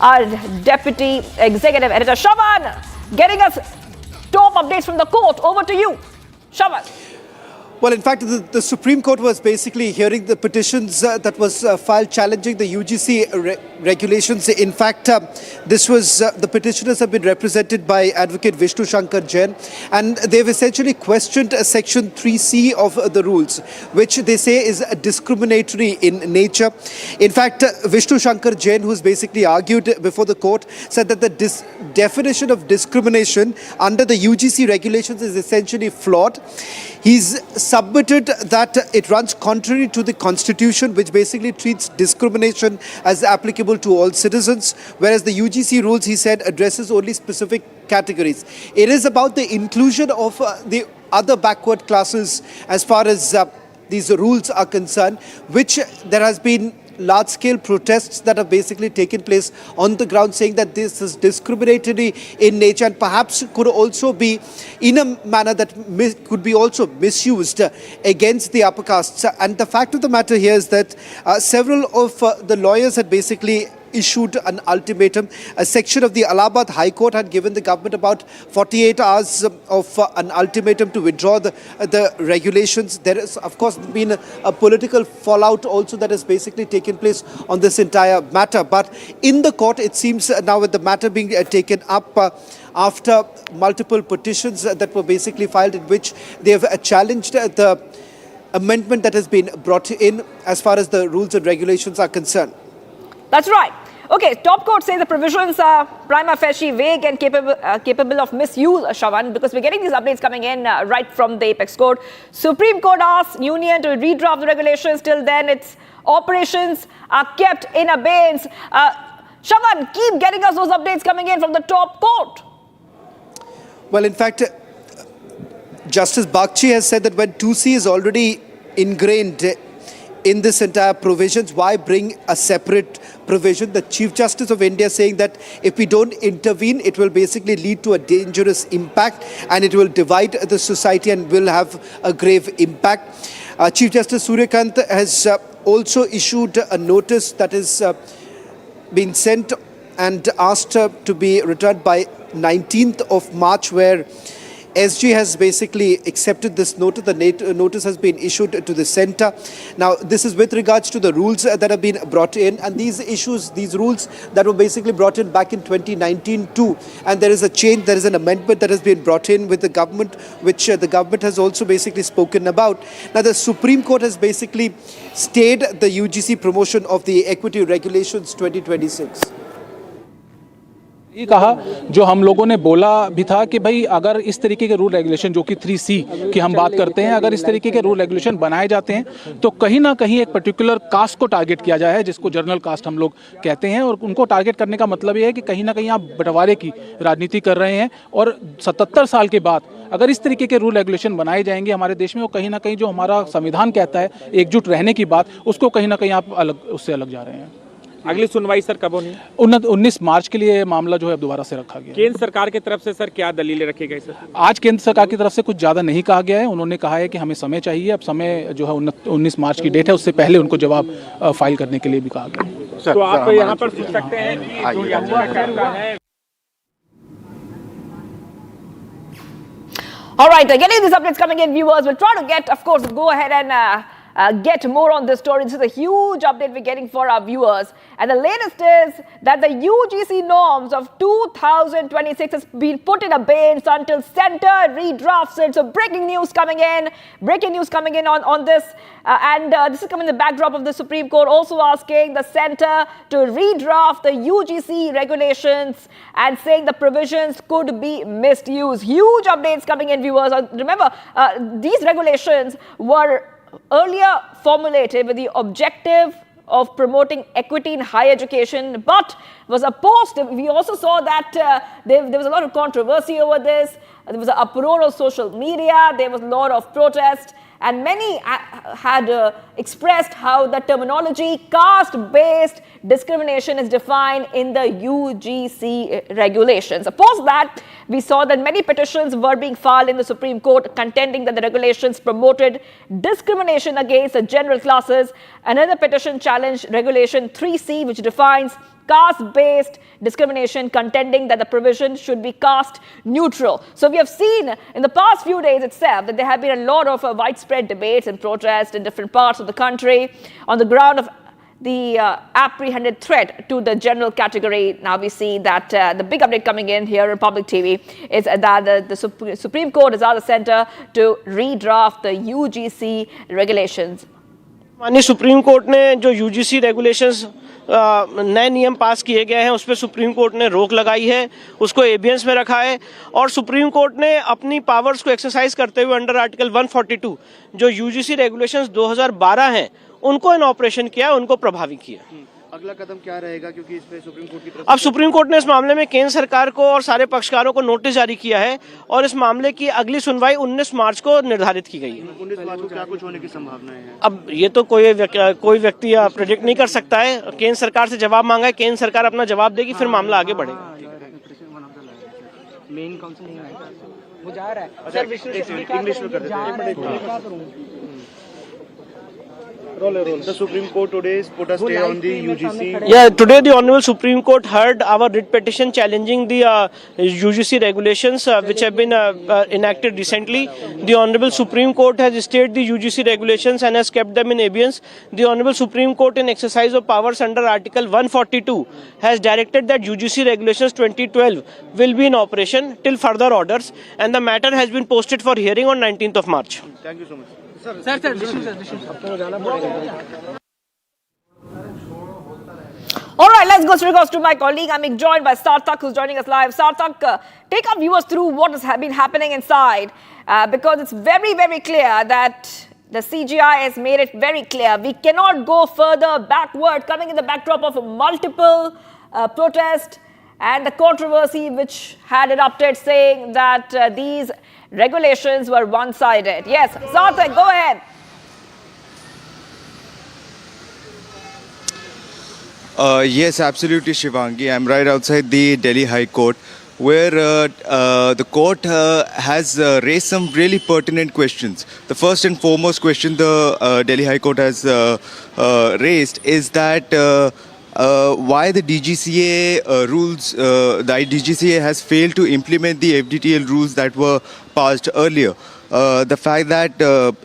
our Deputy Executive Editor. Shravan, getting us top updates from the court. Over to you, Shravan. Well, in fact, the Supreme Court was basically hearing the petitions that was filed challenging the UGC regulations. In fact, this was the petitioners have been represented by Advocate Vishnu Shankar Jain, and they've essentially questioned Section 3C of the rules, which they say is discriminatory in nature. In fact, Vishnu Shankar Jain, who's basically argued before the court, said that the definition of discrimination under the UGC regulations is essentially flawed. He's submitted that it runs contrary to the Constitution, which basically treats discrimination as applicable to all citizens, whereas the UGC rules, he said, addresses only specific categories. It is about the inclusion of the other backward classes as far as these rules are concerned, which there has been large-scale protests that have basically taken place on the ground, saying that this is discriminatory in nature and perhaps could also be in a manner that could be also misused against the upper castes. And the fact of the matter here is that several of the lawyers had basically issued an ultimatum. A section of the Allahabad High Court had given the government about 48 hours of an ultimatum to withdraw the regulations. There has, of course, been a political fallout also that has basically taken place on this entire matter. But in the court, it seems now with the matter being taken up after multiple petitions that were basically filed in which they have challenged the amendment that has been brought in as far as the rules and regulations are concerned. That's right. Okay, top court says the provisions are prima facie vague and capable of misuse, Shravan, because we're getting these updates coming in right from the Apex Court. Supreme Court asks Union to redraft the regulations. Till then, its operations are kept in abeyance. Shravan, keep getting us those updates coming in from the top court. Well, in fact, Justice Bagchi has said that when 2C is already ingrained in this entire provisions, why bring a separate provision? The Chief Justice of India saying that if we don't intervene, it will basically lead to a dangerous impact and it will divide the society and will have a grave impact. Chief Justice Suryakant has also issued a notice that is been sent and asked to be returned by 19th of March, where SG has basically accepted this notice. The notice has been issued to the centre. Now, this is with regards to the rules that have been brought in, and these issues, these rules that were basically brought in back in 2019 too. And there is a change, there is an amendment that has been brought in with the government, which the government has also basically spoken about. Now, the Supreme Court has basically stayed the UGC promotion of the Equity Regulations 2026. ये कहा जो हम लोगों ने बोला भी था कि भाई अगर इस तरीके के रूल रेगुलेशन जो कि 3C की हम बात करते हैं, अगर इस तरीके के रूल रेगुलेशन बनाए जाते हैं तो कहीं ना कहीं एक पर्टिकुलर कास्ट को टारगेट किया जाए, जिसको जर्नल कास्ट हम लोग कहते हैं, और उनको टारगेट करने का मतलब ये है कि कहीं ना कहीं आप बंटवारे की राजनीति कर रहे हैं। और 77 साल के बाद अगर इस तरीके के रूल रेगुलेशन बनाए जाएंगे हमारे देश में, वो कहीं ना कहीं जो हमारा संविधान कहता है एकजुट रहने की बात, उसको कहीं ना कहीं आप उससे अलग जा रहे हैं। अगली सुनवाई सर कब होनी है? 19 मार्च के लिए मामला जो है दोबारा से रखा गया। केंद्र सरकार की तरफ से सर क्या दलीलें रखी गई सर? आज केंद्र सरकार की तरफ से कुछ ज़्यादा नहीं कहा गया है। उन्होंने कहा है कि हमें समय चाहिए। अब समय जो है 19 मार्च की डेट है, उससे पहले उनको जवाब फाइल करने के लिए भी कहा गया। तो आप यहाँ पर सोच सकते हैं कि जो याचिका करता है। All right, getting these updates coming in, viewers, we'll try to get, of course, go ahead and get more on this story. This is a huge update we're getting for our viewers. And the latest is that the UGC norms of 2026 has been put in abeyance until centre redrafts it. So breaking news coming in on this. This is coming in the backdrop of the Supreme Court also asking the centre to redraft the UGC regulations and saying the provisions could be misused. Huge updates coming in, viewers. Remember, these regulations were earlier formulated with the objective of promoting equity in higher education, but was opposed. We also saw that there was a lot of controversy over this. There was an uproar of social media. There was a lot of protest. And many had expressed how the terminology caste-based discrimination is defined in the UGC regulations. Opposed that, we saw that many petitions were being filed in the Supreme Court contending that the regulations promoted discrimination against the general classes. Another petition challenged Regulation 3C, which defines caste-based discrimination, contending that the provision should be caste neutral. So we have seen in the past few days itself that there have been a lot of widespread debates and protests in different parts of the country on the ground of the apprehended threat to the general category. Now we see that the big update coming in here in public TV is that the Supreme Court has asked the centre to redraft the UGC regulations. माननीय supreme court ने जो UGC regulations नए नियम पास किए गए हैं उस पर सुप्रीम कोर्ट ने रोक लगाई है, उसको एबियंस में रखा है और सुप्रीम कोर्ट ने अपनी पावर्स को एक्सरसाइज करते हुए अंडर आर्टिकल 142 जो यूजीसी रेगुलेशंस 2012 हैं उनको इन ऑपरेशन किया, उनको प्रभावी किया। अगला कदम क्या रहेगा, क्योंकि इस पे सुप्रीम कोर्ट की तरफ अब सुप्रीम कोर्ट ने इस मामले में केंद्र सरकार को और सारे पक्षकारों को नोटिस जारी किया है और इस मामले की अगली सुनवाई 19 मार्च को निर्धारित की गई है। 19 मार्च को क्या कुछ होने की संभावनाएं हैं? अब ये तो कोई व्यक्ति प्रेडिक्ट नहीं कर सकता है। केंद्र सरकार से जवाब मांगा है, केंद्र सरकार अपना जवाब देगी, फिर मामला आगे बढ़ेगा। मेन काउंसिल नहीं आएगा, वो जा रहा है सर इंग्लिश में कर देते हैं। The Supreme Court today has put a stay on the UGC. Yeah, today the Honorable Supreme Court heard our writ petition challenging the UGC regulations which have been enacted recently. The Honorable Supreme Court has stayed the UGC regulations and has kept them in abeyance. The Honorable Supreme Court, in exercise of powers under Article 142, has directed that UGC regulations 2012 will be in operation till further orders, and the matter has been posted for hearing on 19th of March. Thank you so much. All right, let's go straight to my colleague. I'm joined by Sarthak, who's joining us live. Sarthak, take our viewers through what has been happening inside, because it's very, very clear that the CGI has made it very clear we cannot go further backward, coming in the backdrop of multiple protests and the controversy which had erupted, saying that these regulations were one-sided. Yes, Sarthak, go ahead. Yes, absolutely, Shivangi. I'm right outside the Delhi High Court, where the court has raised some really pertinent questions. The first and foremost question the Delhi High Court has raised is that why the DGCA rules, the DGCA has failed to implement the FDTL rules that were passed earlier. The fact that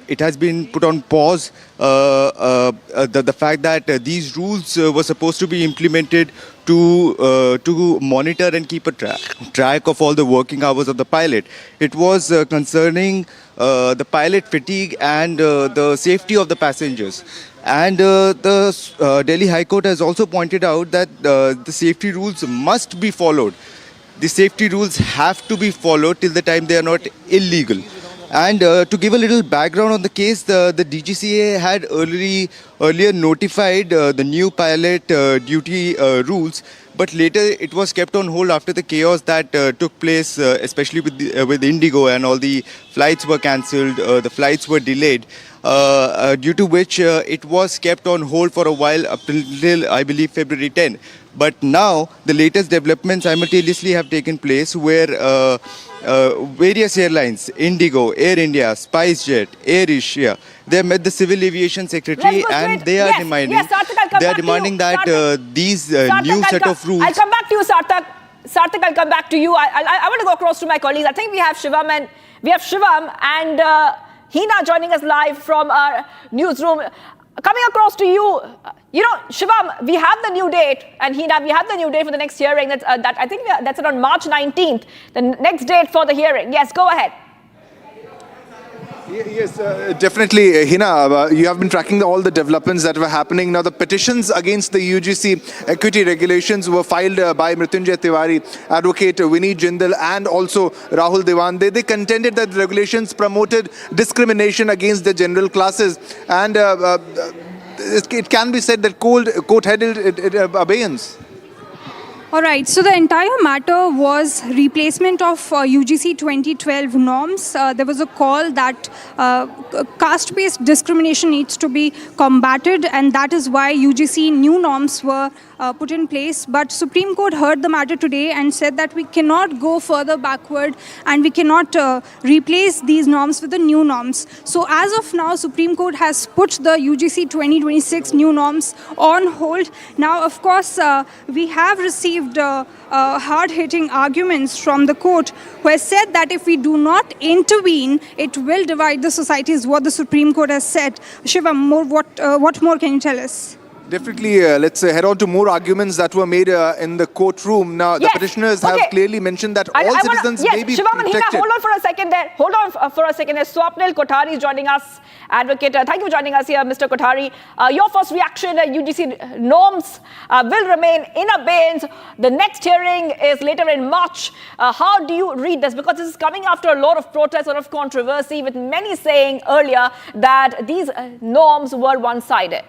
it has been put on pause, the fact that these rules were supposed to be implemented to monitor and keep a track of all the working hours of the pilot. It was concerning the pilot fatigue and the safety of the passengers. And the Delhi High Court has also pointed out that the safety rules must be followed. The safety rules have to be followed till the time they are not illegal. And to give a little background on the case, the DGCA had earlier notified the new pilot duty rules, but later it was kept on hold after the chaos that took place, especially with Indigo, and all the flights were cancelled, the flights were delayed, due to which it was kept on hold for a while up till, I believe, February 10. But now the latest developments simultaneously have taken place, where various airlines, Indigo, Air India, SpiceJet, Air Asia, they have met the Civil Aviation Secretary and they are demanding, that these new set of rules. I'll come back to you, Sarthak. Sarthak, I'll come back to you. I want to go across to my colleagues. I think we have Shivam and Hina joining us live from our newsroom. Coming across to you, Shivam, we have the new date, and Hina, we have the new date for the next hearing. That I think that's on March 19th, the next date for the hearing. Yes, go ahead. Yes, definitely, Hina. You have been tracking all the developments that were happening. Now, the petitions against the UGC equity regulations were filed by Mrityunjay Tiwari, Advocate Vineet Jindal, and also Rahul Dewan. They contended that the regulations promoted discrimination against the general classes, and it can be said that court held it abeyance. All right, so the entire matter was replacement of UGC 2012 norms. There was a call that caste-based discrimination needs to be combated, and that is why UGC new norms were put in place. But Supreme Court heard the matter today and said that we cannot go further backward and we cannot replace these norms with the new norms. So as of now, Supreme Court has put the UGC 2026 new norms on hold. Now, of course, we have received hard-hitting arguments from the court, who has said that if we do not intervene, it will divide the society, is what the Supreme Court has said. Shivam, what more can you tell us? Definitely, let's head on to more arguments that were made in the courtroom. Now, the petitioners have clearly mentioned that all citizens may be Shivam and Hina, protected. hold on for a second there. Hold on for a second there. Swapnil Kothari is joining us, advocate. Thank you for joining us here, Mr. Kothari. Your first reaction, UGC norms will remain in abeyance. The next hearing is later in March. How do you read this? Because this is coming after a lot of protests, a lot of controversy, with many saying earlier that these norms were one-sided.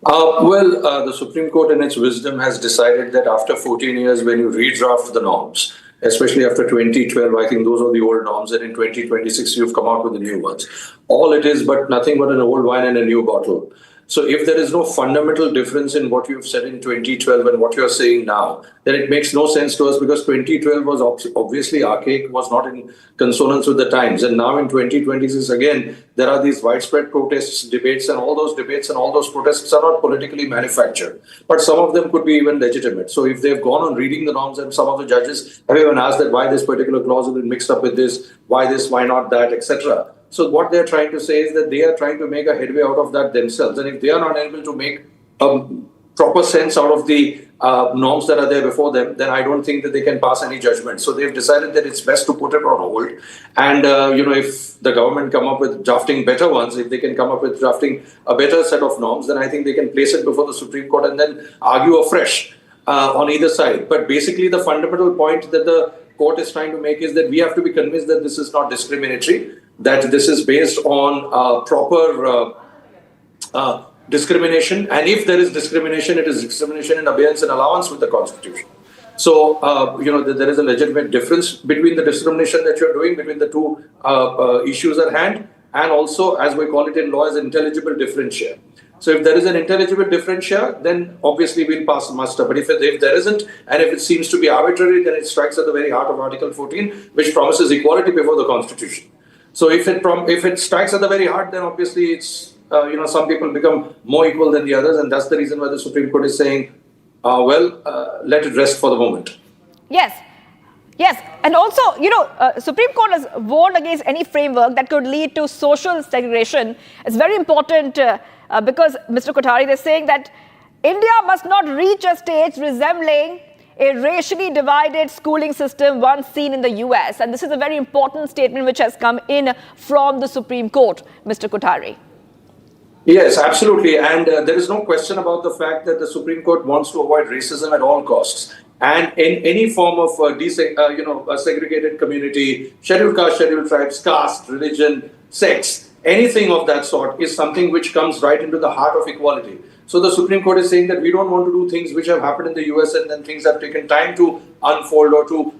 The Supreme Court in its wisdom has decided that after 14 years, when you redraft the norms, especially after 2012, I think those are the old norms, and in 2026, you've come out with the new ones. All it is but nothing but an old wine in a new bottle. So if there is no fundamental difference in what you've said in 2012 and what you're saying now, then it makes no sense to us, because 2012 was obviously archaic, was not in consonance with the times. And now in 2026, again, there are these widespread protests, debates, and all those debates and all those protests are not politically manufactured. But some of them could be even legitimate. So if they've gone on reading the norms, and some of the judges have even asked that why this particular clause has been mixed up with this, why this, why not that, etc. So what they're trying to say is that they are trying to make a headway out of that themselves. And if they are not able to make proper sense out of the norms that are there before them, then I don't think that they can pass any judgment. So they've decided that it's best to put it on hold. And, if the government come up with drafting better ones, if they can come up with drafting a better set of norms, then I think they can place it before the Supreme Court and then argue afresh on either side. But basically, the fundamental point that the court is trying to make is that we have to be convinced that this is not discriminatory, that this is based on proper discrimination. And if there is discrimination, it is discrimination in abeyance and allowance with the Constitution. So, there is a legitimate difference between the discrimination that you're doing between the two issues at hand, and also, as we call it in law, as intelligible differentia. So if there is an intelligible differentia, then obviously we'll pass muster. But if there isn't, and if it seems to be arbitrary, then it strikes at the very heart of Article 14, which promises equality before the Constitution. So if it strikes at the very heart, then obviously it's, some people become more equal than the others. And that's the reason why the Supreme Court is saying, let it rest for the moment. Yes. Yes, and also, Supreme Court has warned against any framework that could lead to social segregation. It's very important because, Mr. Kothari, they're saying that India must not reach a stage resembling a racially divided schooling system once seen in the US. And this is a very important statement which has come in from the Supreme Court, Mr. Kothari. Yes, absolutely. And there is no question about the fact that the Supreme Court wants to avoid racism at all costs. And in any form of a segregated community, scheduled caste, scheduled tribes, caste, religion, sex, anything of that sort is something which comes right into the heart of equality. So the Supreme Court is saying that we don't want to do things which have happened in the US and then things have taken time to unfold, or to,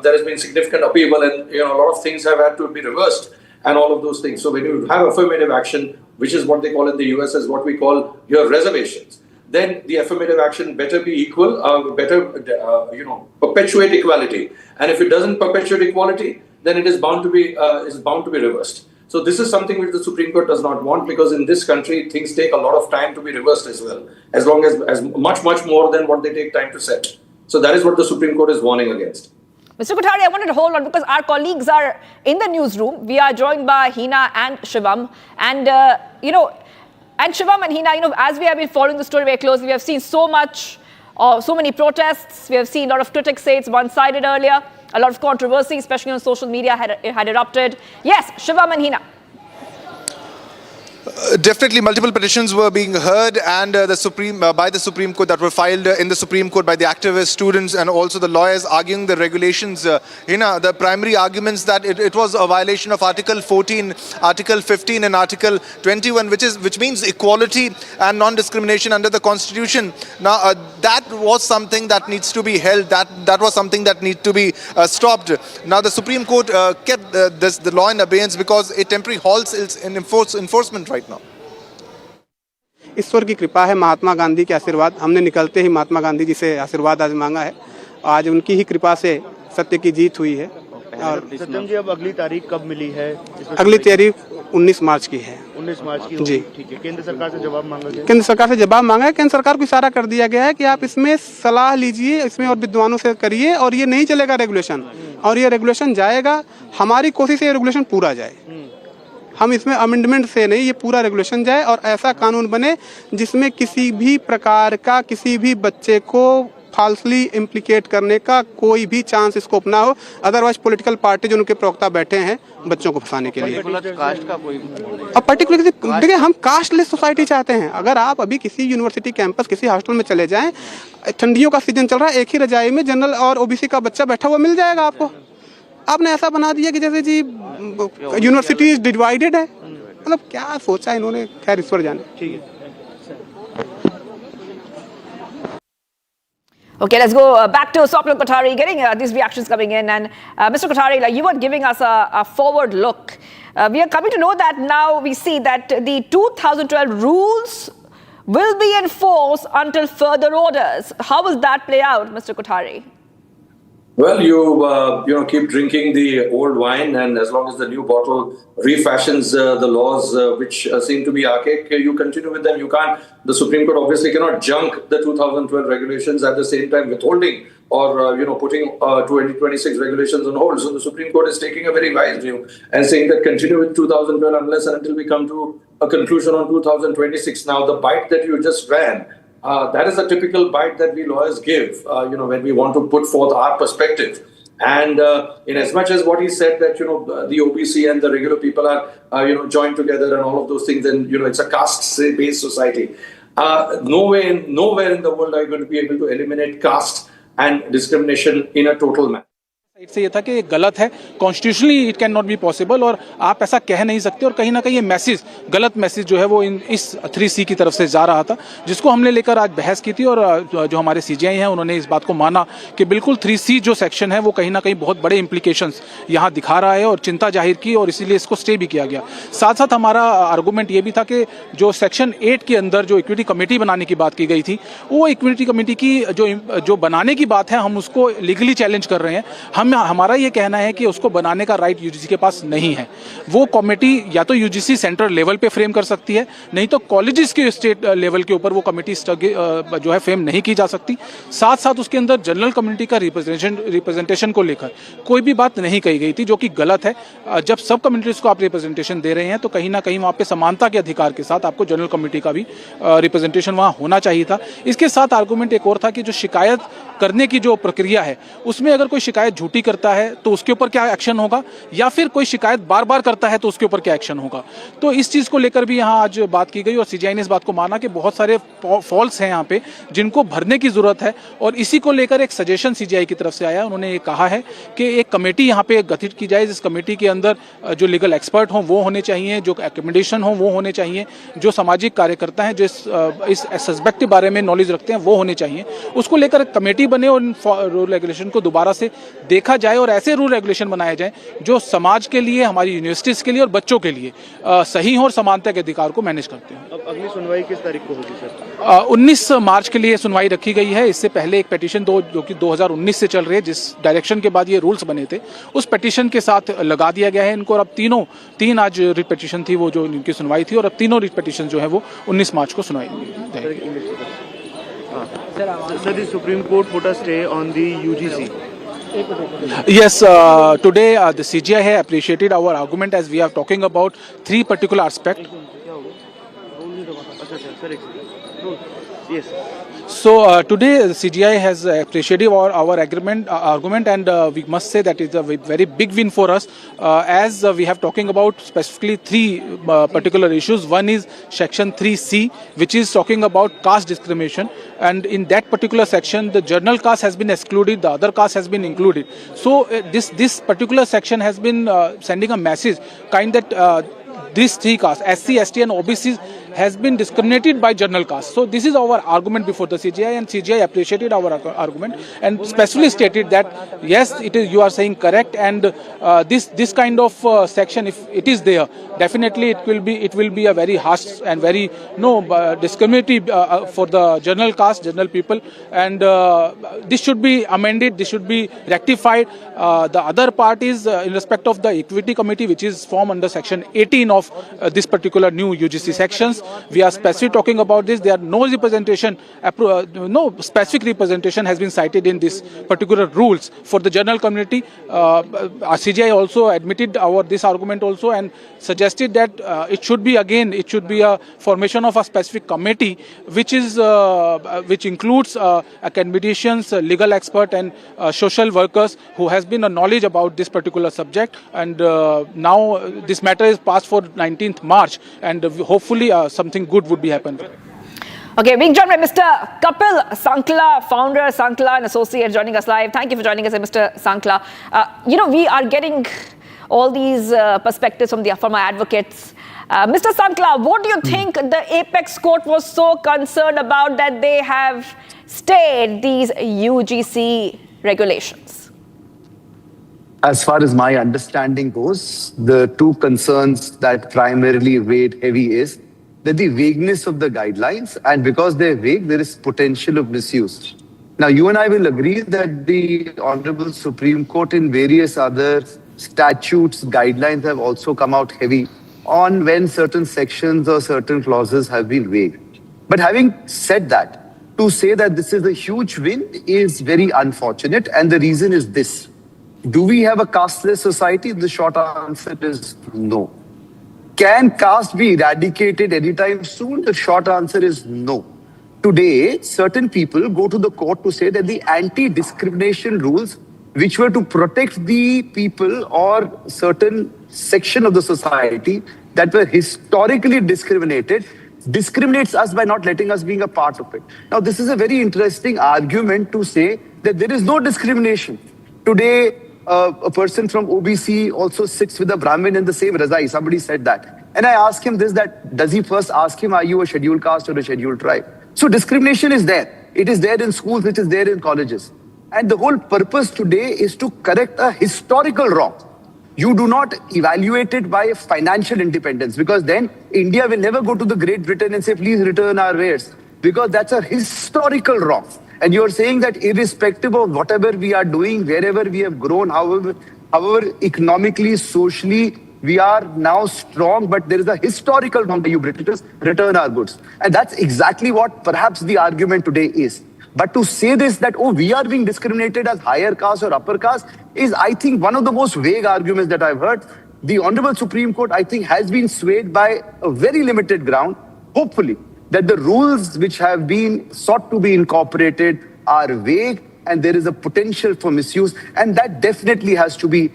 there has been significant upheaval, and, a lot of things have had to be reversed and all of those things. So when you have affirmative action, which is what they call in the US as what we call here reservations, then the affirmative action better be equal, perpetuate equality. And if it doesn't perpetuate equality, then it is bound to be reversed. So this is something which the Supreme Court does not want, because in this country, things take a lot of time to be reversed as well, as much more than what they take time to set. So that is what the Supreme Court is warning against. Mr. Kothari, I wanted to hold on because our colleagues are in the newsroom. We are joined by Hina and Shivam. And, and Shivam and Hina, as we have been following the story very closely, we have seen so many protests. We have seen a lot of critics say it's one-sided earlier. A lot of controversy, especially on social media, had erupted. Yes, Shivam and Hina. Definitely, multiple petitions were being heard, and by the Supreme Court, that were filed in the Supreme Court by the activists, students, and also the lawyers arguing the regulations. The primary arguments that it was a violation of Article 14, Article 15, and Article 21, which means equality and non-discrimination under the Constitution. Now, that was something that needs to be held. That was something that needs to be stopped. Now, the Supreme Court kept the law in abeyance because it temporarily halts its enforcement right now. ईश्वर की कृपा है, महात्मा गांधी के आशीर्वाद, हमने निकलते ही महात्मा गांधी जी से आशीर्वाद आज मांगा है, आज उनकी ही कृपा से सत्य की जीत हुई है। और सत्यम जी, अब अगली तारीख कब मिली है? अगली तारीख 19 मार्च की है। 19 मार्च की जी, ठीक है। केंद्र सरकार से जवाब मांगा गया? केंद्र सरकार से जवाब मांगा है। केंद्र सरकार को इशारा कर दिया गया है कि आप इसमें सलाह लीजिए, इसमें और विद्वानों से करिए, और ये नहीं चलेगा रेगुलेशन, और ये रेगुलेशन जाएगा। हमारी कोशिश है ये रेगुलेशन पूरा जाए, हम इसमें अमेंडमेंट से नहीं, ये पूरा रेगुलेशन जाए और ऐसा कानून बने जिसमें किसी भी प्रकार का किसी भी बच्चे को फाल्सली इम्प्लीकेट करने का कोई भी चांस स्कोप ना हो। अदरवाइज पॉलिटिकल पार्टी जो उनके प्रवक्ता बैठे हैं बच्चों को फंसाने के लिए। कास्ट का कोई अब पर्टिकुलर देखिए, हम कास्टलेस सोसाइटी चाहते हैं। अगर आप अभी किसी यूनिवर्सिटी कैंपस किसी हॉस्टल में चले जाएं, ठंडियों का सीजन चल रहा है, एक ही रजाई में जनरल और ओबीसी का बच्चा बैठा हुआ मिल जाएगा आपको। आपने ऐसा बना दिया कि जैसे जी यूनिवर्सिटी डिवाइडेड है, मतलब क्या सोचा इन्होंने, खैर ईश्वर जाने। ठीक है। Okay, let's go back to Swapnil Kothari, getting these reactions coming in. And Mr. Kothari, like you were giving us a forward look. We are coming to know that now we see that the 2012 rules will be enforced until further orders. How will that play out, Mr. Kothari? Well, you keep drinking the old wine, and as long as the new bottle refashions the laws which seem to be archaic, you continue with them. You can't. The Supreme Court obviously cannot junk the 2012 regulations at the same time withholding or putting 2026 regulations on hold. So the Supreme Court is taking a very wise view and saying that continue with 2012 unless and until we come to a conclusion on 2026. Now, the bite that you just ran. That is a typical bite that we lawyers give, when we want to put forth our perspective. And in as much as what he said that, the OBC and the regular people are, joined together and all of those things, and, it's a caste-based society. Nowhere in the world are you going to be able to eliminate caste and discrimination in a total manner. से ये था कि ये गलत है, constitutionally it can not be possible, और आप ऐसा कह नहीं सकते, और कहीं ना कहीं ये मैसेज, गलत मैसेज जो है वो इस 3C की तरफ से जा रहा था, जिसको हमने लेकर आज बहस की थी। और जो हमारे CJI हैं उन्होंने इस बात को माना कि बिल्कुल 3C जो सेक्शन है वो कहीं ना कहीं बहुत बड़े इंप्लीकेशंस यहाँ दिखा रहा है, और चिंता जाहिर की, और इसीलिए इसको स्टे भी किया गया। साथ साथ हमारा आर्गूमेंट ये भी था कि जो सेक्शन 8 के अंदर जो इक्विटी कमेटी बनाने की बात की गई थी, वो इक्विटी कमेटी की जो बनाने की बात है, हम उसको लीगली चैलेंज कर रहे हैं। हमारा ये कहना है कि उसको बनाने का राइट यूजीसी के पास नहीं है। वो कमेटी या तो यूजीसी सेंटर लेवल पे फ्रेम कर सकती है, नहीं तो कॉलेजेस के स्टेट लेवल के ऊपर वो कमेटी जो है फ्रेम नहीं की जा सकती। साथ साथ उसके अंदर जनरल कम्युनिटी का रिप्रेजेंटेशन को लेकर कोई भी बात नहीं कही गई थी, जो कि गलत है। जब सब कम्युनिटीज को आप रिप्रेजेंटेशन दे रहे हैं तो कहीं ना कहीं वहाँ पे समानता के अधिकार के साथ आपको जनरल कम्युनिटी का भी रिप्रेजेंटेशन वहाँ होना चाहिए था। इसके साथ आर्गूमेंट एक और था कि जो शिकायत करने की जो प्रक्रिया है, उसमें अगर कोई शिकायत झूठी करता है तो उसके ऊपर क्या एक्शन होगा, या फिर कोई शिकायत बार बार करता है तो उसके ऊपर क्या एक्शन होगा। तो इस चीज़ को लेकर भी यहाँ आज बात की गई, और CJI ने इस बात को माना कि बहुत सारे फॉल्स हैं यहाँ पे जिनको भरने की जरूरत है, और इसी को लेकर एक सजेशन CJI की तरफ से आया। उन्होंने ये कहा है कि एक कमेटी यहाँ पे गठित की जाए, जिस कमेटी के अंदर जो लीगल एक्सपर्ट हों वो होने चाहिए, जो एकोमोडेशन हो वो होने चाहिए, जो सामाजिक कार्यकर्ता हैं जो इस सस्पेक्ट के बारे में नॉलेज रखते हैं वो होने चाहिए। उसको लेकर कमेटी बने और रूल रेगुलेशन को दोबारा से देखा जाए, और ऐसे रूल रेगुलेशन बनाए जाएं जो समाज के लिए, हमारी यूनिवर्सिटीज़ के लिए और बच्चों के लिए सही हो और समानता के अधिकार को मैनेज करते हैं। अब अगली सुनवाई किस तारीख को होगी सर? 19 मार्च के लिए सुनवाई रखी गई है। इससे पहले एक पेटिशन जो कि 2019 से चल रही है, जिस डायरेक्शन के बाद ये रूल्स बने थे, उस पेटिशन के साथ लगा दिया गया है इनको। और अब तीन आज रिट पेटिशन थी वो जो इनकी सुनवाई थी, और अब तीनों रिट पेटिशन जो है वो 19 मार्च को सुनवाई जाएगी। Sir, the Supreme Court put a stay on the UGC. Yes, today the CJI has appreciated our argument as we are talking about three particular aspects. Yes. So today the CJI has appreciated our argument, and we must say that it's a very big win for us, as we have talking about specifically three particular issues. One is section 3C, which is talking about caste discrimination, and in that particular section the general caste has been excluded, the other caste has been included. So this particular section has been sending a message kind that these three castes, SC, ST and OBC, has been discriminated by general caste. So this is our argument before the CJI, and CJI appreciated our argument and specifically stated that yes, it is, you are saying correct, and this kind of section, if it is there, definitely it will be a very harsh and very discriminatory for the general caste, general people, and this should be amended, this should be rectified. The other part is in respect of the equity committee, which is formed under section 18 of this particular new UGC sections. We are specifically talking about this. There are no representation, no specific representation has been cited in this particular rules for the general community. CJI also admitted this argument also, and suggested that it should be a formation of a specific committee, which includes academicians, legal expert and social workers who has been a knowledge about this particular subject. And now this matter is passed for 19th March, and hopefully something good would be happen. Okay, being joined by Mr. Kapil Sankla, founder, Sankla and associate, joining us live. Thank you for joining us, Mr. Sankla. We are getting all these perspectives from our advocates. Mr. Sankla, what do you think the Apex Court was so concerned about that they have stayed these UGC regulations? As far as my understanding goes, the two concerns that primarily weighed heavy is that the vagueness of the guidelines, and because they're vague, there is potential of misuse. Now, you and I will agree that the Honorable Supreme Court in various other statutes, guidelines have also come out heavy on when certain sections or certain clauses have been vague. But having said that, to say that this is a huge win is very unfortunate, and the reason is this. Do we have a casteless society? The short answer is no. Can caste be eradicated anytime soon? The short answer is no. Today, certain people go to the court to say that the anti-discrimination rules, which were to protect the people or certain section of the society that were historically discriminated, discriminates us by not letting us being a part of it. Now, this is a very interesting argument to say that there is no discrimination. Today, a person from OBC also sits with a Brahmin in the same Razai. Somebody said that. And I asked him this, that does he first ask him, are you a scheduled caste or a scheduled tribe? So discrimination is there. It is there in schools, it is there in colleges. And the whole purpose today is to correct a historical wrong. You do not evaluate it by financial independence, because then India will never go to the Great Britain and say, please return our wares, because that's a historical wrong. And you're saying that irrespective of whatever we are doing, wherever we have grown, however economically, socially, we are now strong, but there is a historical wrong that you Britishers return our goods. And that's exactly what perhaps the argument today is. But to say this, that, oh, we are being discriminated as higher caste or upper caste, is, I think, one of the most vague arguments that I've heard. The Honorable Supreme Court, I think, has been swayed by a very limited ground, hopefully, that the rules which have been sought to be incorporated are vague and there is a potential for misuse. And that definitely has to be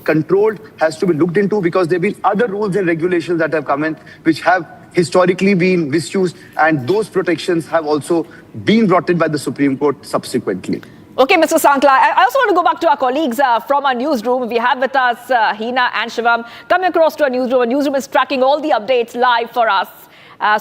controlled, has to be looked into, because there have been other rules and regulations that have come in which have historically been misused, and those protections have also been brought in by the Supreme Court subsequently. Okay, Mr. Sankla, I also want to go back to our colleagues from our newsroom. We have with us Hina and Shivam coming across to our newsroom. Our newsroom is tracking all the updates live for us,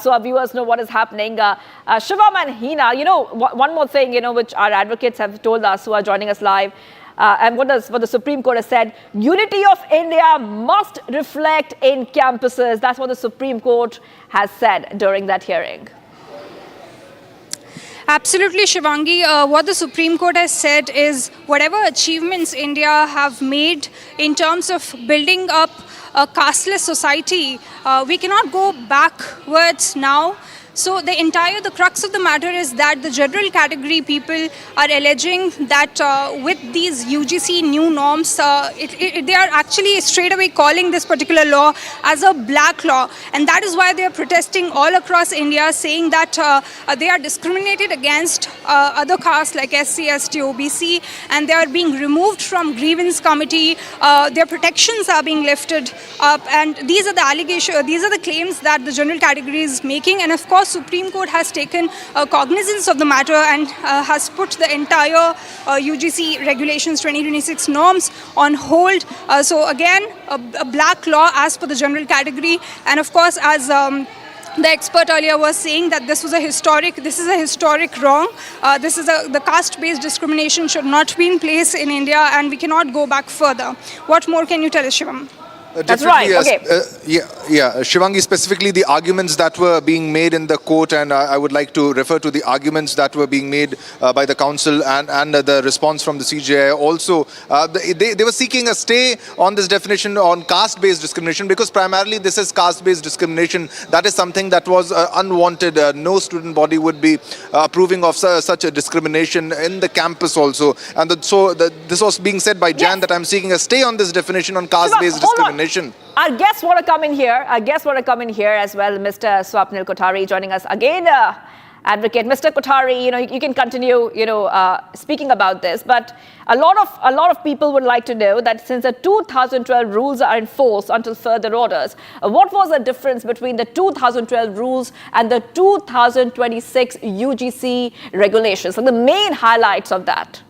so our viewers know what is happening. Shivam and Hina, one more thing, which our advocates have told us who are joining us live, and what the Supreme Court has said, unity of India must reflect in campuses. That's what the Supreme Court has said during that hearing. Absolutely, Shivangi. What the Supreme Court has said is whatever achievements India have made in terms of building up a casteless society, we cannot go backwards now. So the crux of the matter is that the general category people are alleging that with these UGC new norms, they are actually straight away calling this particular law as a black law. And that is why they are protesting all across India, saying that they are discriminated against other castes like SC, ST, OBC, and they are being removed from grievance committee. Their protections are being lifted up. And these are the allegations, these are the claims that the general category is making. And of course, Supreme Court has taken cognizance of the matter and has put the entire UGC regulations 2026 norms on hold. So again, a black law as per the general category. And of course, as the expert earlier was saying, that this is a historic wrong. The caste-based discrimination should not be in place in India, and we cannot go back further. What more can you tell us, Shivam? That's right. Okay. Shivangi, specifically the arguments that were being made in the court, and I would like to refer to the arguments that were being made by the council and the response from the CJI. Also, they were seeking a stay on this definition on caste-based discrimination, because primarily this is caste-based discrimination. That is something that was unwanted. No student body would be approving of such a discrimination in the campus also. And this was being said by Jan, that I'm seeking a stay on this definition on caste-based discrimination. Our guests want to come in here. As well. Mr. Swapnil Kothari joining us again. Advocate Mr. Kothari, you can continue, speaking about this. But a lot of people would like to know that since the 2012 rules are enforced until further orders, what was the difference between the 2012 rules and the 2026 UGC regulations? So the main highlights of that.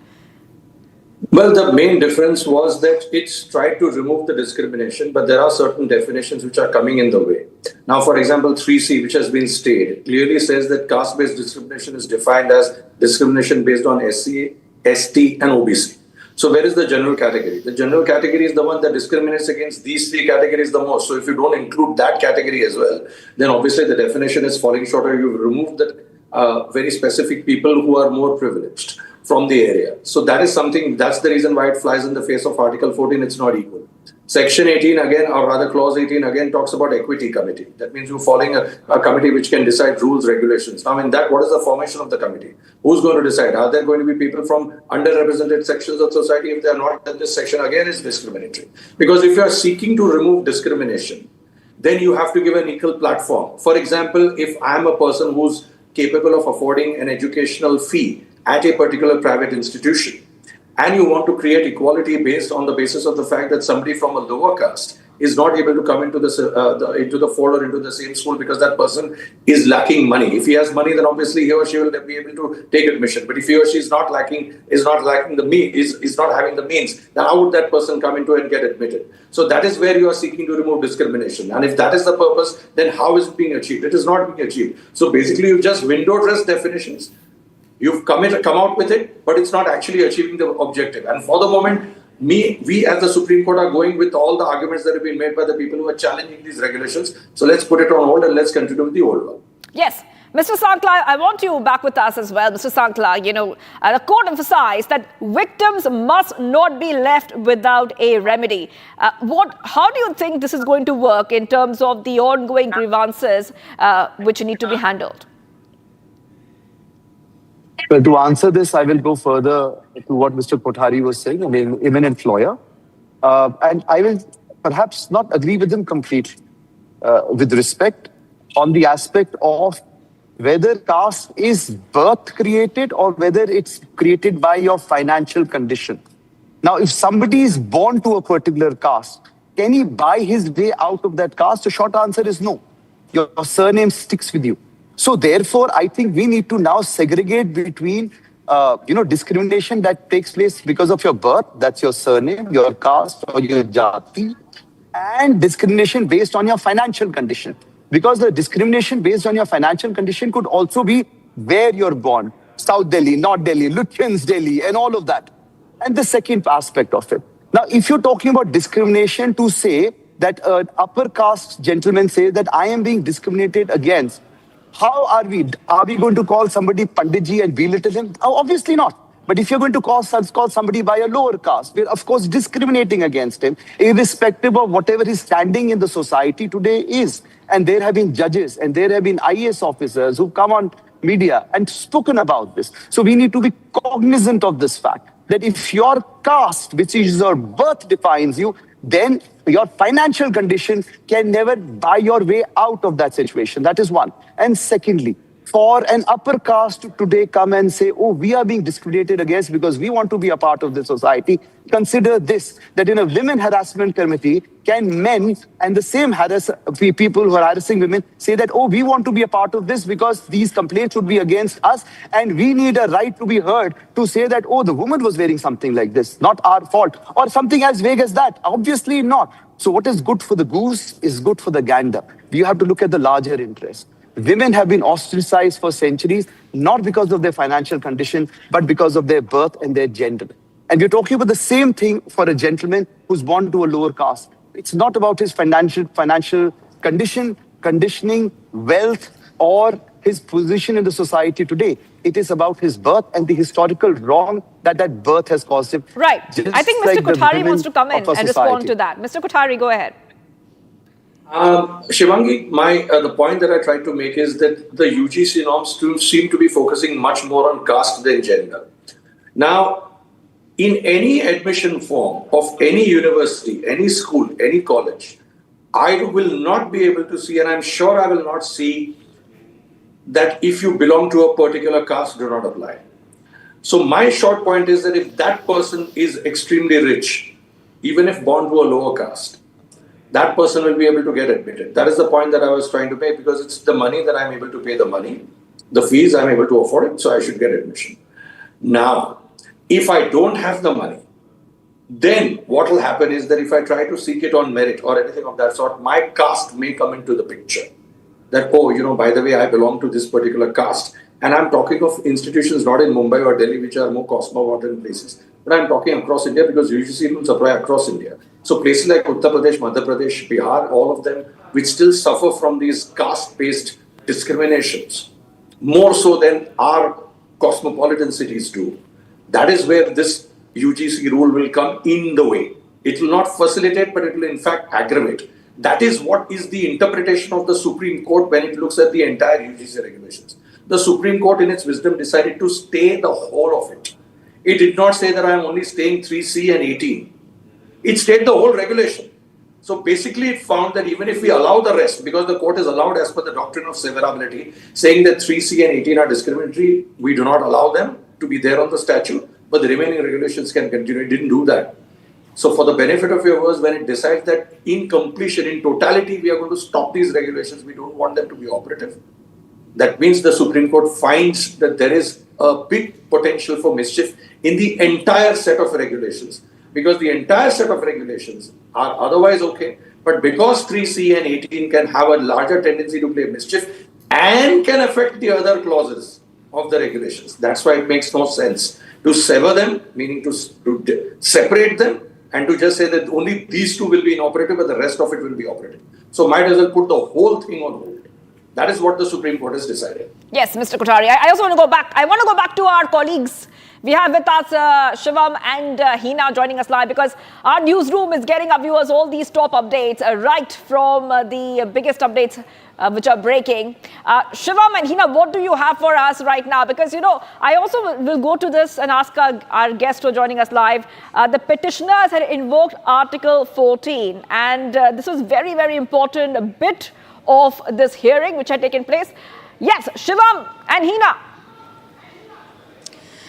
Well, the main difference was that it's tried to remove the discrimination, but there are certain definitions which are coming in the way. Now, for example, 3C, which has been stayed, clearly says that caste-based discrimination is defined as discrimination based on SC, ST, and OBC. So where is the general category? The general category is the one that discriminates against these three categories the most. So if you don't include that category as well, then obviously the definition is falling short, or you've removed the very specific people who are more privileged from the area. So that is something, that's the reason why it flies in the face of Article 14, it's not equal. Section 18 again, or rather Clause 18 again, talks about equity committee. That means you're following a committee which can decide rules, regulations. Now in that, what is the formation of the committee? Who's going to decide? Are there going to be people from underrepresented sections of society? If they are not, then this section again is discriminatory. Because if you are seeking to remove discrimination, then you have to give an equal platform. For example, if I'm a person who's capable of affording an educational fee at a particular private institution, and you want to create equality based on the basis of the fact that somebody from a lower caste is not able to come into the fold or into the same school because that person is lacking money. If he has money, then obviously he or she will be able to take admission. But if he or she is not having the means, then how would that person come into and get admitted? So that is where you are seeking to remove discrimination. And if that is the purpose, then how is it being achieved? It is not being achieved. So basically, you've just window dressed definitions. You've come out with it, but it's not actually achieving the objective. And for the moment, we as the Supreme Court are going with all the arguments that have been made by the people who are challenging these regulations. So let's put it on hold and let's continue with the old one. Yes. Mr. Sankla, I want you back with us as well. Mr. Sankla, the court emphasized that victims must not be left without a remedy. How do you think this is going to work in terms of the ongoing grievances which need to be handled? Well, to answer this, I will go further to what Mr. Kothari was saying, an eminent lawyer. And I will perhaps not agree with him completely, with respect on the aspect of whether caste is birth created or whether it's created by your financial condition. Now, if somebody is born to a particular caste, can he buy his way out of that caste? The short answer is no. Your surname sticks with you. So therefore, I think we need to now segregate between, discrimination that takes place because of your birth, that's your surname, your caste or your jati, and discrimination based on your financial condition. Because the discrimination based on your financial condition could also be where you're born, South Delhi, North Delhi, Lutyens Delhi, and all of that. And the second aspect of it. Now, if you're talking about discrimination to say that an upper caste gentleman says that I am being discriminated against, how are we? Are we going to call somebody Panditji and belittle him? Oh, obviously not. But if you're going to call somebody by a lower caste, we're of course discriminating against him, irrespective of whatever his standing in the society today is. And there have been judges and there have been IAS officers who've come on media and spoken about this. So we need to be cognizant of this fact, that if your caste, which is your birth, defines you, then your financial condition can never buy your way out of that situation. That is one. And secondly, for an upper caste to today come and say, oh, we are being discriminated against because we want to be a part of the society, consider this, that in a women harassment committee, can men and the same people who are harassing women say that, oh, we want to be a part of this because these complaints would be against us and we need a right to be heard to say that, oh, the woman was wearing something like this, not our fault, or something as vague as that? Obviously not. So what is good for the goose is good for the gander. You have to look at the larger interest. Women have been ostracized for centuries, not because of their financial condition, but because of their birth and their gender. And we're talking about the same thing for a gentleman who's born to a lower caste. It's not about his financial condition, conditioning, wealth, or his position in the society today. It is about his birth and the historical wrong that birth has caused him. Right. I think Mr. Kothari wants to come in and respond to that. Mr. Kothari, go ahead. Shivangi, the point that I tried to make is that the UGC norms seem to be focusing much more on caste than gender. Now, in any admission form of any university, any school, any college, I will not be able to see, and I'm sure I will not see, that if you belong to a particular caste, do not apply. So my short point is that if that person is extremely rich, even if born to a lower caste, that person will be able to get admitted. That is the point that I was trying to make, because it's the money that I'm able to pay the money, the fees I'm able to afford it, so I should get admission. Now, if I don't have the money, then what will happen is that if I try to seek it on merit or anything of that sort, my caste may come into the picture. That, oh, by the way, I belong to this particular caste. And I'm talking of institutions not in Mumbai or Delhi, which are more cosmopolitan places, but I'm talking across India because UGC rules apply across India. So places like Uttar Pradesh, Madhya Pradesh, Bihar, all of them, which still suffer from these caste-based discriminations, more so than our cosmopolitan cities do. That is where this UGC rule will come in the way. It will not facilitate, but it will in fact aggravate. That is what is the interpretation of the Supreme Court when it looks at the entire UGC regulations. The Supreme Court in its wisdom decided to stay the whole of it. It did not say that I am only staying 3C and 18. It stayed the whole regulation. So basically it found that even if we allow the rest, because the court is allowed as per the doctrine of severability, saying that 3C and 18 are discriminatory, we do not allow them to be there on the statute, but the remaining regulations can continue. It didn't do that. So for the benefit of your viewers, when it decides that in completion, in totality, we are going to stop these regulations, we don't want them to be operative. That means the Supreme Court finds that there is a big potential for mischief in the entire set of regulations. Because the entire set of regulations are otherwise okay, but because 3C and 18 can have a larger tendency to play mischief and can affect the other clauses of the regulations. That's why it makes no sense to sever them, meaning to separate them, and to just say that only these two will be inoperative, but the rest of it will be operative. So might as well put the whole thing on hold. That is what the Supreme Court has decided. Yes, Mr. Kothari. I also want to go back. I want to go back to our colleagues. We have with us Shivam and Hina joining us live because our newsroom is getting our viewers all these top updates right from the biggest updates which are breaking. Shivam and Hina, what do you have for us right now? Because, I also will go to this and ask our guests who are joining us live. The petitioners had invoked Article 14 and this was very, very important, a bit of this hearing which had taken place. Yes, Shivam and Hina.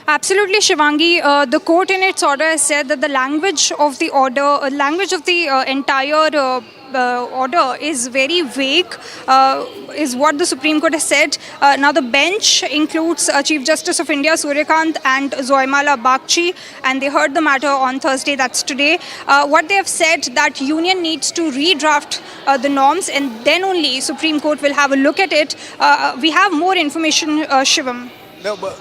Absolutely, Shivangi. The court in its order has said that the language of the order, entire order is very vague, is what the Supreme Court has said. Now the bench includes Chief Justice of India Suryakant and Zoimala Bagchi, and they heard the matter on Thursday, that's today. What they have said that union needs to redraft the norms and then only Supreme Court will have a look at it. We have more information, Shivam. No, but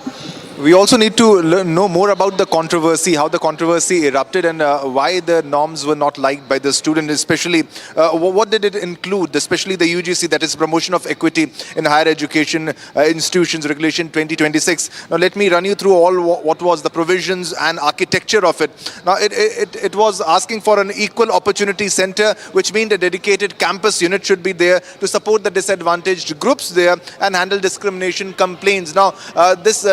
we also need to know more about the controversy, how the controversy erupted and why the norms were not liked by the student, especially what did it include, especially the UGC, that is Promotion of Equity in Higher Education Institutions Regulation 2026. Now let me run you through all what was the provisions and architecture of it. Now it was asking for an equal opportunity center, which means a dedicated campus unit should be there to support the disadvantaged groups there and handle discrimination complaints. Now this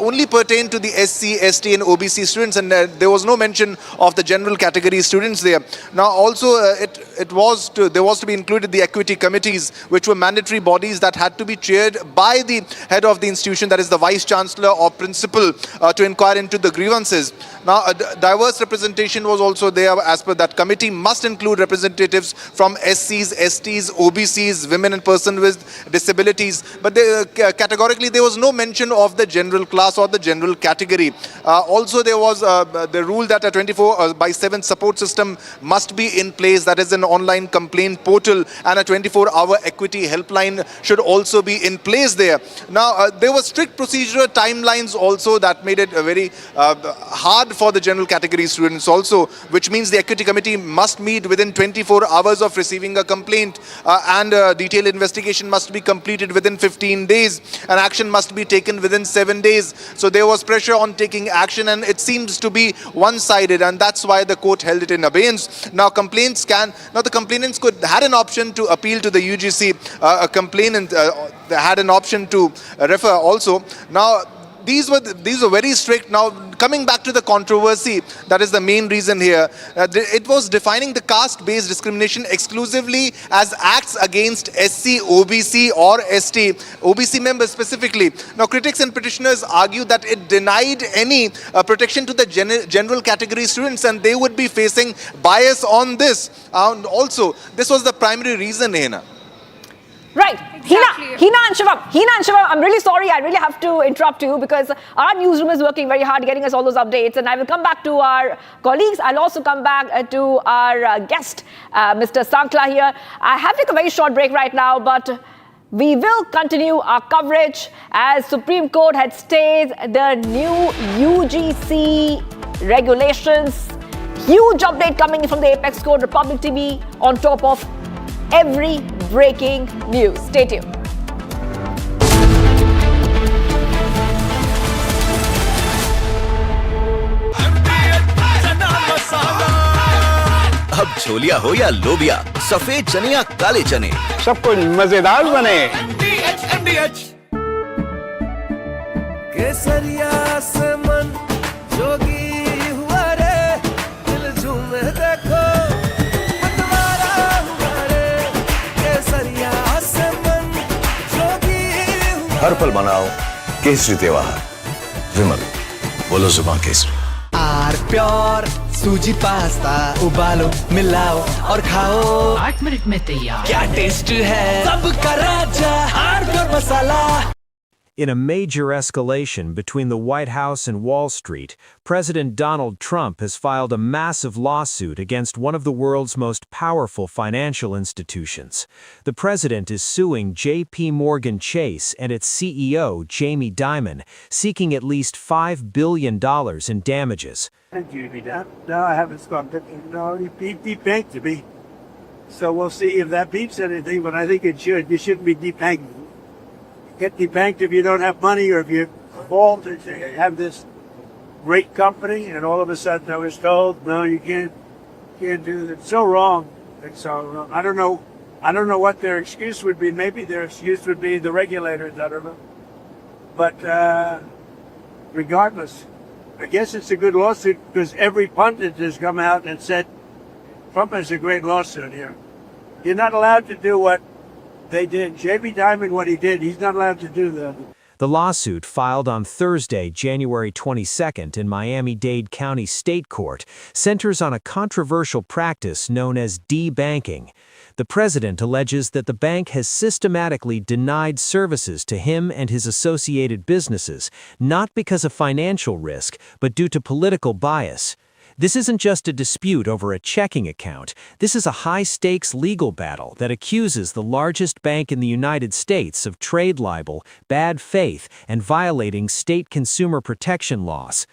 only pertain to the SC, ST and OBC students, and there was no mention of the general category students there. Now also there was to be included the equity committees, which were mandatory bodies that had to be chaired by the head of the institution, that is the vice chancellor or principal, to inquire into the grievances. Now a diverse representation was also there. As per that committee must include representatives from SCs, STs, OBCs, women and persons with disabilities, but categorically there was no mention of the general class or the general category. Also there was the rule that a 24/7 support system must be in place, that is an online complaint portal, and a 24-hour equity helpline should also be in place there. Now there were strict procedural timelines also that made it very hard for the general category students also, which means the equity committee must meet within 24 hours of receiving a complaint, and detailed investigation must be completed within 15 days, and action must be taken within 7 days. So there was pressure on taking action, and it seems to be one-sided, and that's why the court held it in abeyance. Now the complainants had an option to appeal to the UGC. A complainant had an option to refer also. Now these were very strict. Now coming back to the controversy, that is the main reason here. It was defining the caste-based discrimination exclusively as acts against SC, OBC or ST, OBC members specifically. Now critics and petitioners argue that it denied any protection to the general category students, and they would be facing bias on this. Also, this was the primary reason, Hena. Right. Hina and Shivam, I'm really sorry. I really have to interrupt you because our newsroom is working very hard getting us all those updates. And I will come back to our colleagues. I'll also come back to our guest, Mr. Sankla here. I have to take a very short break right now, but we will continue our coverage as Supreme Court had stayed the new UGC regulations. Huge update coming in from the Apex Court, Republic TV, on top of every breaking news. Stay tuned. अब छोलिया हो या लोबिया, सफेद चने या काले चने, सब कुछ मजेदार बने। केसरिया से मन जोगी हुआ रे, दिल झूमे देखो मतवारा हुआ रे, केसरिया से मन जोगी हुआ। हर पल मनाओ केसरी त्योहार। विमल, बोलो जुबान केसरी। आर प्योर सूजी पास्ता उबालो मिलाओ और खाओ 8 मिनट में तैयार। क्या टेस्ट है सबका राजा R pure masala. In a major escalation between the White House and Wall Street, President Donald Trump has filed a massive lawsuit against one of the world's most powerful financial institutions. The president is suing J.P. Morgan Chase and its CEO, Jamie Dimon, seeking at least $5 billion in damages. No, I haven't stopped it. No, he debanked to me. So we'll see if that beats anything, but I think it should. You shouldn't be debanked. Get debanked if you don't have money or if you fall to have this great company, and all of a sudden I was told, no, you can't do that. It's so wrong. It's so wrong. I don't know what their excuse would be. Maybe their excuse would be the regulators. I don't know. But regardless, I guess it's a good lawsuit because every pundit has come out and said Trump has a great lawsuit here. You're not allowed to do what they did. Jamie Dimon, what he did, he's not allowed to do that. The lawsuit, filed on Thursday, January 22nd in Miami-Dade County State Court, centers on a controversial practice known as debanking. The president alleges that the bank has systematically denied services to him and his associated businesses, not because of financial risk, but due to political bias. This isn't just a dispute over a checking account. This is a high-stakes legal battle that accuses the largest bank in the United States of trade libel, bad faith, and violating state consumer protection laws.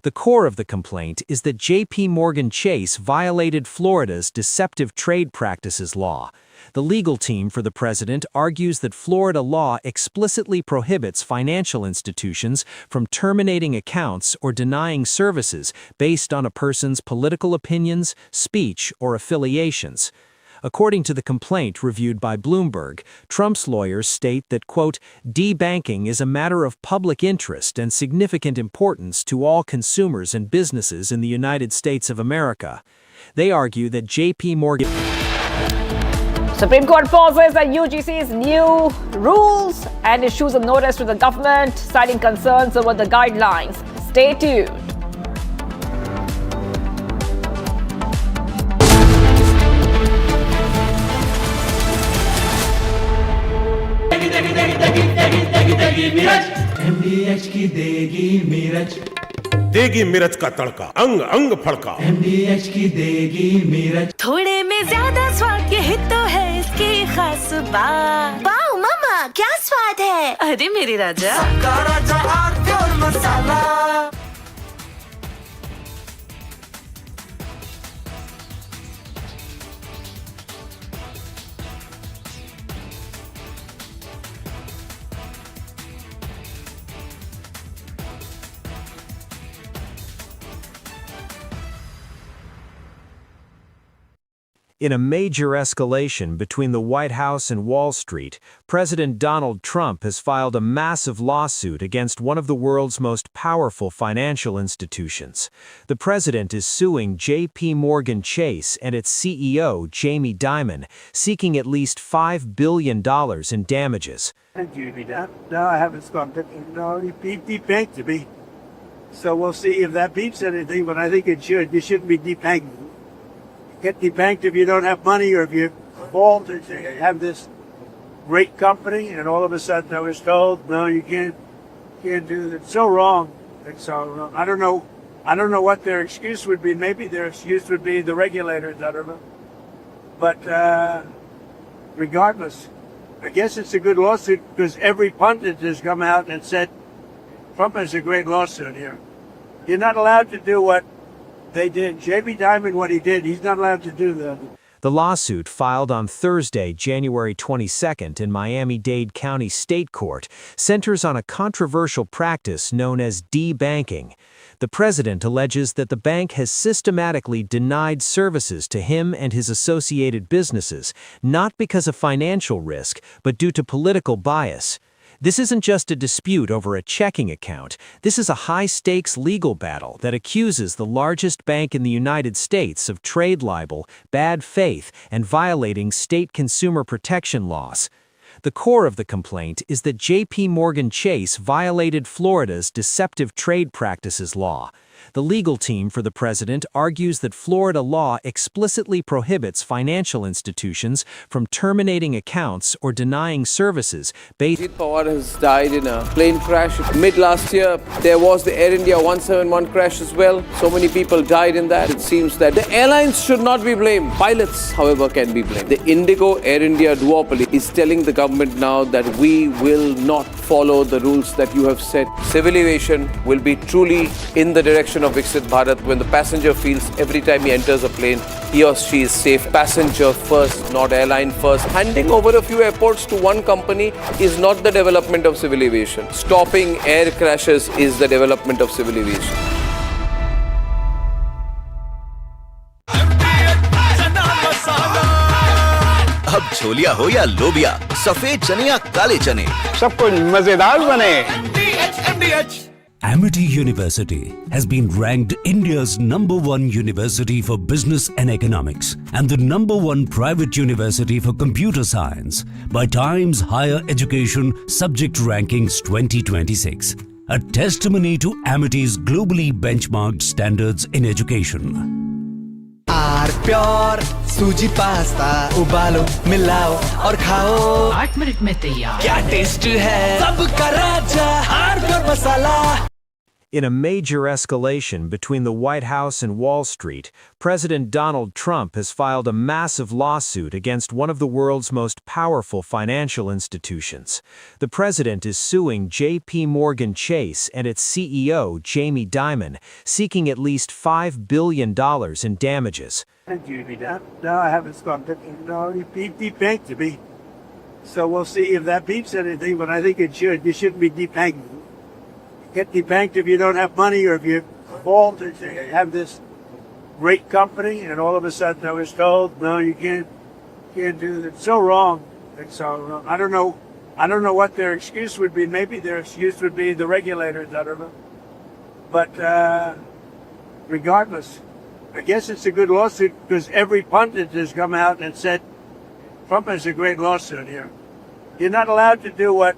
The core of the complaint is that J.P. Morgan Chase violated Florida's deceptive trade practices law. The legal team for the president argues that Florida law explicitly prohibits financial institutions from terminating accounts or denying services based on a person's political opinions, speech, or affiliations. According to the complaint reviewed by Bloomberg, Trump's lawyers state that, quote, debanking is a matter of public interest and significant importance to all consumers and businesses in the United States of America. They argue that J.P. Morgan... Supreme Court pauses at UGC's new rules and issues a notice to the government, citing concerns over the guidelines. Stay tuned. MDH की देगी मिर्च, देगी मिर्च का तड़का, अंग अंग फड़का। MDH की देगी मिर्च, थोड़े में ज्यादा स्वाद, यही तो है इसकी खास बात। वाओ मामा, क्या स्वाद है? अरे मेरे राजा, सबका राजा R masala. In a major escalation between the White House and Wall Street, President Donald Trump has filed a massive lawsuit against one of the world's most powerful financial institutions. The president is suing J.P. Morgan Chase and its CEO, Jamie Dimon, seeking at least $5 billion in damages. No, I haven't stopped it. No, he debanked to me. So we'll see if that beats anything, but I think it should. You shouldn't be debanked. Get debanked if you don't have money or if you fall to have this great company, and all of a sudden I was told, no, you can't do that. It's so wrong. It's so wrong. I don't know what their excuse would be. Maybe their excuse would be the regulators. I don't know. But regardless, I guess it's a good lawsuit because every pundit has come out and said Trump has a great lawsuit here. You're not allowed to do what they did. Jamie Dimon, what he did, he's not allowed to do that. The lawsuit, filed on Thursday, January 22nd in Miami-Dade County State Court, centers on a controversial practice known as debanking. The president alleges that the bank has systematically denied services to him and his associated businesses, not because of financial risk, but due to political bias. This isn't just a dispute over a checking account. This is a high-stakes legal battle that accuses the largest bank in the United States of trade libel, bad faith, and violating state consumer protection laws. The core of the complaint is that J.P. Morgan Chase violated Florida's deceptive trade practices law. The legal team for the president argues that Florida law explicitly prohibits financial institutions from terminating accounts or denying services based. Ajit Pawar has died in a plane crash. Mid last year, there was the Air India 171 crash as well. So many people died in that. It seems that the airlines should not be blamed. Pilots, however, can be blamed. The Indigo Air India duopoly is telling the government now that we will not follow the rules that you have set. Civil aviation will be truly in the direction of Viksit Bharat when the passenger feels every time he enters a plane, he or she is safe. Passenger first, not airline first. Handing over a few airports to one company is not the development of civil aviation. Stopping air crashes is the development of civil aviation. अब छोलिया हो या लोबिया, सफेद चने या काले चने, सब कुछ मजेदार बने। Amity University has been ranked India's #1 university for business and economics and the #1 private university for computer science by Times Higher Education Subject Rankings 2026, a testimony to Amity's globally benchmarked standards in education. R pure सूजी pasta उबालो मिलाओ और खाओ 8 minute में तैयार। क्या taste है सबका राजा R pure masala. In a major escalation between the White House and Wall Street, President Donald Trump has filed a massive lawsuit against one of the world's most powerful financial institutions. The president is suing J.P. Morgan Chase and its CEO, Jamie Dimon, seeking at least $5 billion in damages. No, I haven't stopped it. No, he debanked me. So we'll see if that beeps anything, but I think it should. You shouldn't be debanking. Get debanked if you don't have money or if you fall to have this great company, and all of a sudden I was told, no, you can't do that. It's so wrong. It's so wrong. I don't know what their excuse would be. Maybe their excuse would be the regulators. I don't know. But regardless, I guess it's a good lawsuit because every pundit has come out and said Trump has a great lawsuit here. You're not allowed to do what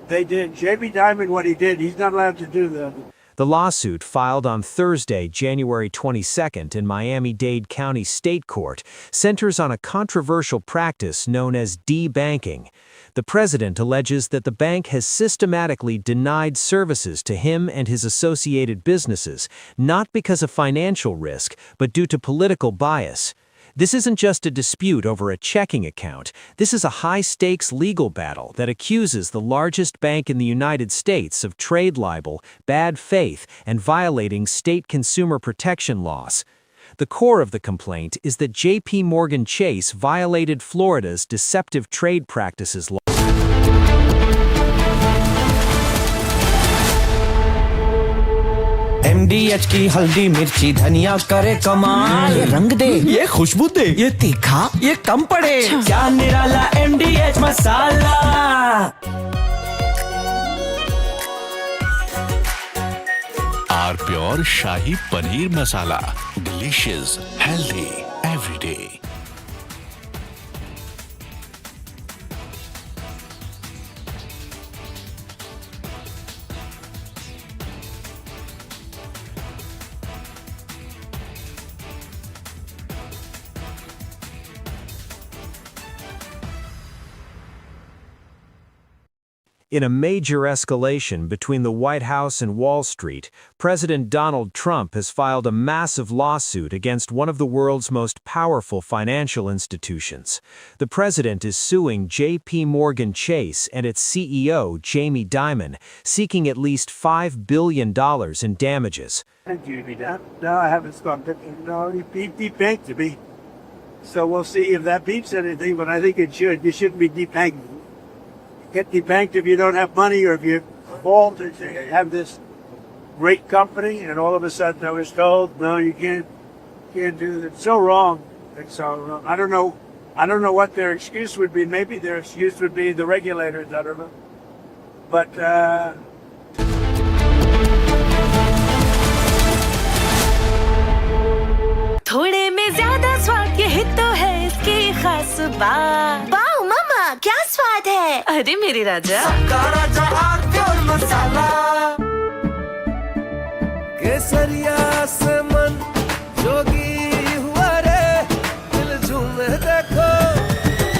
they did. Jamie Dimon, what he did, he's not allowed to do that. The lawsuit, filed on Thursday, January 22nd in Miami-Dade County State Court, centers on a controversial practice known as debanking. The president alleges that the bank has systematically denied services to him and his associated businesses, not because of financial risk, but due to political bias. This isn't just a dispute over a checking account. This is a high-stakes legal battle that accuses the largest bank in the United States of trade libel, bad faith, and violating state consumer protection laws. The core of the complaint is that J.P. Morgan Chase violated Florida's deceptive trade practices law. MDH की हल्दी मिर्ची धनिया करे कमाल, ये रंग दे, ये खुशबू दे, ये तीखा, ये कम पड़े, क्या निराला MDH मसाला। R pure shahi paneer masala, delicious, healthy every day. In a major escalation between the White House and Wall Street, President Donald Trump has filed a massive lawsuit against one of the world's most powerful financial institutions. The president is suing J.P. Morgan Chase and its CEO, Jamie Dimon, seeking at least $5 billion in damages. Thank you. No, I haven't spoken. No, he debanked to me. So we'll see if that beats anything, but I think it should. You shouldn't be debanked. Get debanked if you don't have money or if you fall to have this great company, and all of a sudden I was told, no, you can't do that. It's so wrong. It's so wrong. I don't know what their excuse would be. Maybe their excuse would be the regulators. I don't know. But थोड़े में ज्यादा स्वाद ये तो है इसकी खास बात। वाओ मामा क्या स्वाद है? अरे मेरे राजा मसाला केसरिया से मन जोगी हुआ रे दिल झूमे देखो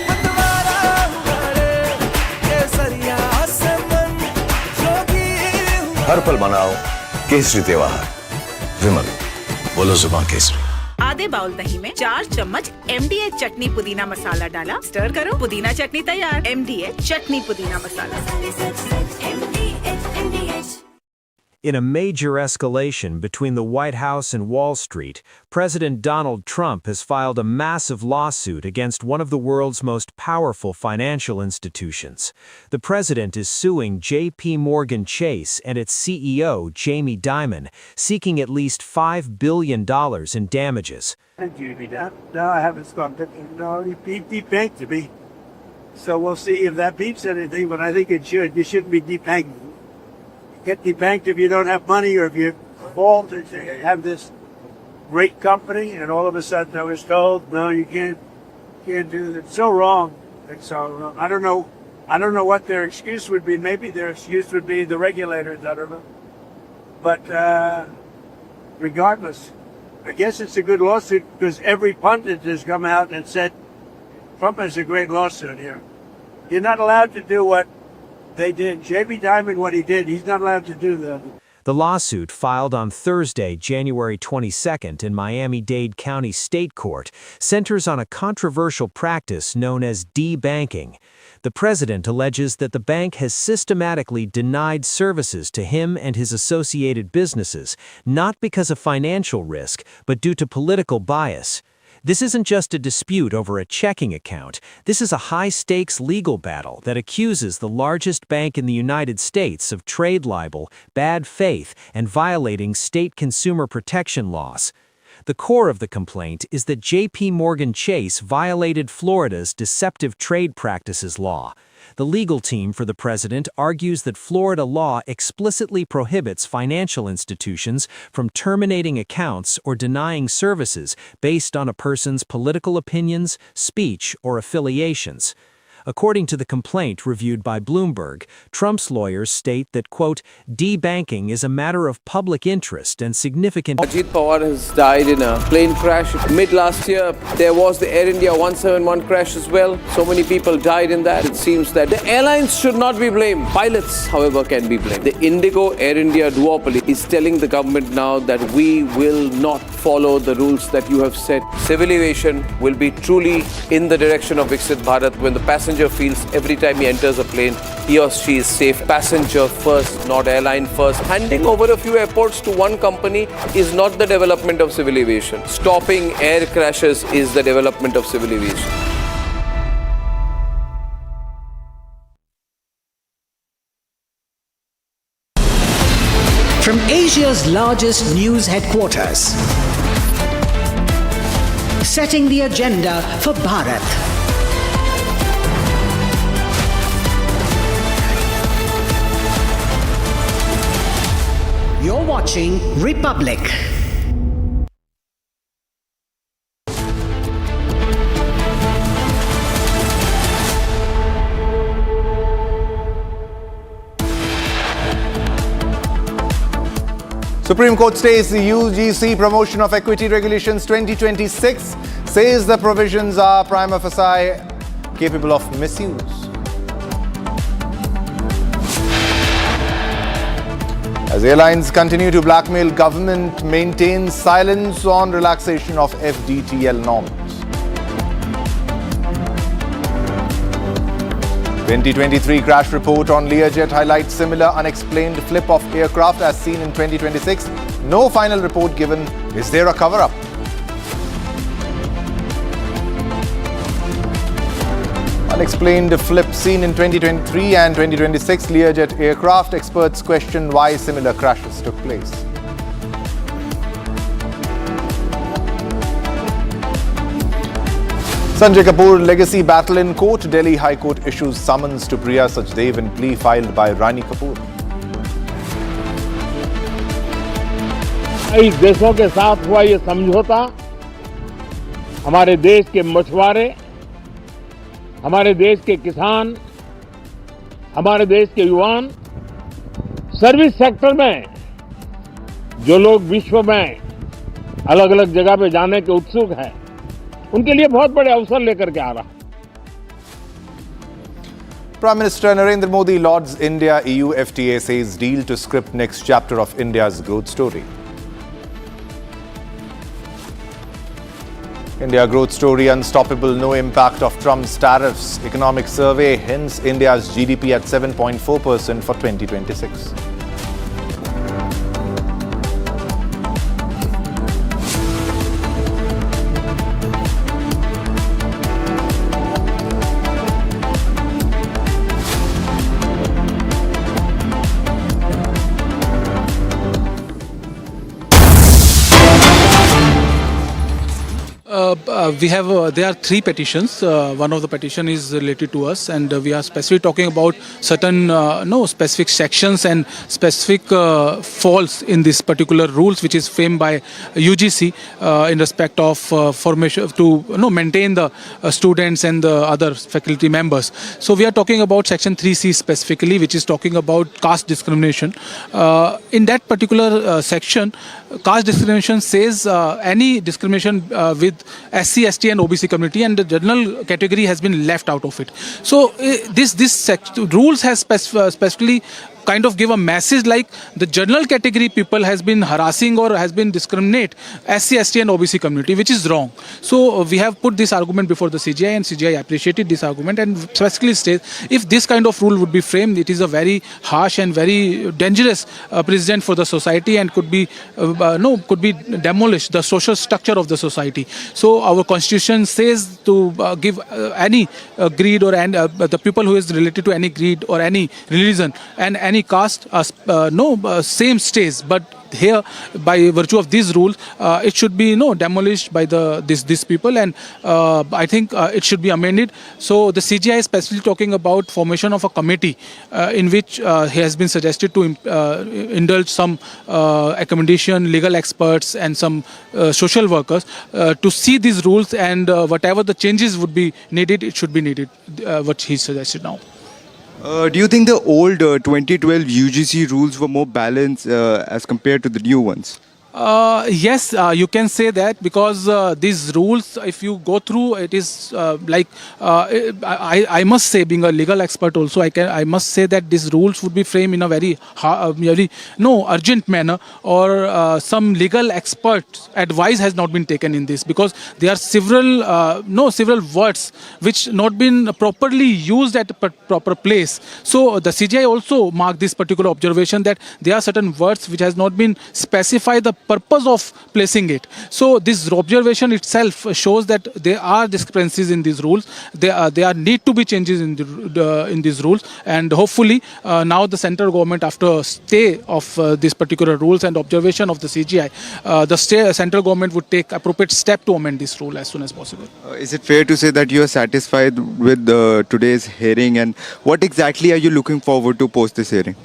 मतवारा हुआ रे केसरिया से मन जोगी हुआ। हर पल मनाओ केसरी त्योहार। विमल, बोलो जुबान केसरी। आधे बाउल दही में 4 चम्मच MDH चटनी पुदीना मसाला डाला, स्टर करो, पुदीना चटनी तैयार। MDH चटनी पुदीना मसाला। In a major escalation between the White House and Wall Street, President Donald Trump has filed a massive lawsuit against one of the world's most powerful financial institutions. The president is suing J.P. Morgan Chase and its CEO, Jamie Dimon, seeking at least $5 billion in damages. thank you. No, I haven't spoken. No, he debanked to me. So we'll see if that beats anything, but I think it should. You shouldn't be debanked. Get debanked if you don't have money or if you fall to have this great company, and all of a sudden I was told, no, you can't do that. It's so wrong. It's so wrong. I don't know what their excuse would be. Maybe their excuse would be the regulators. I don't know. But regardless, I guess it's a good lawsuit because every pundit has come out and said Trump has a great lawsuit here. You're not allowed to do what they did. Jamie Dimon, what he did, he's not allowed to do that. The lawsuit, filed on Thursday, January 22nd in Miami-Dade County State Court, centers on a controversial practice known as debanking. The president alleges that the bank has systematically denied services to him and his associated businesses, not because of financial risk, but due to political bias. This isn't just a dispute over a checking account. This is a high-stakes legal battle that accuses the largest bank in the United States of trade libel, bad faith, and violating state consumer protection laws. The core of the complaint is that J.P. Morgan Chase violated Florida's deceptive trade practices law. The legal team for the president argues that Florida law explicitly prohibits financial institutions from terminating accounts or denying services based on a person's political opinions, speech, or affiliations. According to the complaint reviewed by Bloomberg, Trump's lawyers state that, quote, debanking is a matter of public interest and significant. Ajit Pawar has died in a plane crash. Mid last year, there was the Air India 171 crash as well. So many people died in that. It seems that the airlines should not be blamed. Pilots, however, can be blamed. The Indigo Air India duopoly is telling the government now that we will not follow the rules that you have set. Civil aviation will be truly in the direction of Viksit Bharat when the passenger feels every time he enters a plane, he or she is safe. Passenger first, not airline first. Handing over a few airports to one company is not the development of civil aviation. Stopping air crashes is the development of civil aviation. From Asia's largest news headquarters, setting the agenda for Bharat. You're watching Republic. Supreme Court states the UGC Promotion of Equity Regulations 2026 says the provisions are prima facie capable of misuse. As airlines continue to blackmail government, maintains silence on relaxation of FDTL norms. 2023 crash report on Learjet highlights similar unexplained flip of aircraft as seen in 2026. No final report given. Is there a cover-up? Unexplained flip seen in 2023 and 2026 Learjet aircraft. Experts question why similar crashes took place. Sanjay Kapoor legacy battle in court. Delhi High Court issues summons to Priya Sachdev in plea filed by Rani Kapoor. कई देशों के साथ हुआ ये समझौता हमारे देश के मछुआरे, हमारे देश के किसान, हमारे देश के युवान, सर्विस सेक्टर में जो लोग विश्व में अलग अलग जगह पे जाने के उत्सुक हैं, उनके लिए बहुत बड़े अवसर लेकर के आ रहा है. Prime Minister Narendra Modi lauds India-EU FTA, says deal to script next chapter of India's growth story. India growth story unstoppable, no impact of Trump's tariffs. Economic survey hints India's GDP at 7.4% for 2026. There are three petitions. One of the petition is related to us, and we are specifically talking about certain specific sections and specific faults in this particular rules, which is framed by UGC in respect of formation to maintain the students and the other faculty members. So we are talking about section 3C specifically, which is talking about caste discrimination. In that particular section, caste discrimination says any discrimination with SC, ST and OBC community, and the general category has been left out of it. So this rules has specifically kind of give a message like the general category people has been harassing or has been discriminate SC, ST and OBC community, which is wrong. So we have put this argument before the CGI, and CGI appreciated this argument and specifically states if this kind of rule would be framed, it is a very harsh and very dangerous precedent for the society and could be demolish the social structure of the society. So our constitution says to give any creed or the people who is related to any creed or any religion and any caste same stays, but here by virtue of these rules it should be demolished by these people, and I think it should be amended. So the CGI is specifically talking about formation of a committee in which he has been suggested to indulge some accommodation, legal experts and some social workers to see these rules, and whatever the changes would be needed, it should be needed, what he suggested now. Do you think the old 2012 UGC rules were more balanced as compared to the new ones? Yes, you can say that, because these rules, if you go through, it is I must say, being a legal expert also, I must say that these rules would be framed in a very urgent manner, or some legal expert advice has not been taken in this, because there are several words which not been properly used at a proper place. So the CGI also marked this particular observation that there are certain words which has not been specified the purpose of placing it. So this observation itself shows that there are discrepancies in these rules. There need to be changes in these rules, and hopefully now the central government, after stay of these particular rules and observation of the CGI, the central government would take appropriate step to amend this rule as soon as possible. Is it fair to say that you are satisfied with today's hearing, and what exactly are you looking forward to post this hearing?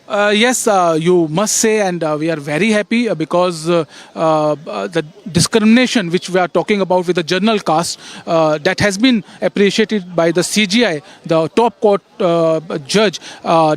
Yes, you must say, and we are very happy because the discrimination which we are talking about with the general caste, that has been appreciated by the CGI, the top court judge,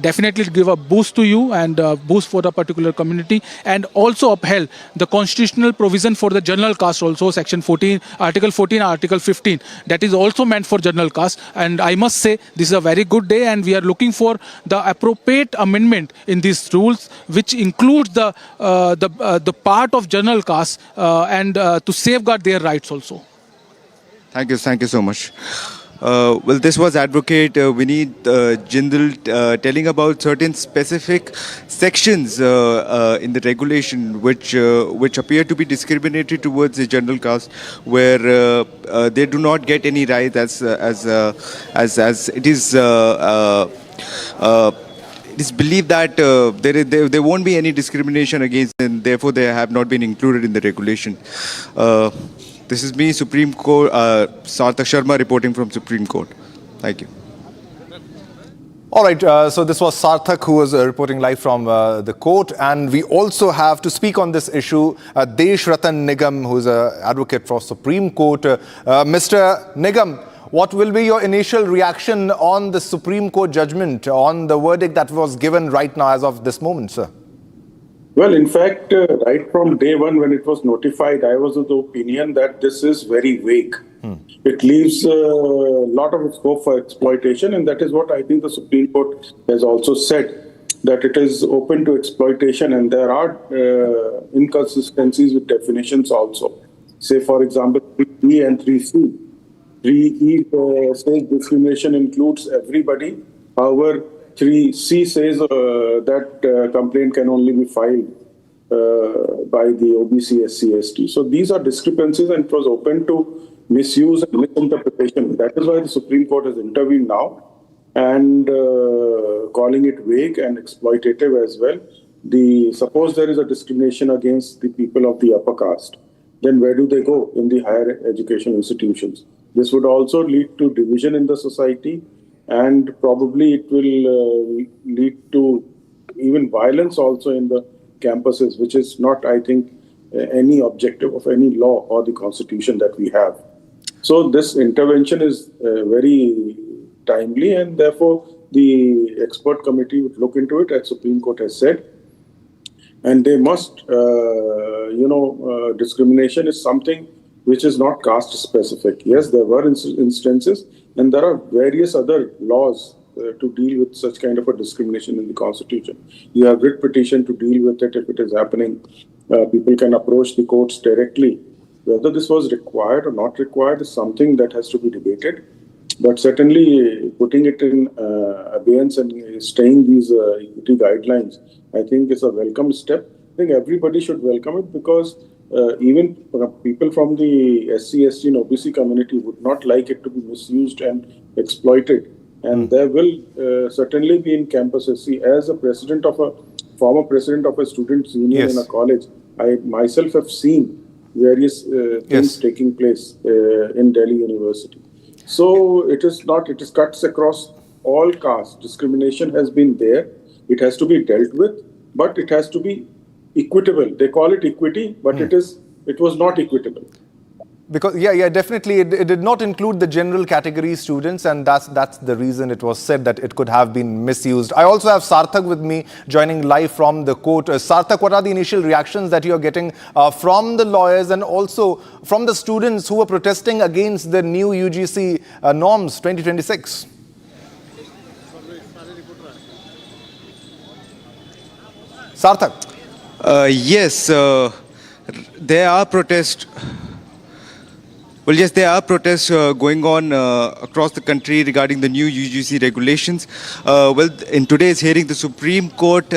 definitely give a boost to you and boost for the particular community, and also upheld the constitutional provision for the general caste also, section 14, article 14, article 15, that is also meant for general caste. And I must say this is a very good day, and we are looking for the appropriate amendment in these rules, which includes the part of general caste and to safeguard their rights also. Thank you so much. Well, this was Advocate Vineet Jindal telling about certain specific sections in the regulation which appear to be discriminatory towards the general caste, where they do not get any rights as it is. It is believed that there won't be any discrimination against them, therefore they have not been included in the regulation. This is me, Supreme Court, Sarthak Sharma reporting from Supreme Court. Thank you. All right, so this was Sarthak who was reporting live from the court, and we also have to speak on this issue Desh Ratan Nigam, who is an advocate for Supreme Court. Mr. Nigam, what will be your initial reaction on the Supreme Court judgment, on the verdict that was given right now as of this moment, sir? Well, in fact, right from day one when it was notified, I was of the opinion that this is very vague. It leaves a lot of scope for exploitation, and that is what I think the Supreme Court has also said, that it is open to exploitation, and there are inconsistencies with definitions also. Say, for example, 3E and 3C. 3E says discrimination includes everybody. However, 3C says that complaint can only be filed by the OBC, SC, ST. So these are discrepancies, and it was open to misuse and misinterpretation. That is why the Supreme Court has intervened now and calling it vague and exploitative as well. Suppose there is a discrimination against the people of the upper caste, then where do they go in the higher education institutions? This would also lead to division in the society, and probably it will lead to even violence also in the campuses, which is not, I think, any objective of any law or the constitution that we have. So this intervention is very timely, and therefore the expert committee would look into it, as Supreme Court has said. And they must, discrimination is something which is not caste specific. Yes, there were instances, and there are various other laws to deal with such kind of a discrimination in the constitution. You have writ petition to deal with it if it is happening. People can approach the courts directly. Whether this was required or not required is something that has to be debated. But certainly putting it in abeyance and staying these equity guidelines, I think is a welcome step. I think everybody should welcome it, because even people from the SC, ST and OBC community would not like it to be misused and exploited. And there will certainly be in campuses. See, as a former president of a students' union in a college, I myself have seen various things taking place in Delhi University. So it is cuts across all castes. Discrimination has been there. It has to be dealt with, but it has to be equitable. They call it equity, but it was not equitable. Because definitely it did not include the general category students, and that's the reason it was said that it could have been misused. I also have Sarthak with me joining live from the court. Sarthak, what are the initial reactions that you are getting from the lawyers and also from the students who are protesting against the new UGC norms 2026? Sarthak. Yes, there are protests. Well, yes, there are protests going on across the country regarding the new UGC regulations. In today's hearing, the Supreme Court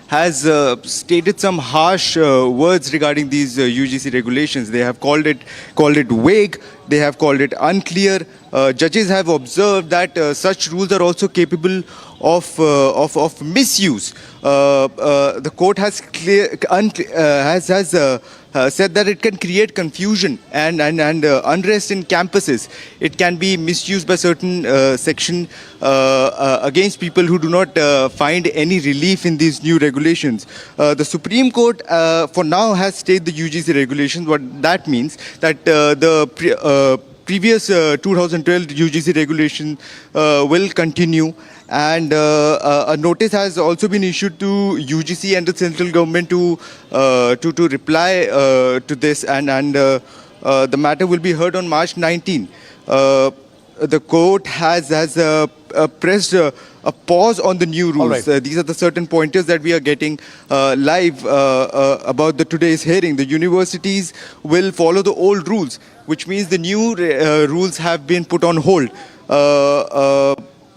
has stated some harsh words regarding these UGC regulations. They have called it vague. They have called it unclear. Judges have observed that such rules are also capable of misuse. The court has said that it can create confusion and unrest in campuses. It can be misused by certain section against people who do not find any relief in these new regulations. The Supreme Court for now has stayed the UGC regulations. What that means that the previous 2012 UGC regulation will continue, and a notice has also been issued to UGC and the central government to reply to this, and the matter will be heard on March 19. The court has pressed a pause on the new rules. These are the certain pointers that we are getting live about the today's hearing. The universities will follow the old rules, which means the new rules have been put on hold.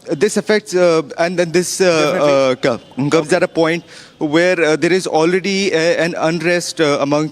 This affects, and then this comes at a point where there is already an unrest among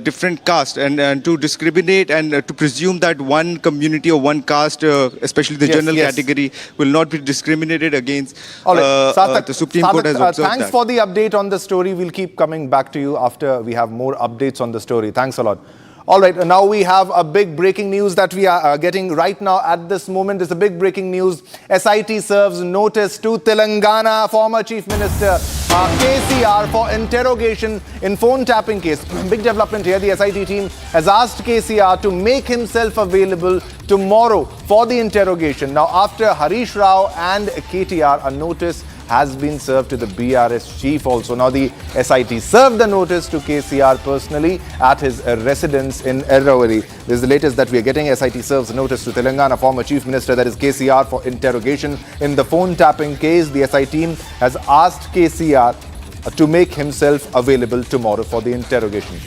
different castes, and to discriminate and to presume that one community or one caste, especially the general category, will not be discriminated against. The Supreme Court has observed thanks that. for the update on the story. We'll keep coming back to you after we have more updates on the story. Thanks a lot. All right, now we have a big breaking news that we are getting right now at this moment. It's a big breaking news. SIT serves notice to Telangana former Chief Minister KCR for interrogation in phone tapping case. Big development here. The SIT team has asked KCR to make himself available tomorrow for the interrogation. Now, after Harish Rao and KTR, a notice has been served to the BRS chief also. Now, the SIT served the notice to KCR personally at his residence in Erravali. This is the latest that we are getting. SIT serves notice to Telangana former Chief Minister, that is KCR, for interrogation in the phone tapping case. The SIT team has asked KCR to make himself available tomorrow for the interrogation.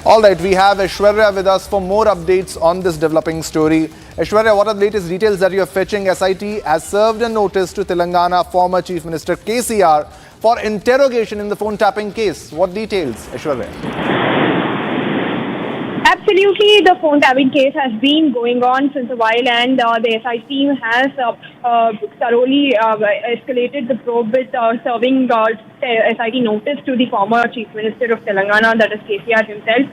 All right, we have Aishwarya with us for more updates on this developing story. Aishwarya, what are the latest details that you are fetching? SIT has served a notice to Telangana former Chief Minister KCR for interrogation in the phone tapping case. What details, Aishwarya? Absolutely, the phone tapping case has been going on since a while, and the SIT team has thoroughly escalated the probe with serving SIT notice to the former Chief Minister of Telangana, that is KCR himself.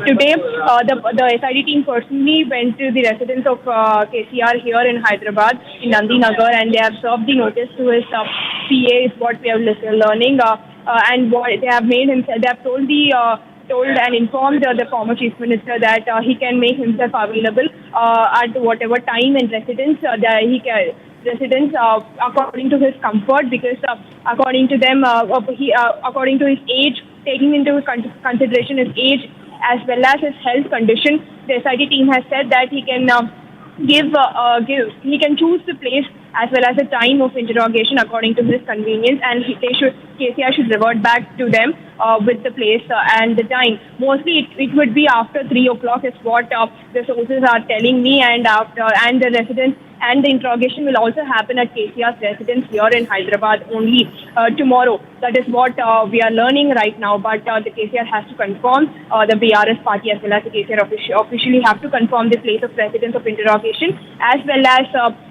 Today, the SIT team personally went to the residence of KCR here in Hyderabad, in Nandinagar, and they have served the notice to his PA, is what we are learning. And what they have made himself, they have told and informed the former Chief Minister that he can make himself available at whatever time and residence according to his comfort, because according to them, according to his age, taking into consideration his age as well as his health condition, the SIT team has said that he can he can choose the place as well as the time of interrogation according to his convenience, and KCR should revert back to them with the place and the time. Mostly it would be after 3 o'clock is what the sources are telling me, and the residence and the interrogation will also happen at KCR's residence here in Hyderabad only tomorrow. That is what we are learning right now, but the KCR has to confirm, the BRS party as well as the KCR officially have to confirm the place of residence of interrogation as well as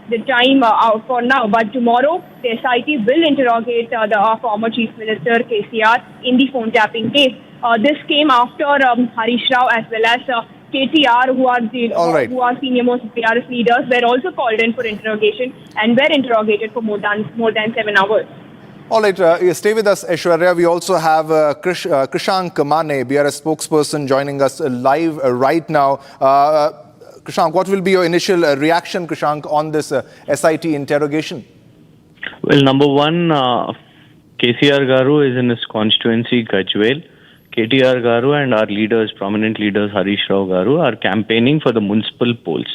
the time for now. But tomorrow, the SIT will interrogate the former Chief Minister KCR in the phone tapping case. This came after Harish Rao as well as KTR, who are senior most BRS leaders, were also called in for interrogation and were interrogated for more than 7 hours. All right, stay with us, Aishwarya. We also have Krishank Mane, BRS spokesperson, joining us live right now. Krishank, what will be your initial reaction, Krishank, on this SIT interrogation? Well, number one, KCR Garu is in his constituency, Gajwel. KTR Garu and our leaders, prominent leaders, Harish Rao Garu, are campaigning for the municipal polls.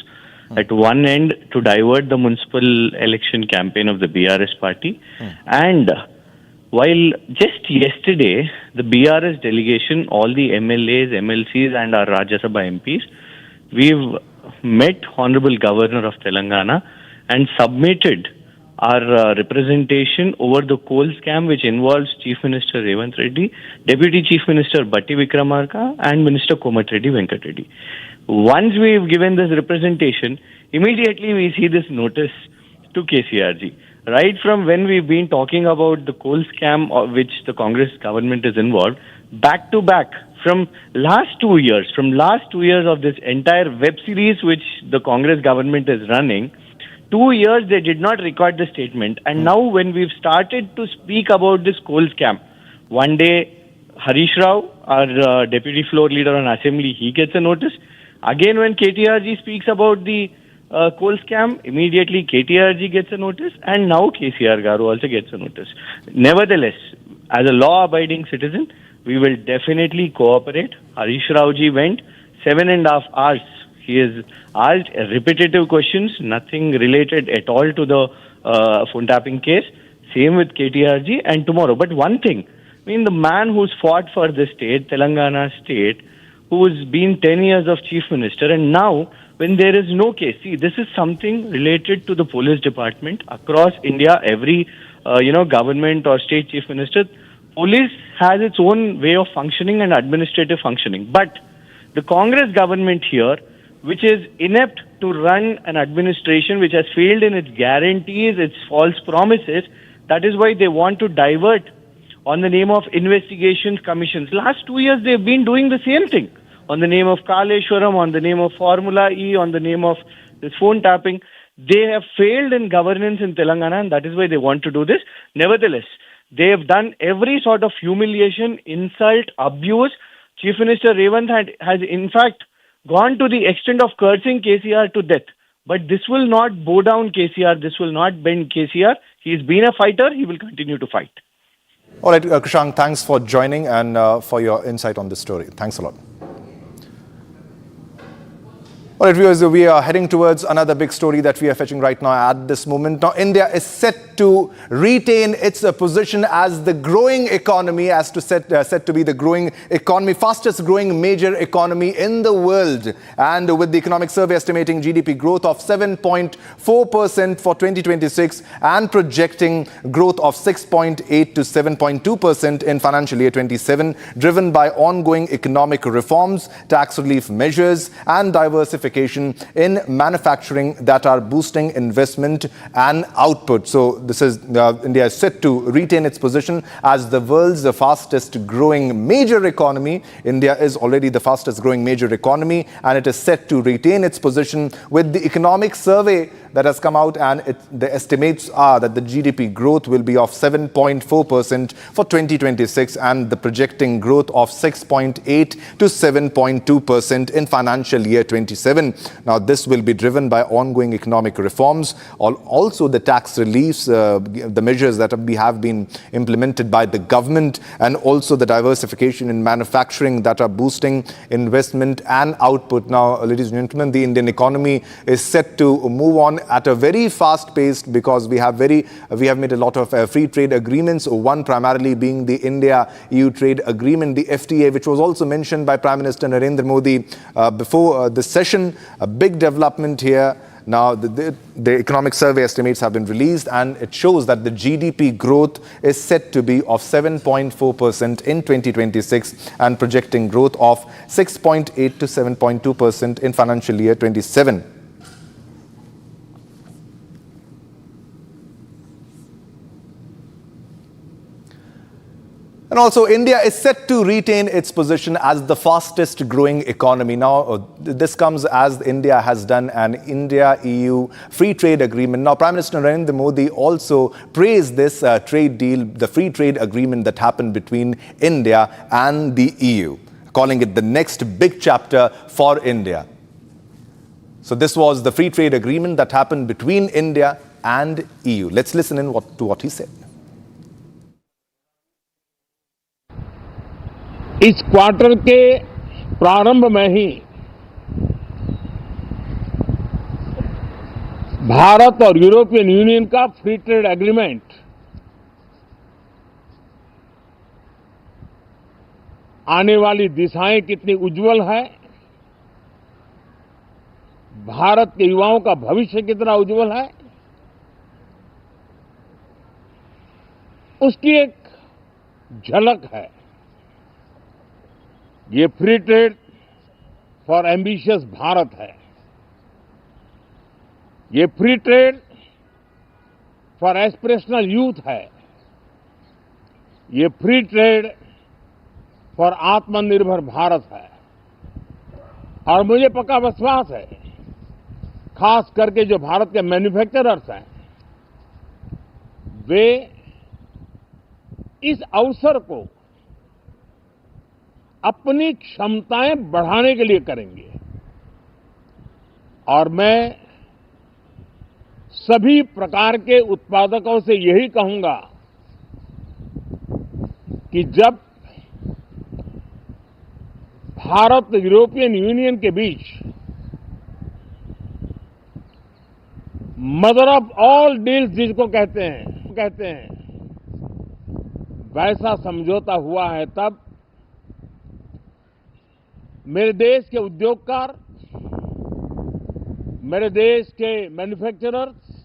At one end, to divert the municipal election campaign of the BRS party. And while just yesterday, the BRS delegation, all the MLAs, MLCs and our Rajya Sabha MPs, we've met Honorable Governor of Telangana and submitted our representation over the coal scam, which involves Chief Minister Revant Reddy, Deputy Chief Minister Batti Vikramarka and Minister Komat Reddy Venkat Reddy. Once we've given this representation, immediately we see this notice to KCRG. Right from when we've been talking about the coal scam of which the Congress government is involved, back to back, from last 2 years of this entire web series which the Congress government is running, 2 years they did not record the statement. And now when we've started to speak about this coal scam, one day Harish Rao, our deputy floor leader on assembly, he gets a notice. Again, when KTRG speaks about the coal scam, immediately KTRG gets a notice, and now KCR Garu also gets a notice. Nevertheless, as a law-abiding citizen, we will definitely cooperate. Harish Rao ji went 7.5 hours. He has asked repetitive questions, nothing related at all to the phone tapping case. Same with KTRG and tomorrow. But one thing, I mean, the man who's fought for the state, Telangana state, who's been 10 years of chief minister, and now when there is no case, see, this is something related to the police department across India, every, government or state chief minister, police has its own way of functioning and administrative functioning. But the Congress government here, which is inept to run an administration which has failed in its guarantees, its false promises, that is why they want to divert on the name of investigations commissions. Last 2 years they've been doing the same thing on the name of Kaleshwaram, on the name of Formula E, on the name of this phone tapping. They have failed in governance in Telangana, and that is why they want to do this. Nevertheless, they have done every sort of humiliation, insult, abuse. Chief Minister Revant has in fact gone to the extent of cursing KCR to death. But this will not bow down KCR. This will not bend KCR. He's been a fighter. He will continue to fight. All right, Krishank, thanks for joining and for your insight on this story. Thanks a lot. All right, viewers, we are heading towards another big story that we are fetching right now at this moment. Now, India is set to retain its position as the growing economy, set to be the growing economy, fastest growing major economy in the world. And with the economic survey estimating GDP growth of 7.4% for 2026 and projecting growth of 6.8 to 7.2% in financial year 27, driven by ongoing economic reforms, tax relief measures, and diversification in manufacturing that are boosting investment and output. So this is India is set to retain its position as the world's fastest growing major economy. India is already the fastest growing major economy, and it is set to retain its position with the economic survey that has come out, and the estimates are that the GDP growth will be of 7.4% for 2026 and the projecting growth of 6.8 to 7.2% in financial year 27. Now, this will be driven by ongoing economic reforms, also the tax reliefs, the measures that have been implemented by the government, and also the diversification in manufacturing that are boosting investment and output. Now, ladies and gentlemen, the Indian economy is set to move on at a very fast pace because we have made a lot of free trade agreements, one primarily being the India-EU trade agreement, the FTA, which was also mentioned by Prime Minister Narendra Modi before the session. A big development here. Now, the economic survey estimates have been released, and it shows that the GDP growth is set to be of 7.4% in 2026 and projecting growth of 6.8 to 7.2% in financial year 27. And also, India is set to retain its position as the fastest growing economy. Now, this comes as India has done an India-EU free trade agreement. Now, Prime Minister Narendra Modi also praised this trade deal, the free trade agreement that happened between India and the EU, calling it the next big chapter for India. So this was the free trade agreement that happened between India and EU. Let's listen in to what he said. इस quarter के प्रारंभ में ही भारत और European union का free trade agreement आने वाली दिशाएं कितनी उज्जवल है, भारत के युवाओं का भविष्य कितना उज्जवल है, उसकी एक झलक है। ये free trade for ambitious Bharat है, ये free trade for aspirational youth है, ये फ्री ट्रेड फॉर आत्मनिर्भर भारत है। और मुझे पक्का विश्वास है, खास करके जो भारत के मैन्युफैक्चरर्स हैं, वे इस अवसर को अपनी क्षमताएं बढ़ाने के लिए करेंगे। और मैं सभी प्रकार के उत्पादकों से यही कहूंगा कि जब भारत यूरोपियन यूनियन के बीच मदर ऑफ ऑल डील्स जिसको कहते हैं वैसा समझौता हुआ है तब मेरे देश के उद्योगकार, मेरे देश के मैन्युफैक्चरर्स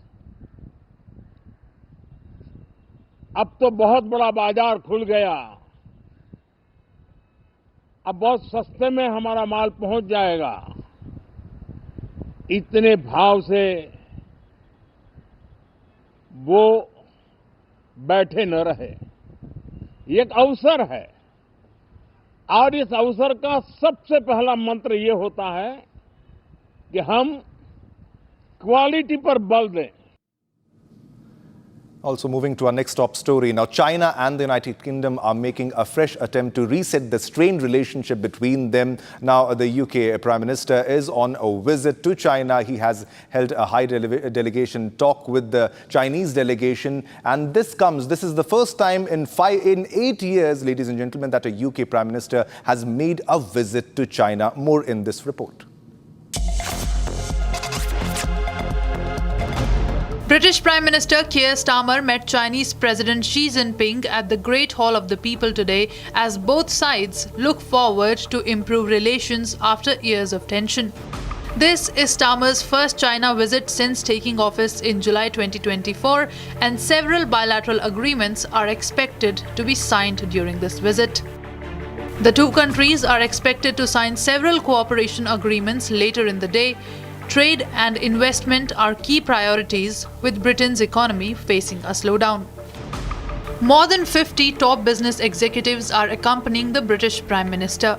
अब तो बहुत बड़ा बाजार खुल गया, अब बहुत सस्ते में हमारा माल पहुंच जाएगा, इतने भाव से वो बैठे न रहे। ये एक अवसर है और इस अवसर का सबसे पहला मंत्र ये होता है कि हम क्वालिटी पर बल दें। Also moving to our next top story. Now, China and the United Kingdom are making a fresh attempt to reset the strained relationship between them. Now, the UK Prime Minister is on a visit to China. He has held a high delegation talk with the Chinese delegation. And this is the first time in 8 years, ladies and gentlemen, that a UK Prime Minister has made a visit to China. More in this report. British Prime Minister Keir Starmer met Chinese President Xi Jinping at the Great Hall of the People today as both sides look forward to improve relations after years of tension. This is Starmer's first China visit since taking office in July 2024, and several bilateral agreements are expected to be signed during this visit. The two countries are expected to sign several cooperation agreements later in the day. Trade and investment are key priorities, with Britain's economy facing a slowdown. More than 50 top business executives are accompanying the British Prime Minister.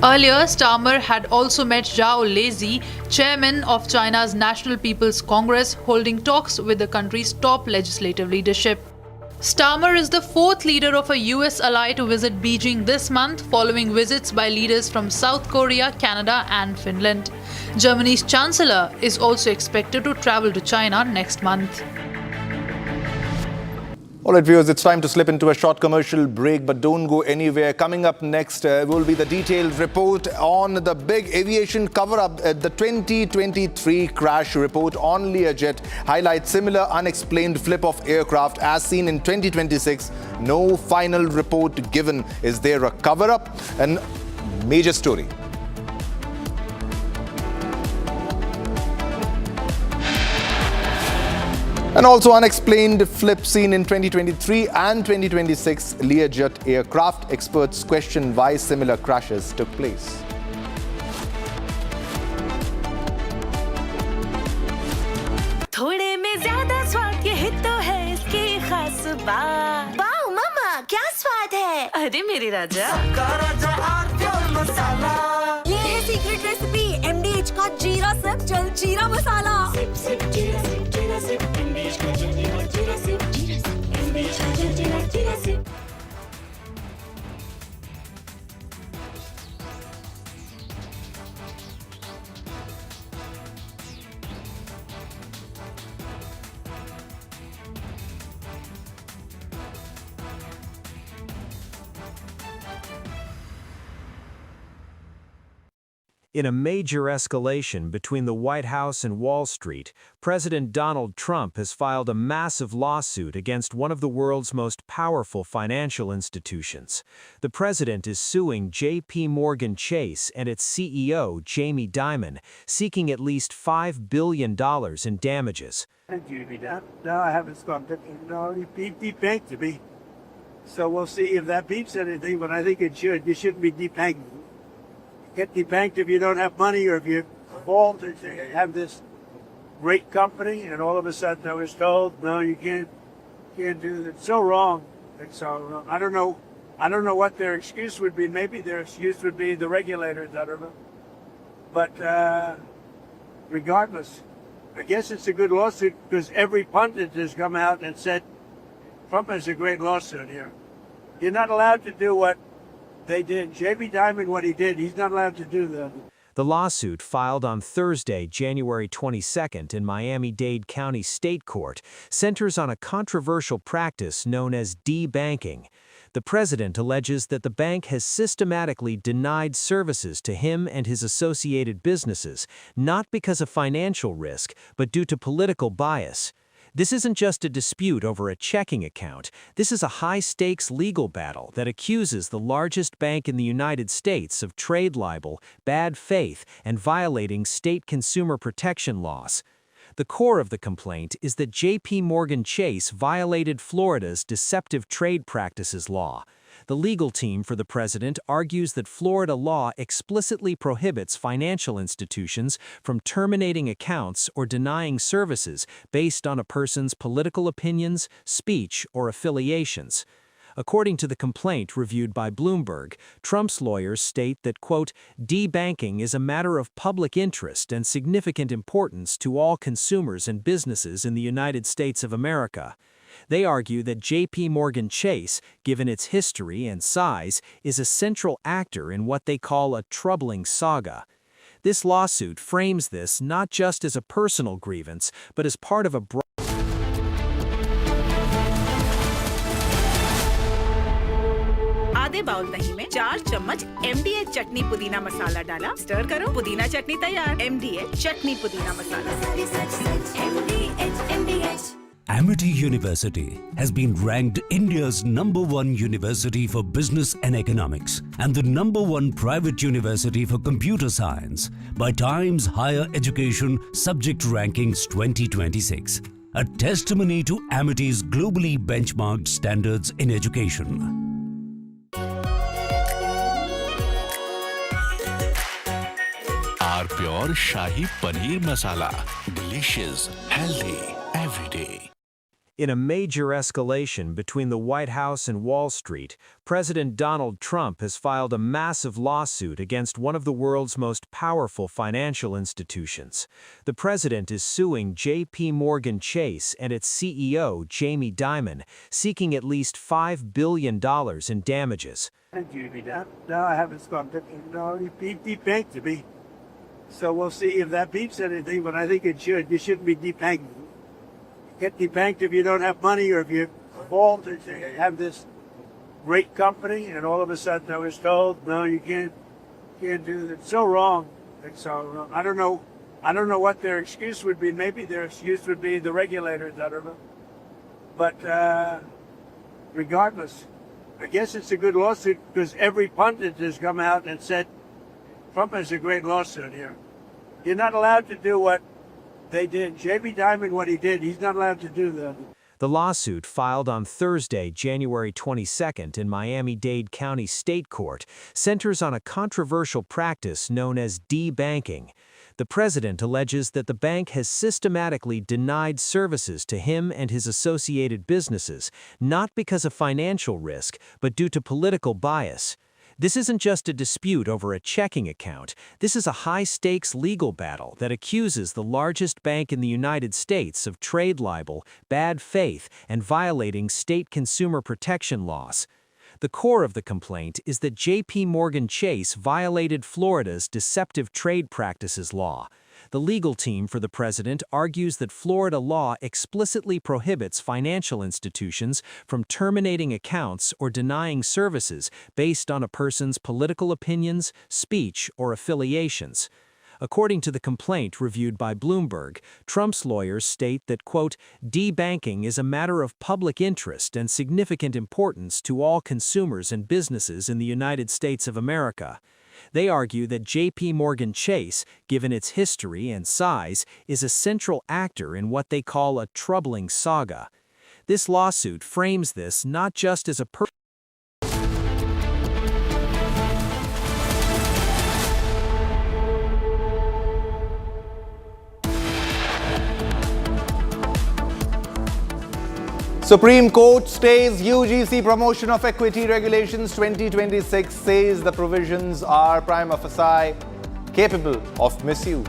Earlier, Starmer had also met Zhao Lezi, chairman of China's National People's Congress, holding talks with the country's top legislative leadership. Starmer is the fourth leader of a US ally to visit Beijing this month, following visits by leaders from South Korea, Canada and Finland. Germany's Chancellor is also expected to travel to China next month. All right, viewers, it's time to slip into a short commercial break, but don't go anywhere. Coming up next will be the detailed report on the big aviation cover-up. The 2023 crash report on Learjet highlights similar unexplained flip of aircraft as seen in 2026. No final report given. Is there a cover-up? And major story. And also unexplained flip seen in 2023 and 2026 Learjet aircraft. Experts question why similar crashes took place. थोड़े में ज्यादा स्वाद ये हित तो है इसकी खास बात। वाओ मामा क्या स्वाद है? अरे मेरे राजा मसाला। ये है सीक्रेट रेसिपी MDH का जीरा सिप जल जीरा मसाला। सिप सिप जीरा सिप MDH का जल जीरा सिप MDH का जल जीरा SIP. In a major escalation between the White House and Wall Street, President Donald Trump has filed a massive lawsuit against one of the world's most powerful financial institutions. The president is suing J.P. Morgan Chase and its CEO, Jamie Dimon, seeking at least $5 billion in damages. No, I haven't stopped it. No, he debanked to me. So we'll see if that beeps anything, but I think it should. You shouldn't be debanking. Get debanked if you don't have money or if you fall to have this great company, and all of a sudden I was told, no, you can't do that. It's so wrong. It's so wrong. I don't know what their excuse would be. Maybe their excuse would be the regulators. I don't know. But regardless, I guess it's a good lawsuit because every pundit has come out and said Trump has a great lawsuit here. You're not allowed to do what they did. Jamie Dimon, what he did, he's not allowed to do that. The lawsuit, filed on Thursday, January 22nd in Miami-Dade County State Court, centers on a controversial practice known as debanking. The president alleges that the bank has systematically denied services to him and his associated businesses, not because of financial risk, but due to political bias. This isn't just a dispute over a checking account. This is a high-stakes legal battle that accuses the largest bank in the United States of trade libel, bad faith, and violating state consumer protection laws. The core of the complaint is that J.P. Morgan Chase violated Florida's Deceptive Trade Practices Law. The legal team for the president argues that Florida law explicitly prohibits financial institutions from terminating accounts or denying services based on a person's political opinions, speech, or affiliations. According to the complaint reviewed by Bloomberg, Trump's lawyers state that, quote, debanking is a matter of public interest and significant importance to all consumers and businesses in the United States of America. They argue that J.P. Morgan Chase, given its history and size, is a central actor in what they call a troubling saga. This lawsuit frames this not just as a personal grievance, but as part of a broad आधे bowl दही में 4 चम्मच MDH चटनी पुदीना मसाला डाला, stir करो, पुदीना चटनी तैयार। MDH चटनी पुदीना मसाला। Amity University has been ranked India's #1 university for business and economics and the #1 private university for computer science by Times Higher Education Subject Rankings 2026, a testimony to Amity's globally benchmarked standards in education. Our pure Shahi Paneer Masala. Delicious, healthy, every day. In a major escalation between the White House and Wall Street, President Donald Trump has filed a massive lawsuit against one of the world's most powerful financial institutions. The president is suing J.P. Morgan Chase and its CEO, Jamie Dimon, seeking at least $5 billion in damages. No, I haven't stopped it. No, he debanked to me. So we'll see if that beats anything, but I think it should. You shouldn't be debanked. Get debanked if you don't have money or if you're involved and you have this great company and all of a sudden I was told, no, you can't do that. It's so wrong. It's so wrong. I don't know what their excuse would be. Maybe their excuse would be the regulators, I don't know. But regardless, I guess it's a good lawsuit because every pundit has come out and said, Trump has a great lawsuit here. You're not allowed to do what they did. Jamie Dimon, what he did, he's not allowed to do that. The lawsuit, filed on Thursday, January 22nd in Miami-Dade County State Court, centers on a controversial practice known as debanking. The president alleges that the bank has systematically denied services to him and his associated businesses, not because of financial risk, but due to political bias. This isn't just a dispute over a checking account. This is a high-stakes legal battle that accuses the largest bank in the United States of trade libel, bad faith, and violating state consumer protection laws. The core of the complaint is that J.P. Morgan Chase violated Florida's Deceptive Trade Practices Law. The legal team for the president argues that Florida law explicitly prohibits financial institutions from terminating accounts or denying services based on a person's political opinions, speech, or affiliations. According to the complaint reviewed by Bloomberg, Trump's lawyers state that, quote, debanking is a matter of public interest and significant importance to all consumers and businesses in the United States of America. They argue that J.P. Morgan Chase, given its history and size, is a central actor in what they call a troubling saga. This lawsuit frames this not just as a Supreme Court stays UGC promotion of equity regulations 2026, says the provisions are prima facie capable of misuse.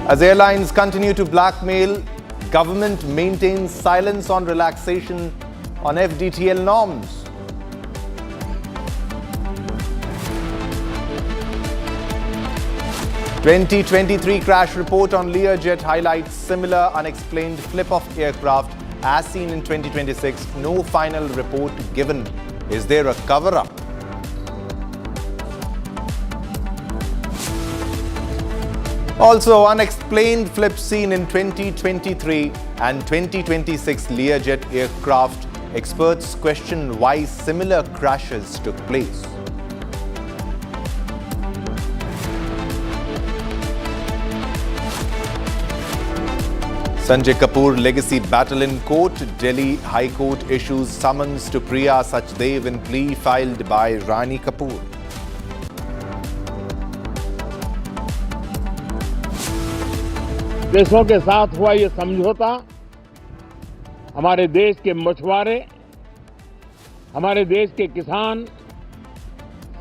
As airlines continue to blackmail, government maintains silence on relaxation on FDTL norms. "2023 crash report on Learjet highlights similar unexplained flip of aircraft as seen in 2026. No final report given. Is there a cover-up?" Also, unexplained flip seen in 2023 and 2026 Learjet aircraft. Experts question why similar crashes took place. Sanjay Kapoor legacy battle in court. Delhi High Court issues summons to Priya Sachdev in plea filed by Rani Kapoor. देशों के साथ हुआ ये समझौता हमारे देश के मछुआरे, हमारे देश के किसान,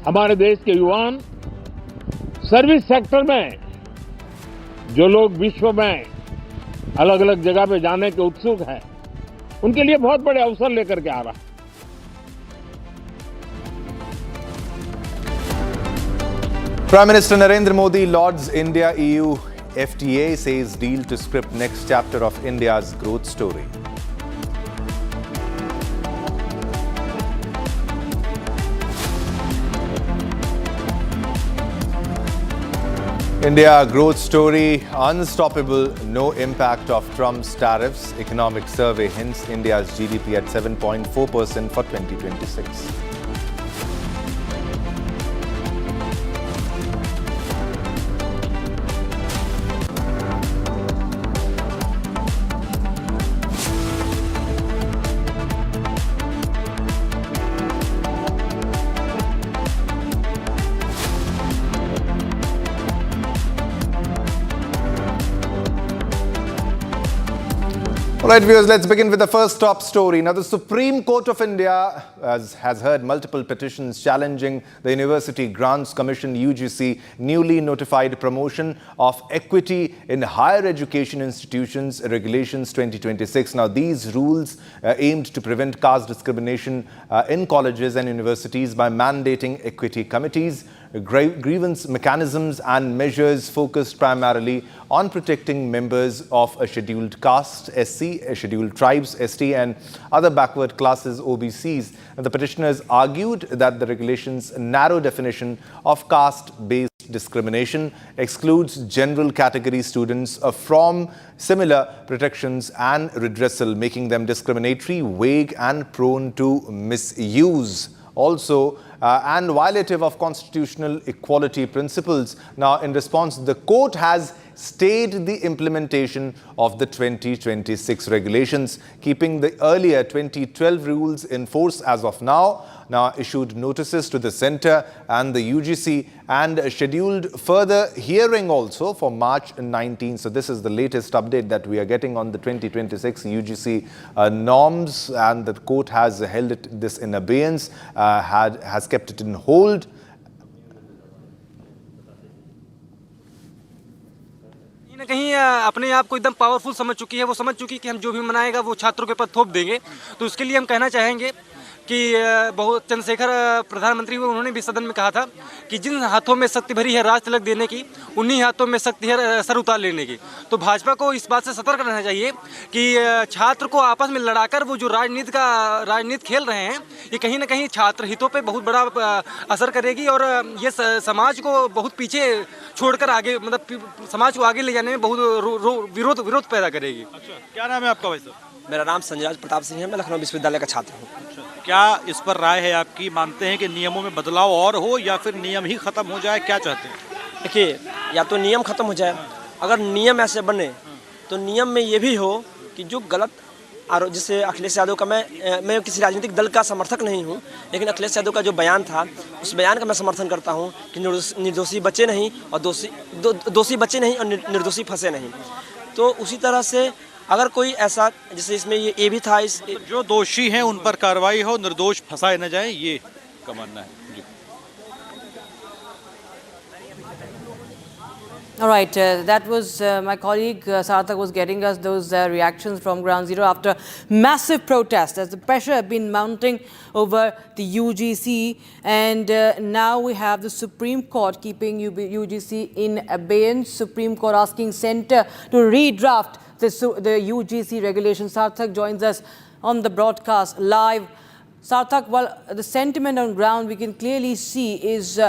हमारे देश के युवान, सर्विस सेक्टर में जो लोग विश्व में अलग अलग जगह पे जाने के उत्सुक हैं, उनके लिए बहुत बड़े अवसर लेकर के आ रहा है। Prime Minister Narendra Modi lauds India-EU FTA, says deal to script next chapter of India's growth story. India growth story unstoppable, no impact of Trump's tariffs. Economic survey hints India's GDP at 7.4% for 2026. All right, viewers, let's begin with the first top story. Now, the Supreme Court of India has heard multiple petitions challenging the University Grants Commission UGC newly notified promotion of equity in higher education institutions regulations 2026. Now, these rules aimed to prevent caste discrimination in colleges and universities by mandating equity committees, grievance mechanisms and measures focused primarily on protecting members of a scheduled caste, SC, scheduled tribes, ST and other backward classes, OBCs. And the petitioners argued that the regulation's narrow definition of caste-based discrimination excludes general category students from similar protections and redressal, making them discriminatory, vague and prone to misuse. Also, and violative of constitutional equality principles. Now, in response, the court has stayed the implementation of the 2026 regulations, keeping the earlier 2012 rules in force as of now. Now issued notices to the centre and the UGC and scheduled further hearing also for March 19. So this is the latest update that we are getting on the 2026 UGC norms, and the court has held this in abeyance, has kept it in hold. कहीं अपने आप को एकदम powerful समझ चुकी है, वो समझ चुकी है कि हम जो भी मनाएगा वो छात्रों के ऊपर थोप देंगे। तो उसके लिए हम कहना चाहेंगे कि बहुत चंद्रशेखर प्रधानमंत्री हुए, उन्होंने भी सदन में कहा था कि जिन हाथों में शक्ति भरी है राज तिलक देने की, उन्हीं हाथों में शक्ति है सर उतार लेने की। तो भाजपा को इस बात से सतर्क रहना चाहिए कि छात्र को आपस में लड़ाकर वो जो राजनीति खेल रहे हैं, ये कहीं ना कहीं छात्र हितों पे बहुत बड़ा असर करेगी और ये समाज को बहुत पीछे छोड़कर आगे, मतलब समाज को आगे ले जाने में बहुत विरोध पैदा करेगी। अच्छा, क्या नाम है आपका भाई साहब? मेरा नाम संजय प्रताप सिंह है, मैं लखनऊ विश्वविद्यालय का छात्र हूँ। क्या इस पर राय है आपकी? मानते हैं कि नियमों में बदलाव और हो या फिर नियम ही खत्म हो जाए, क्या चाहते हैं? देखिए, या तो नियम खत्म हो जाए, अगर नियम ऐसे बने तो नियम में ये भी हो कि जो गलत आरोप, जैसे अखिलेश यादव का, मैं किसी राजनीतिक दल का समर्थक नहीं हूँ, लेकिन अखिलेश यादव का जो बयान था उस बयान का मैं समर्थन करता हूँ कि निर्दोषी बचे नहीं और दोषी बचे नहीं और निर्दोषी फंसे नहीं। तो उसी तरह से अगर कोई ऐसा, जैसे इसमें ये भी था, जो दोषी हैं उन पर कार्रवाई हो, निर्दोष फंसाए न जाए, ये का मानना है। All right, that was my colleague Sarthak was getting us those reactions from Ground Zero after massive protest as the pressure had been mounting over the UGC, and now we have the Supreme Court keeping UGC in abeyance. Supreme Court asking Centre to redraft the UGC regulations. Sarthak joins us on the broadcast live. Sarthak, well, the sentiment on ground we can clearly see is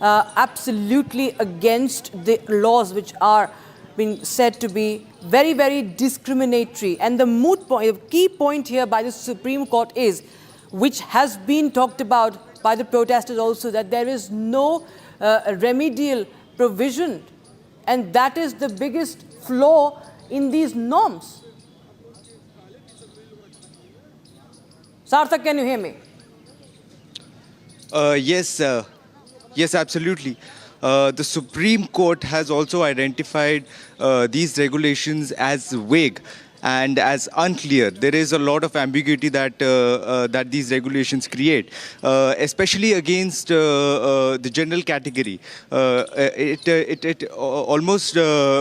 absolutely against the laws which are being said to be very, very discriminatory. And the moot point, the key point here by the Supreme Court is, which has been talked about by the protesters also, that there is no remedial provision. And that is the biggest flaw in these norms. Sarthak, can you hear me? Yes, yes, absolutely. The Supreme Court has also identified these regulations as vague and as unclear. There is a lot of ambiguity that that these regulations create, especially against the general category. It almost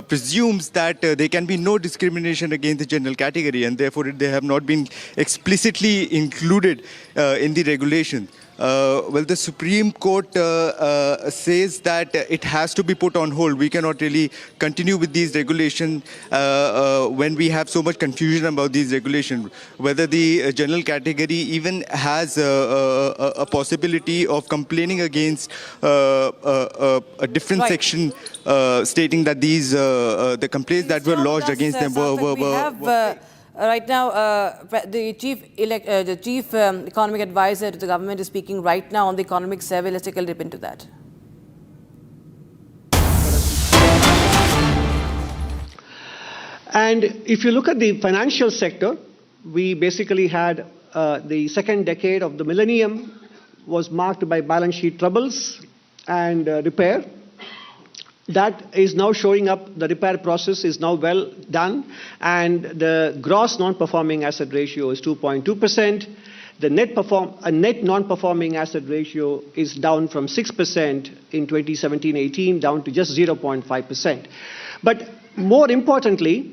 presumes that there can be no discrimination against the general category, and therefore they have not been explicitly included in the regulation. Well, the Supreme Court says that it has to be put on hold. We cannot really continue with these regulations when we have so much confusion about these regulations. Whether the general category even has a possibility of complaining against a different section stating that these the complaints that were lodged against them were right now, the chief economic advisor to the government is speaking right now on the economic survey. Let's take a dip into that. And if you look at the financial sector, we basically had the second decade of the millennium was marked by balance sheet troubles and repair. That is now showing up. The repair process is now well done, and the gross non-performing asset ratio is 2.2%. The net non-performing asset ratio is down from 6% in 2017-18 down to just 0.5%. But more importantly,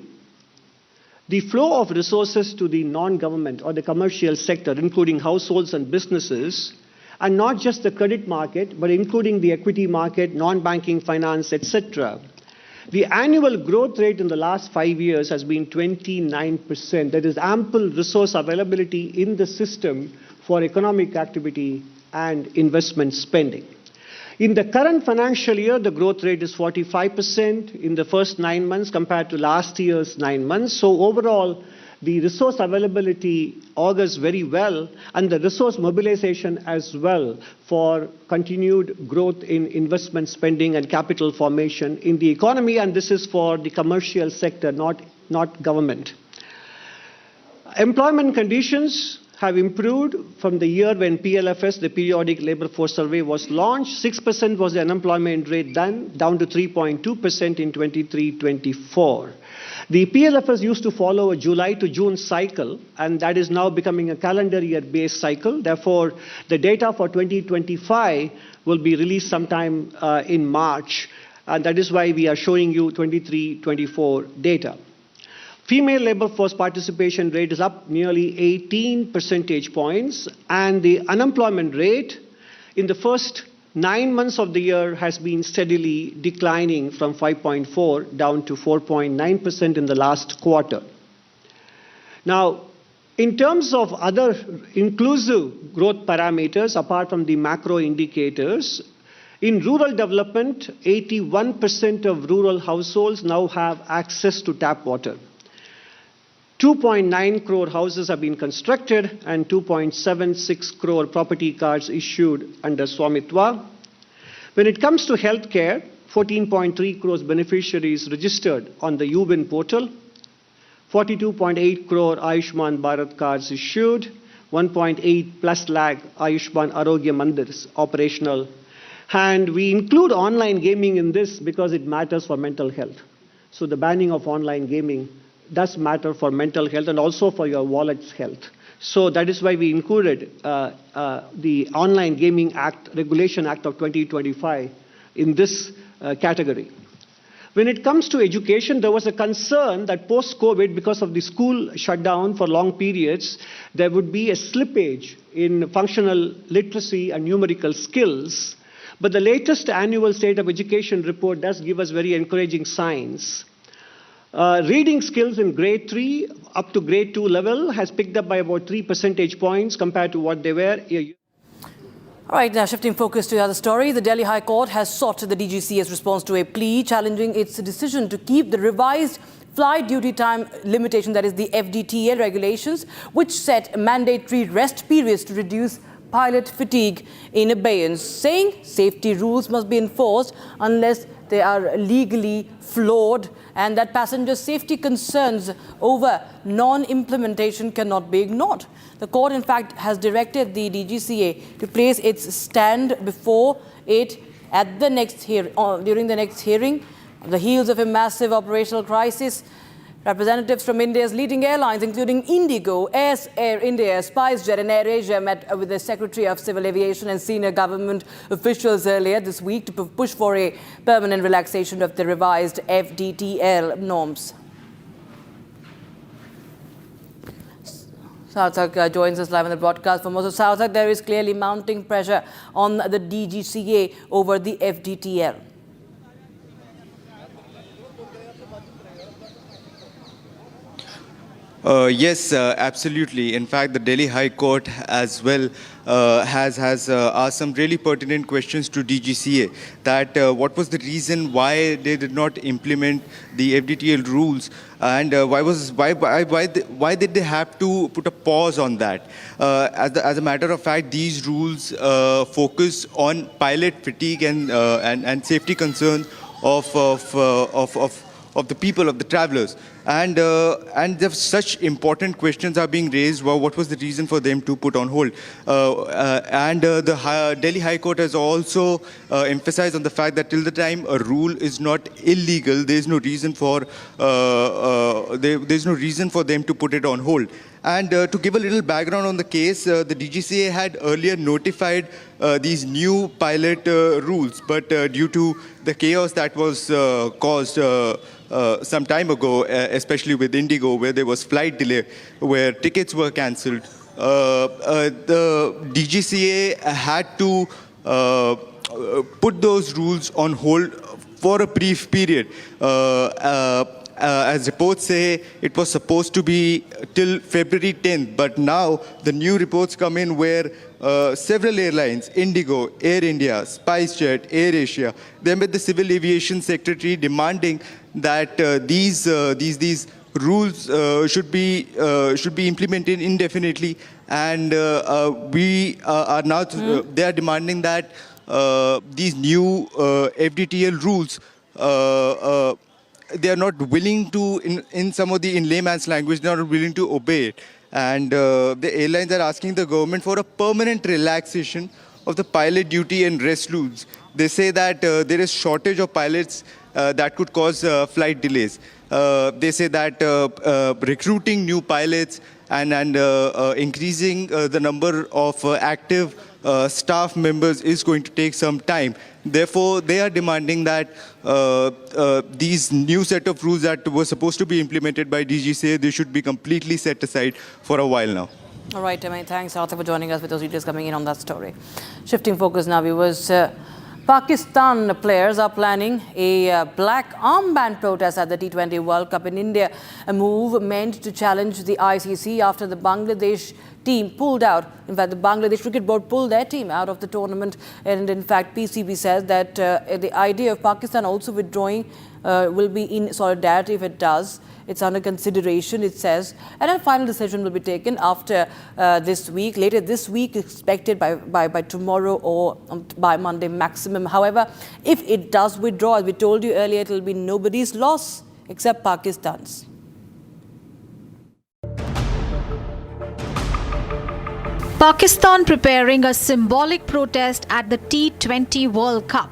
the flow of resources to the non-government or the commercial sector, including households and businesses, and not just the credit market, but including the equity market, non-banking finance, etc. The annual growth rate in the last 5 years has been 29%. There is ample resource availability in the system for economic activity and investment spending. In the current financial year, the growth rate is 45% in the first 9 months compared to last year's 9 months. So overall, the resource availability augurs very well, and the resource mobilization as well for continued growth in investment spending and capital formation in the economy, and this is for the commercial sector, not government. Employment conditions have improved from the year when PLFS, the Periodic Labour Force Survey, was launched. 6% was the unemployment rate then, down to 3.2% in 23-24. The PLFS used to follow a July to June cycle, and that is now becoming a calendar year-based cycle. Therefore, the data for 2025 will be released sometime in March, and that is why we are showing you 23-24 data. Female labor force participation rate is up nearly 18 percentage points, and the unemployment rate in the first 9 months of the year has been steadily declining from 5.4 down to 4.9% in the last quarter. Now, in terms of other inclusive growth parameters, apart from the macro indicators, in rural development, 81% of rural households now have access to tap water. 2.9 crore houses have been constructed and 2.76 crore property cards issued under Swamitwa. When it comes to healthcare, 14.3 crores beneficiaries registered on the UWIN portal, 42.8 crore Ayushman Bharat cards issued, 1.8 plus lakh Ayushman Arogya Mandirs operational. And we include online gaming in this because it matters for mental health. So the banning of online gaming does matter for mental health and also for your wallet's health. So that is why we included the Online Gaming Act, Regulation Act of 2025 in this category. When it comes to education, there was a concern that post-COVID, because of the school shutdown for long periods, there would be a slippage in functional literacy and numerical skills. But the latest annual State of Education report does give us very encouraging signs. Reading skills in grade 3 up to grade 2 level has picked up by about 3 percentage points compared to what they were. All right, now shifting focus to the other story. The Delhi High Court has sought the DGCA's response to a plea challenging its decision to keep the revised flight duty time limitation, that is the FDTL regulations, which set mandatory rest periods to reduce pilot fatigue in abeyance, saying safety rules must be enforced unless they are legally flawed and that passenger safety concerns over non-implementation cannot be ignored. The court, in fact, has directed the DGCA to place its stand before it at the next during the next hearing. On the heels of a massive operational crisis, representatives from India's leading airlines, including Indigo, Air India, SpiceJet and AirAsia, met with the Secretary of Civil Aviation and senior government officials earlier this week to push for a permanent relaxation of the revised FDTL norms. Sarthak joins us live on the broadcast. For most of Sarthak, there is clearly mounting pressure on the DGCA over the FDTL. Yes, absolutely. In fact, the Delhi High Court as well has asked some really pertinent questions to DGCA. That what was the reason why they did not implement the FDTL rules, and why did they have to put a pause on that? As a matter of fact, these rules focus on pilot fatigue and safety concerns of the people, of the travelers. And such important questions are being raised. Well, what was the reason for them to put on hold? The Delhi High Court has also emphasized on the fact that till the time a rule is not illegal, there is no reason for them to put it on hold. And to give a little background on the case, the DGCA had earlier notified these new pilot rules, but due to the chaos that was caused some time ago, especially with Indigo, where there was flight delay, where tickets were cancelled, the DGCA had to put those rules on hold for a brief period. As reports say, it was supposed to be till February 10th, but now the new reports come in where several airlines, Indigo, Air India, SpiceJet, AirAsia, they met the Civil Aviation Secretary demanding that these rules should be implemented indefinitely, and we are now they are demanding that these new FDTL rules. They are not willing to, in layman's language, they are not willing to obey it. And the airlines are asking the government for a permanent relaxation of the pilot duty and rest rules. They say that there is shortage of pilots that could cause flight delays. They say that recruiting new pilots and increasing the number of active staff members is going to take some time. Therefore, they are demanding that these new set of rules that were supposed to be implemented by DGCA, they should be completely set aside for a while now. All right, thanks, Arthur, for joining us with those details coming in on that story. Shifting focus now, viewers. Pakistan players are planning a black armband protest at the T20 World Cup in India, a move meant to challenge the ICC after the Bangladesh team pulled out. In fact, the Bangladesh Cricket Board pulled their team out of the tournament. And in fact, PCB says that the idea of Pakistan also withdrawing will be in solidarity if it does. It's under consideration, it says. And a final decision will be taken after this week, later this week, expected by tomorrow or by Monday maximum. However, if it does withdraw, as we told you earlier, it will be nobody's loss except Pakistan's. Pakistan preparing a symbolic protest at the T20 World Cup.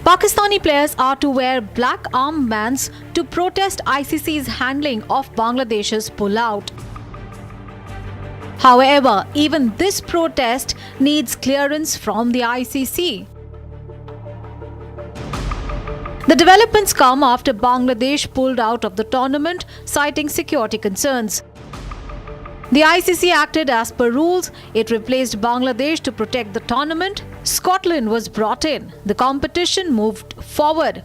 Pakistani players are to wear black armbands to protest ICC's handling of Bangladesh's pullout. However, even this protest needs clearance from the ICC. The developments come after Bangladesh pulled out of the tournament, citing security concerns. The ICC acted as per rules. It replaced Bangladesh to protect the tournament. Scotland was brought in. The competition moved forward.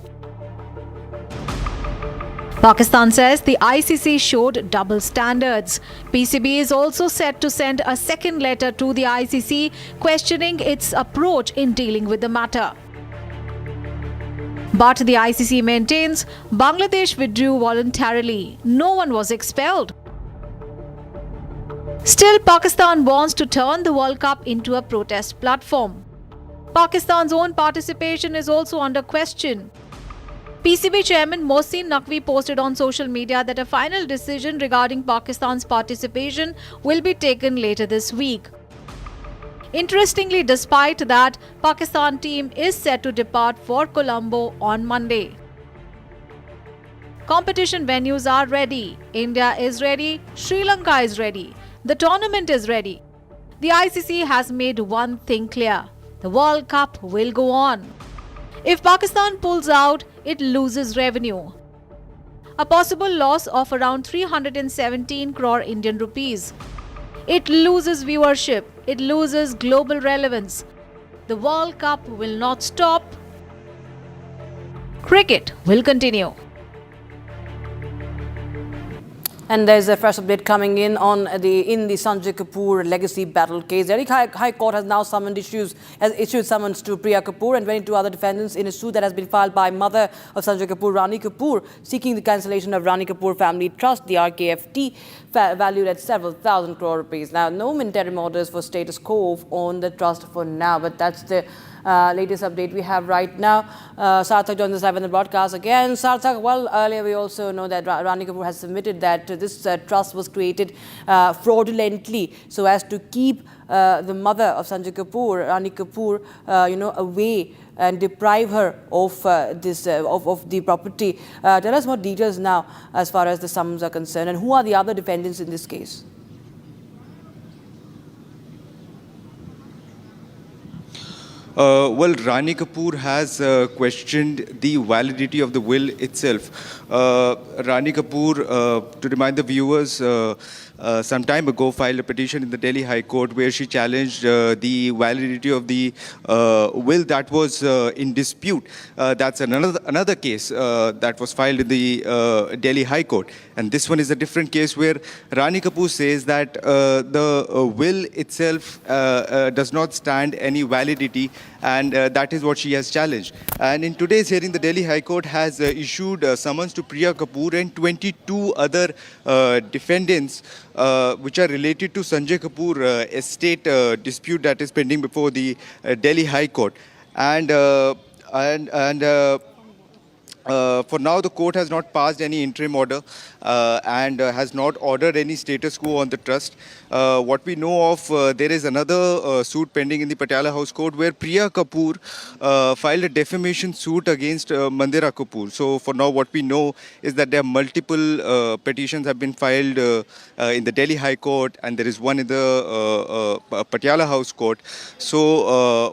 Pakistan says the ICC showed double standards. PCB is also set to send a second letter to the ICC questioning its approach in dealing with the matter. But the ICC maintains Bangladesh withdrew voluntarily. No one was expelled. Still, Pakistan wants to turn the World Cup into a protest platform. Pakistan's own participation is also under question. PCB chairman Mohsin Naqvi posted on social media that a final decision regarding Pakistan's participation will be taken later this week. Interestingly, despite that, Pakistan team is set to depart for Colombo on Monday. Competition venues are ready. India is ready. Sri Lanka is ready. The tournament is ready. The ICC has made one thing clear. The World Cup will go on. If Pakistan pulls out, it loses revenue. A possible loss of around 317 crore Indian rupees. It loses viewership. It loses global relevance. The World Cup will not stop. Cricket will continue. And there's a fresh update coming in on the Sanjay Kapoor legacy battle case. Delhi High Court has now issued summons to Priya Kapoor and 22 other defendants in a suit that has been filed by mother of Sanjay Kapoor, Rani Kapoor, seeking the cancellation of Rani Kapoor Family Trust, the RKFT, valued at several thousand crore rupees. Now, no interim orders for status quo on the trust for now, but that's the latest update we have right now. Sarthak joins us live on the broadcast again. Sarthak, well, earlier we also know that Rani Kapoor has submitted that this trust was created fraudulently so as to keep the mother of Sanjay Kapoor, Rani Kapoor, away and deprive her of of the property. Tell us more details now as far as the sums are concerned, and who are the other defendants in this case? Well, Rani Kapoor has questioned the validity of the will itself. Rani Kapoor, to remind the viewers, some time ago filed a petition in the Delhi High Court where she challenged the validity of the will that was in dispute. That's another case that was filed in the Delhi High Court. And this one is a different case where Rani Kapoor says that the will itself does not stand any validity, and that is what she has challenged. And in today's hearing, the Delhi High Court has issued summons to Priya Kapoor and 22 other defendants which are related to Sanjay Kapoor estate dispute that is pending before the Delhi High Court. And for now, the court has not passed any interim order and has not ordered any status quo on the trust. What we know of, there is another suit pending in the Patiala House Court where Priya Kapoor filed a defamation suit against Mandira Kapoor. So for now, what we know is that there are multiple petitions have been filed in the Delhi High Court, and there is one in the Patiala House Court. So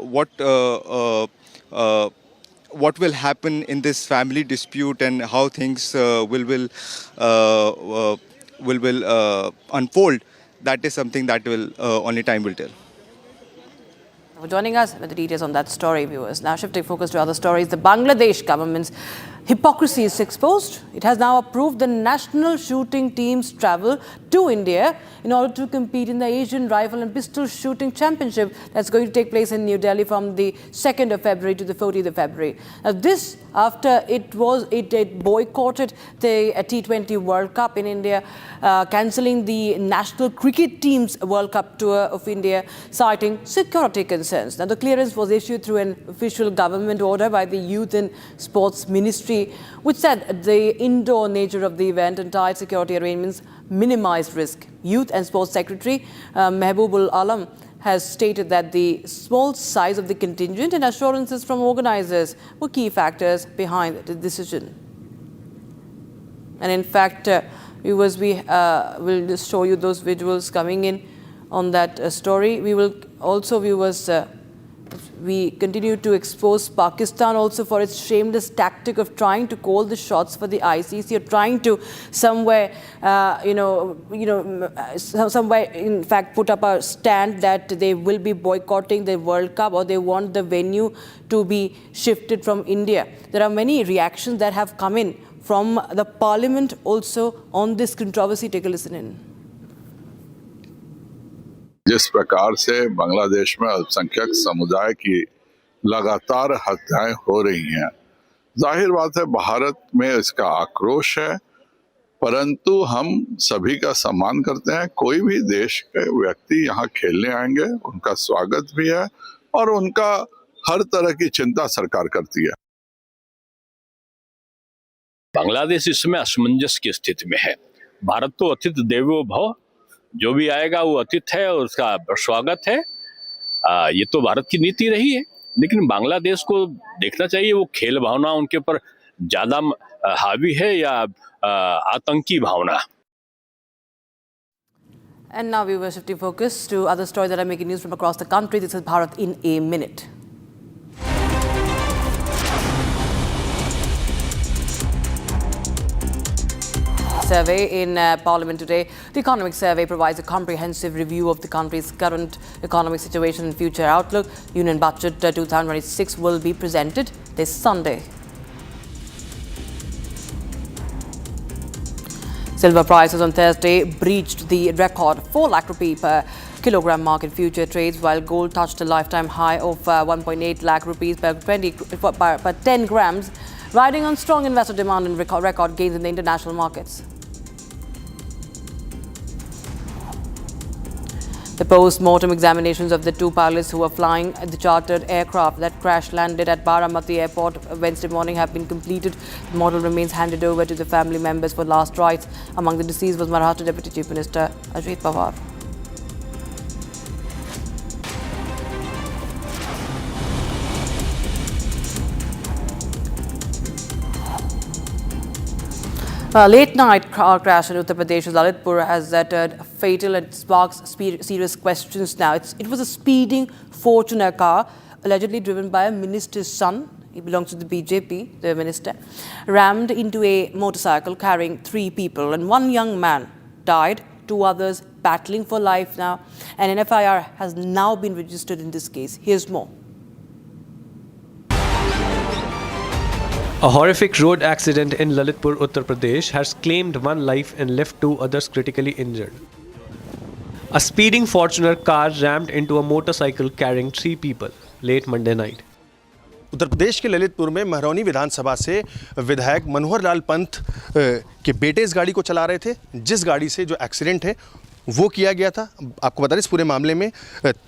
what will happen in this family dispute and how things will unfold, that is something that will only time will tell. For joining us with the details on that story, viewers. Now shifting focus to other stories, the Bangladesh government's hypocrisy is exposed. It has now approved the national shooting team's travel to India in order to compete in the Asian Rifle and Pistol Shooting Championship that's going to take place in New Delhi from the 2nd of February to the 14th of February. Now this after it boycotted the T20 World Cup in India, cancelling the national cricket team's World Cup tour of India, citing security concerns. Now the clearance was issued through an official government order by the Youth and Sports Ministry, which said the indoor nature of the event and tight security arrangements minimized risk. Youth and Sports Secretary Mehbubul Alam has stated that the small size of the contingent and assurances from organizers were key factors behind the decision. And in fact, viewers, we will just show you those visuals coming in on that story. We will also, viewers, we continue to expose Pakistan also for its shameless tactic of trying to call the shots for the ICC, or trying to somewhere, somewhere in fact put up a stand that they will be boycotting the World Cup, or they want the venue to be shifted from India. There are many reactions that have come in from the parliament also on this controversy. Take a listen in. जिस प्रकार से बांग्लादेश में अल्पसंख्यक समुदाय की लगातार हत्याएं हो रही हैं, जाहिर बात है भारत में इसका आक्रोश है, परंतु हम सभी का सम्मान करते हैं। कोई भी देश के व्यक्ति यहाँ खेलने आएंगे, उनका स्वागत भी है और उनका हर तरह की चिंता सरकार करती है। बांग्लादेश इसमें असमंजस की स्थिति में है। भारत तो अतिथि देवो भव, जो भी आएगा वो अतिथि है और उसका स्वागत है। ये तो भारत की नीति रही है, लेकिन बांग्लादेश को देखना चाहिए वो खेल भावना उनके ऊपर ज्यादा हावी है या आतंकी भावना। And now we were shifting focus to other stories that are making news from across the country. This is Bharat in a minute. Survey in Parliament today. The Economic Survey provides a comprehensive review of the country's current economic situation and future outlook. Union Budget 2026 will be presented this Sunday. Silver prices on Thursday breached the record 4 lakh rupee per kilogram mark in future trades, while gold touched a lifetime high of 1.8 lakh rupees per 10 grams, riding on strong investor demand and record gains in the international markets. The post-mortem examinations of the 2 pilots who were flying the chartered aircraft that crash-landed at Baramati airport Wednesday morning have been completed. The model remains handed over to the family members for last rites. Among the deceased was Maharashtra Deputy Chief Minister Ajit Pawar. A late-night car crash in Uttar Pradesh's Lalitpur has turned fatal and sparks serious questions now. It was a speeding Fortuner car, allegedly driven by a minister's son. He belongs to the BJP, the minister, rammed into a motorcycle carrying 3 people, and 1 young man died, 2 others battling for life now. And an FIR has now been registered in this case. Here's more. A horrific road accident in Lalitpur, Uttar Pradesh has claimed 1 life and left 2 others critically injured. A speeding Fortuner car rammed into a motorcycle carrying 3 people late Monday night. Uttar Pradesh के ललितपुर में महरौनी विधानसभा से विधायक मनोहर लाल पंत के बेटे इस गाड़ी को चला रहे थे, जिस गाड़ी से जो एक्सीडेंट है वो किया गया था। आपको बता दें इस पूरे मामले में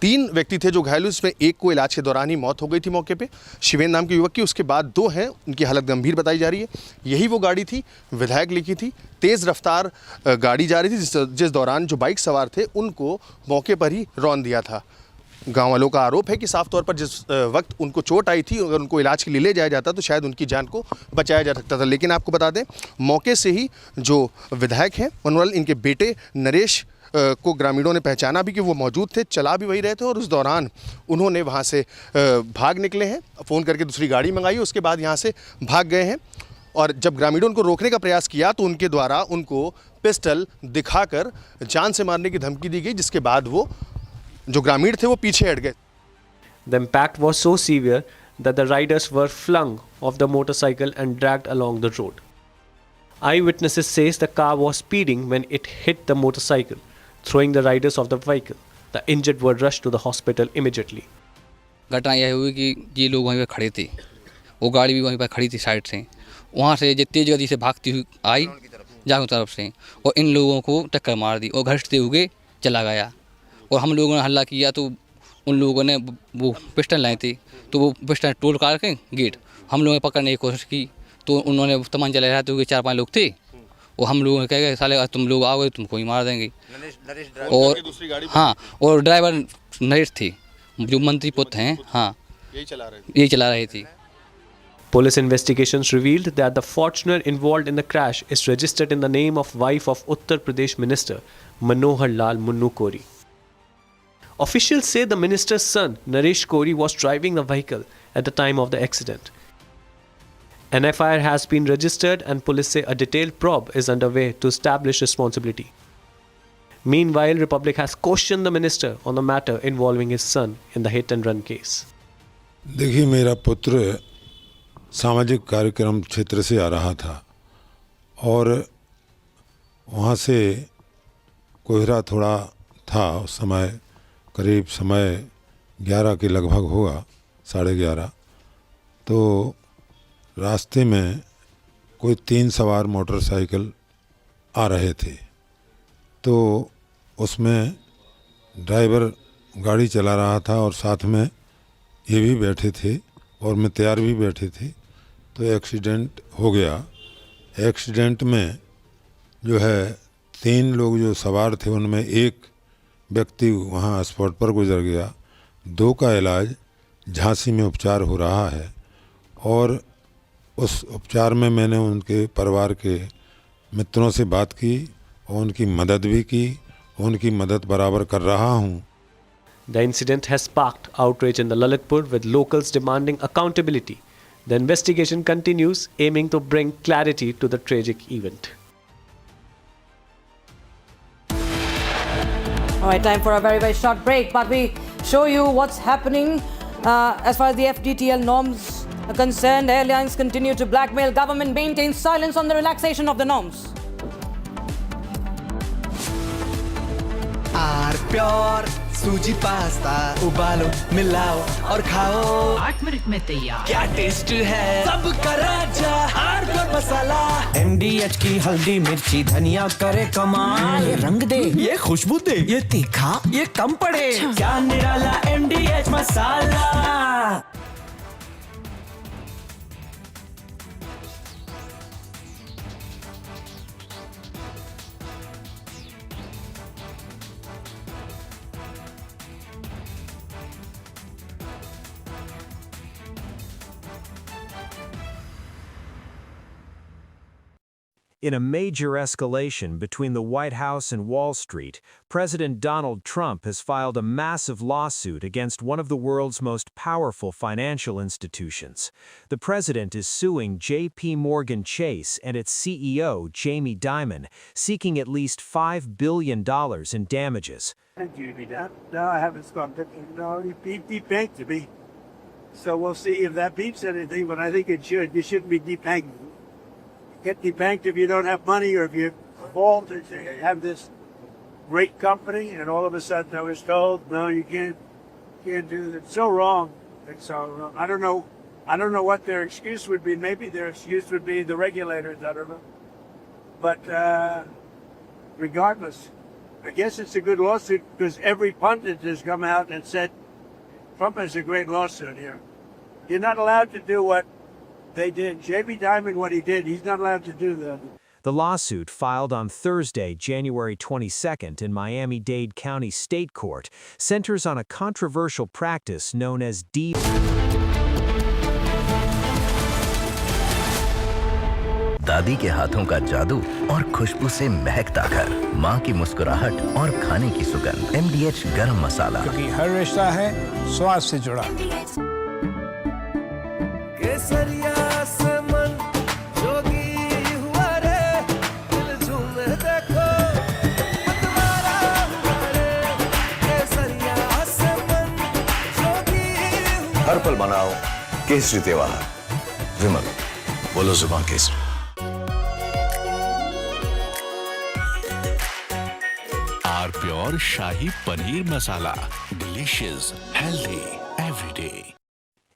3 व्यक्ति थे जो घायल हुए, इसमें एक को इलाज के दौरान ही मौत हो गई थी मौके पे, शिवेंद्र नाम के युवक की। उसके बाद 2 हैं, उनकी हालत गंभीर बताई जा रही है। यही वो गाड़ी थी विधायक लिखी थी। तेज़ रफ्तार गाड़ी जा रही थी जिस दौरान जो बाइक सवार थे उनको मौके पर ही रौंद दिया था। गाँव वालों का आरोप है कि साफ तौर पर जिस वक्त उनको चोट आई थी, अगर उनको इलाज के लिए ले जाया जाता तो शायद उनकी जान को बचाया जा सकता था। लेकिन आपको बता दें मौके से ही जो विधायक हैं मनोहर, इनके बेटे नरेश को ग्रामीणों ने पहचाना भी कि वो मौजूद थे, चला भी वही रहे थे, और उस दौरान उन्होंने वहाँ से भाग निकले हैं, फ़ोन करके दूसरी गाड़ी मंगाई, उसके बाद यहाँ से भाग गए हैं। और जब ग्रामीणों उनको रोकने का प्रयास किया तो उनके द्वारा उनको पिस्टल दिखाकर जान से मारने की धमकी दी गई, जिसके बाद वो जो ग्रामीण थे वो पीछे हट गए। The impact was so severe that the riders were flung off the motorcycle and dragged along the road. Eyewitnesses says the car was speeding when it hit the motorcycle, throwing the riders off the vehicle. The injured were rushed to the hospital immediately. घटना यह हुई कि ये लोग वहीं पर खड़े थे, वो गाड़ी भी वहीं पर खड़ी थी साइड से, वहाँ से जो तेज गति से भागती हुई आई जागो तरफ से और इन लोगों को टक्कर मार दी और घसते हुए चला गया। और हम लोगों ने हल्ला किया तो उन लोगों ने वो पिस्टल लाए थे, तो वो पिस्टल तोड़ करके गेट हम लोगों ने पकड़ने की कोशिश की, तो उन्होंने तमंचा लहराते हुए 4-5 लोग थे, और हम लोगों ने कह गए साले तुम लोग आओगे तुमको ही मार देंगे। और हाँ, और ड्राइवर नरेश थे जो मंत्री पुत्र हैं, हाँ यही चला रहे थे। Police investigations revealed that the Fortuner involved in the crash is registered in the name of wife of Uttar Pradesh Minister Manohar Lal Munnu Kori. Officials say the minister's son, Naresh Kori, was driving the vehicle at the time of the accident. An FIR has been registered and police say a detailed probe is underway to establish responsibility. Meanwhile, Republic has questioned the minister on the matter involving his son in the hit-and-run case. देखिए, मेरा पुत्र सामाजिक कार्यक्रम क्षेत्र से आ रहा था और वहाँ से कोहरा थोड़ा था उस समय, करीब समय 11 के लगभग होगा, 11:30। तो रास्ते में कोई 3 सवार मोटरसाइकिल आ रहे थे, तो उसमें ड्राइवर गाड़ी चला रहा था और साथ में ये भी बैठे थे और मैं तैयार भी बैठे थे। तो एक्सीडेंट हो गया। एक्सीडेंट में जो है 3 लोग जो सवार थे उनमें एक व्यक्ति वहाँ स्पॉट पर गुजर गया। 2 का इलाज झांसी में उपचार हो रहा है और उस उपचार में मैंने उनके परिवार के मित्रों से बात की और उनकी मदद भी की, उनकी मदद बराबर कर रहा हूँ। The incident has sparked outrage in the Lalitpur, with locals demanding accountability. The investigation continues, aiming to bring clarity to the tragic event. All right, time for a very, very short break, but we show you what's happening as far as the FDTL norms are concerned. Airlines continue to blackmail government, maintain silence on the relaxation of the norms. Pure सूजी pasta उबालो, मिलाओ और खाओ, 8 minute में तैयार। क्या taste है, सबका राजा हार्डकोर मसाला। MDH की हल्दी मिर्ची धनिया करे कमाल, ये रंग दे, ये खुशबू दे, ये तीखा, ये कम पड़े, क्या निराला MDH masala. In a major escalation between the White House and Wall Street, President Donald Trump has filed a massive lawsuit against one of the world's most powerful financial institutions. The president is suing J.P. Morgan Chase and its CEO, Jamie Dimon, seeking at least $5 billion in damages. No, I haven't spoken. No, he debanked me. So we'll see if that beats anything, but I think it should. You shouldn't be debanking. Get debanked if you don't have money or if you fall to have this great company, and all of a sudden I was told, no, you can't do that. It's so wrong. It's so wrong. I don't know what their excuse would be. Maybe their excuse would be the regulators. I don't know. But regardless, I guess it's a good lawsuit because every pundit has come out and said Trump has a great lawsuit here. You're not allowed to do what they did. Jamie Dimon, what he did, he's not allowed to do that. The lawsuit, filed on Thursday, January 22nd in Miami-Dade County State Court, centers on a controversial practice known as दादी के हाथों का जादू और खुशबू से महकता घर, माँ की मुस्कुराहट और खाने की सुगंध। MDH गरम मसाला, क्योंकि हर रिश्ता है स्वाद से जुड़ा। केसरिया से मन जोगी हुआ रे, दिल झूमे देखो मतवारा हुआ रे। केसरिया से मन जोगी हुआ। हर पल मनाओ केसरी त्योहार। विमल, बोलो जुबान केसरी। R pure shahi paneer masala, delicious, healthy everyday.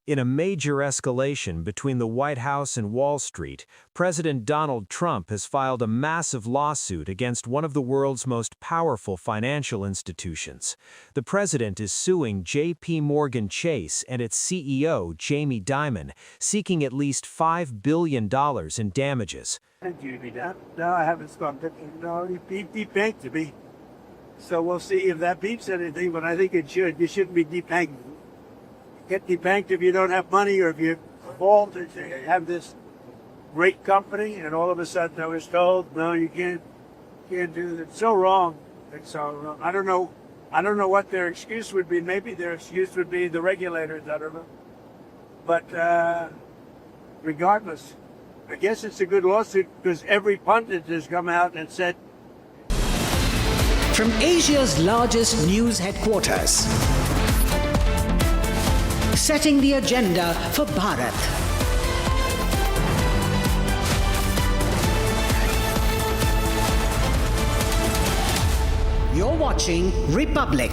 In a major escalation between the White House and Wall Street, President Donald Trump has filed a massive lawsuit against one of the world's most powerful financial institutions. The president is suing J.P. Morgan Chase and its CEO, Jamie Dimon, seeking at least $5 billion in damages. No, I haven't spoken. No, he debanked me. So we'll see if that beats anything, but I think it should. You shouldn't be debanking. Get debanked if you don't have money or if you fall to have this great company, and all of a sudden I was told, no, you can't do that. It's so wrong. It's so wrong. I don't know what their excuse would be. Maybe their excuse would be the regulators. I don't know. But regardless, I guess it's a good lawsuit because every pundit has come out and said. From Asia's largest news headquarters, setting the agenda for Bharat. You're watching Republic.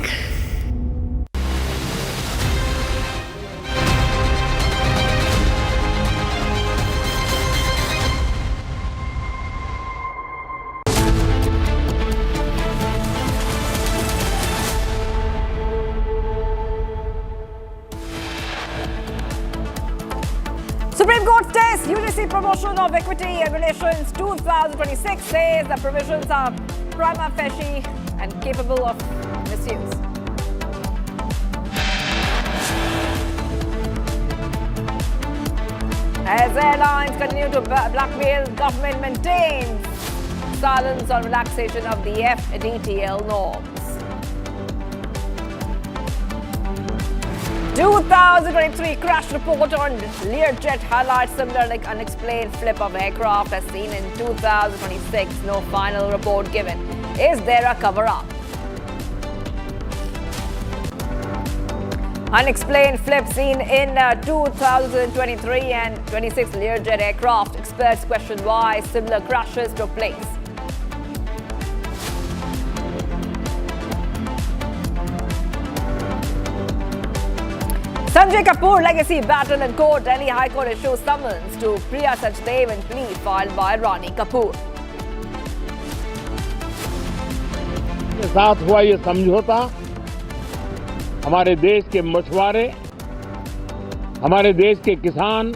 Supreme Court stays UGC promotion of equity regulations 2026 says the provisions are prima facie and capable of misuse. As airlines continue to blackmail, government maintains silence on relaxation of the FDTL norms. 2023 crash report on Learjet highlights similar unexplained flip of aircraft as seen in 2026. No final report given. Is there a cover-up? Unexplained flip seen in 2023 and 26 Learjet aircraft. Experts question why similar crashes took place. Sanjay Kapoor legacy battle in court. Delhi High Court issues summons to Priya Sachdev and plea filed by Rani Kapoor. के साथ हुआ ये समझौता हमारे देश के मछुआरे, हमारे देश के किसान,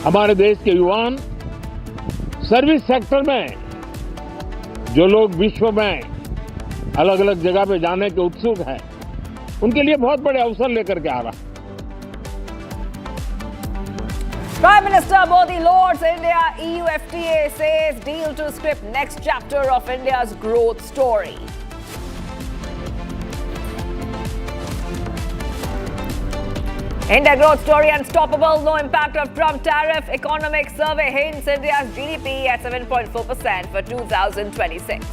हमारे देश के युवान, सर्विस सेक्टर में जो लोग विश्व में अलग-अलग जगह पे जाने के उत्सुक हैं, उनके लिए बहुत बड़े अवसर लेकर के आ रहा है। Prime Minister Modi lords India EU FTA says deal to script next chapter of India's growth story. India growth story unstoppable. No impact of Trump tariff. Economic survey hints India's GDP at 7.4% for 2026.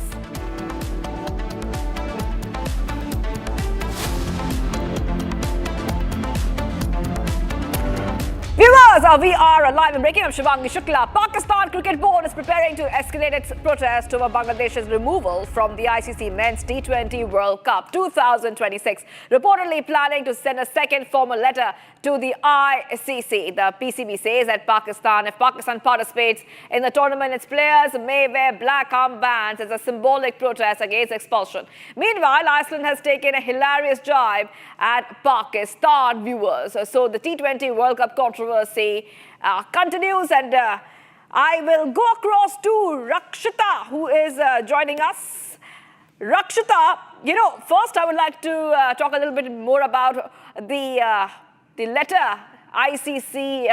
Viewers, we are live and breaking. I'm Shivangi Shukla. Pakistan Cricket Board is preparing to escalate its protest over Bangladesh's removal from the ICC Men's T20 World Cup 2026, reportedly planning to send a second formal letter to the ICC. The PCB says that if Pakistan participates in the tournament, its players may wear black armbands as a symbolic protest against expulsion. Meanwhile, Iceland has taken a hilarious jibe at Pakistan, viewers. So the T20 World Cup controversy continues, and I will go across to Rakshita, who is joining us. Rakshita, first I would like to talk a little bit more about the letter ICC,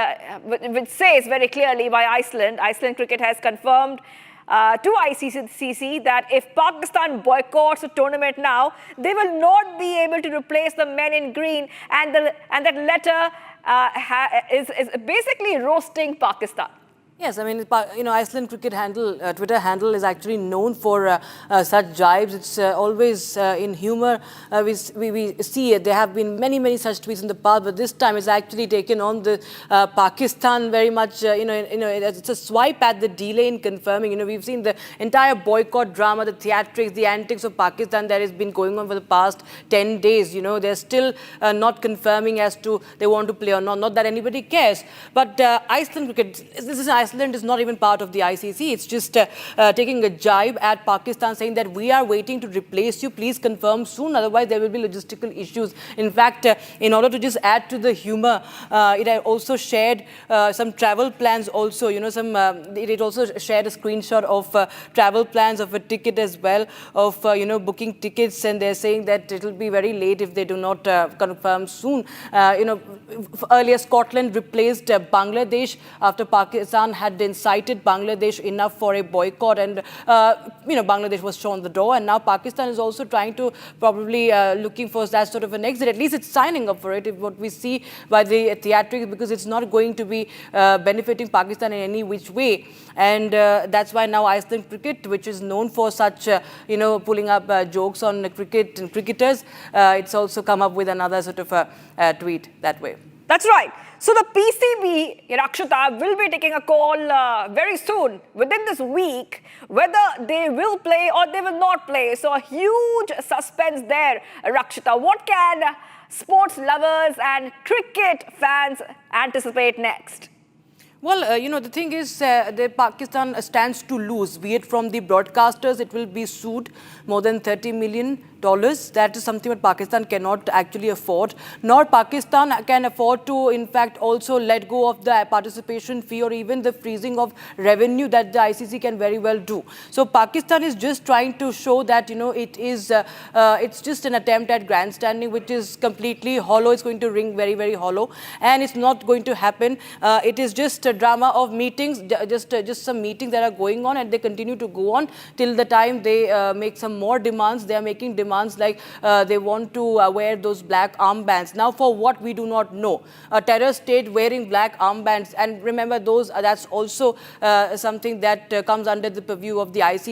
which says very clearly by Iceland cricket has confirmed to ICC that if Pakistan boycotts the tournament now, they will not be able to replace the men in green, and that letter is basically roasting Pakistan. Yes, I mean, Iceland cricket Twitter handle is actually known for such jibes. It's always in humor. We see it. There have been many such tweets in the past, but this time it's actually taken on the Pakistan very much. It's a swipe at the delay in confirming. We've seen the entire boycott drama, the theatrics, the antics of Pakistan that has been going on for the past 10 days. They're still not confirming as to they want to play or not. Not that anybody cares, but Iceland cricket. Iceland is not even part of the ICC. It's just taking a jibe at Pakistan, saying that we are waiting to replace you. Please confirm soon, otherwise there will be logistical issues. In fact, in order to just add to the humor, it also shared some travel plans also. It also shared a screenshot of travel plans of a ticket as well, of booking tickets, and they're saying that it will be very late if they do not confirm soon. Earlier Scotland replaced Bangladesh after Pakistan had incited Bangladesh enough for a boycott, and Bangladesh was shown the door, and now Pakistan is also trying to probably looking for that sort of an exit. At least it's signing up for it, if what we see by the theatrics, because it's not going to be benefiting Pakistan in any which way. And that's why now Iceland cricket, which is known for such pulling up jokes on cricket and cricketers, it's also come up with another sort of a tweet that way. That's right. So the PCB, Rakshita, will be taking a call very soon, within this week, whether they will play or they will not play. So a huge suspense there, Rakshita. What can sports lovers and cricket fans anticipate next? Well, the thing is, Pakistan stands to lose, be it from the broadcasters, it will be sued more than $30 million. That is something that Pakistan cannot actually afford. Nor Pakistan can afford to, in fact, also let go of the participation fee or even the freezing of revenue that the ICC can very well do. So Pakistan is just trying to show that, it's just an attempt at grandstanding, which is completely hollow. It's going to ring very, very hollow. And it's not going to happen. It is just a drama of meetings, just some meetings that are going on, and they continue to go on till the time they make some more demands. They are making demands like they want to wear those black armbands. Now, for what we do not know. A terror state wearing black armbands, and remember, that's also something that comes under the purview of the ICC.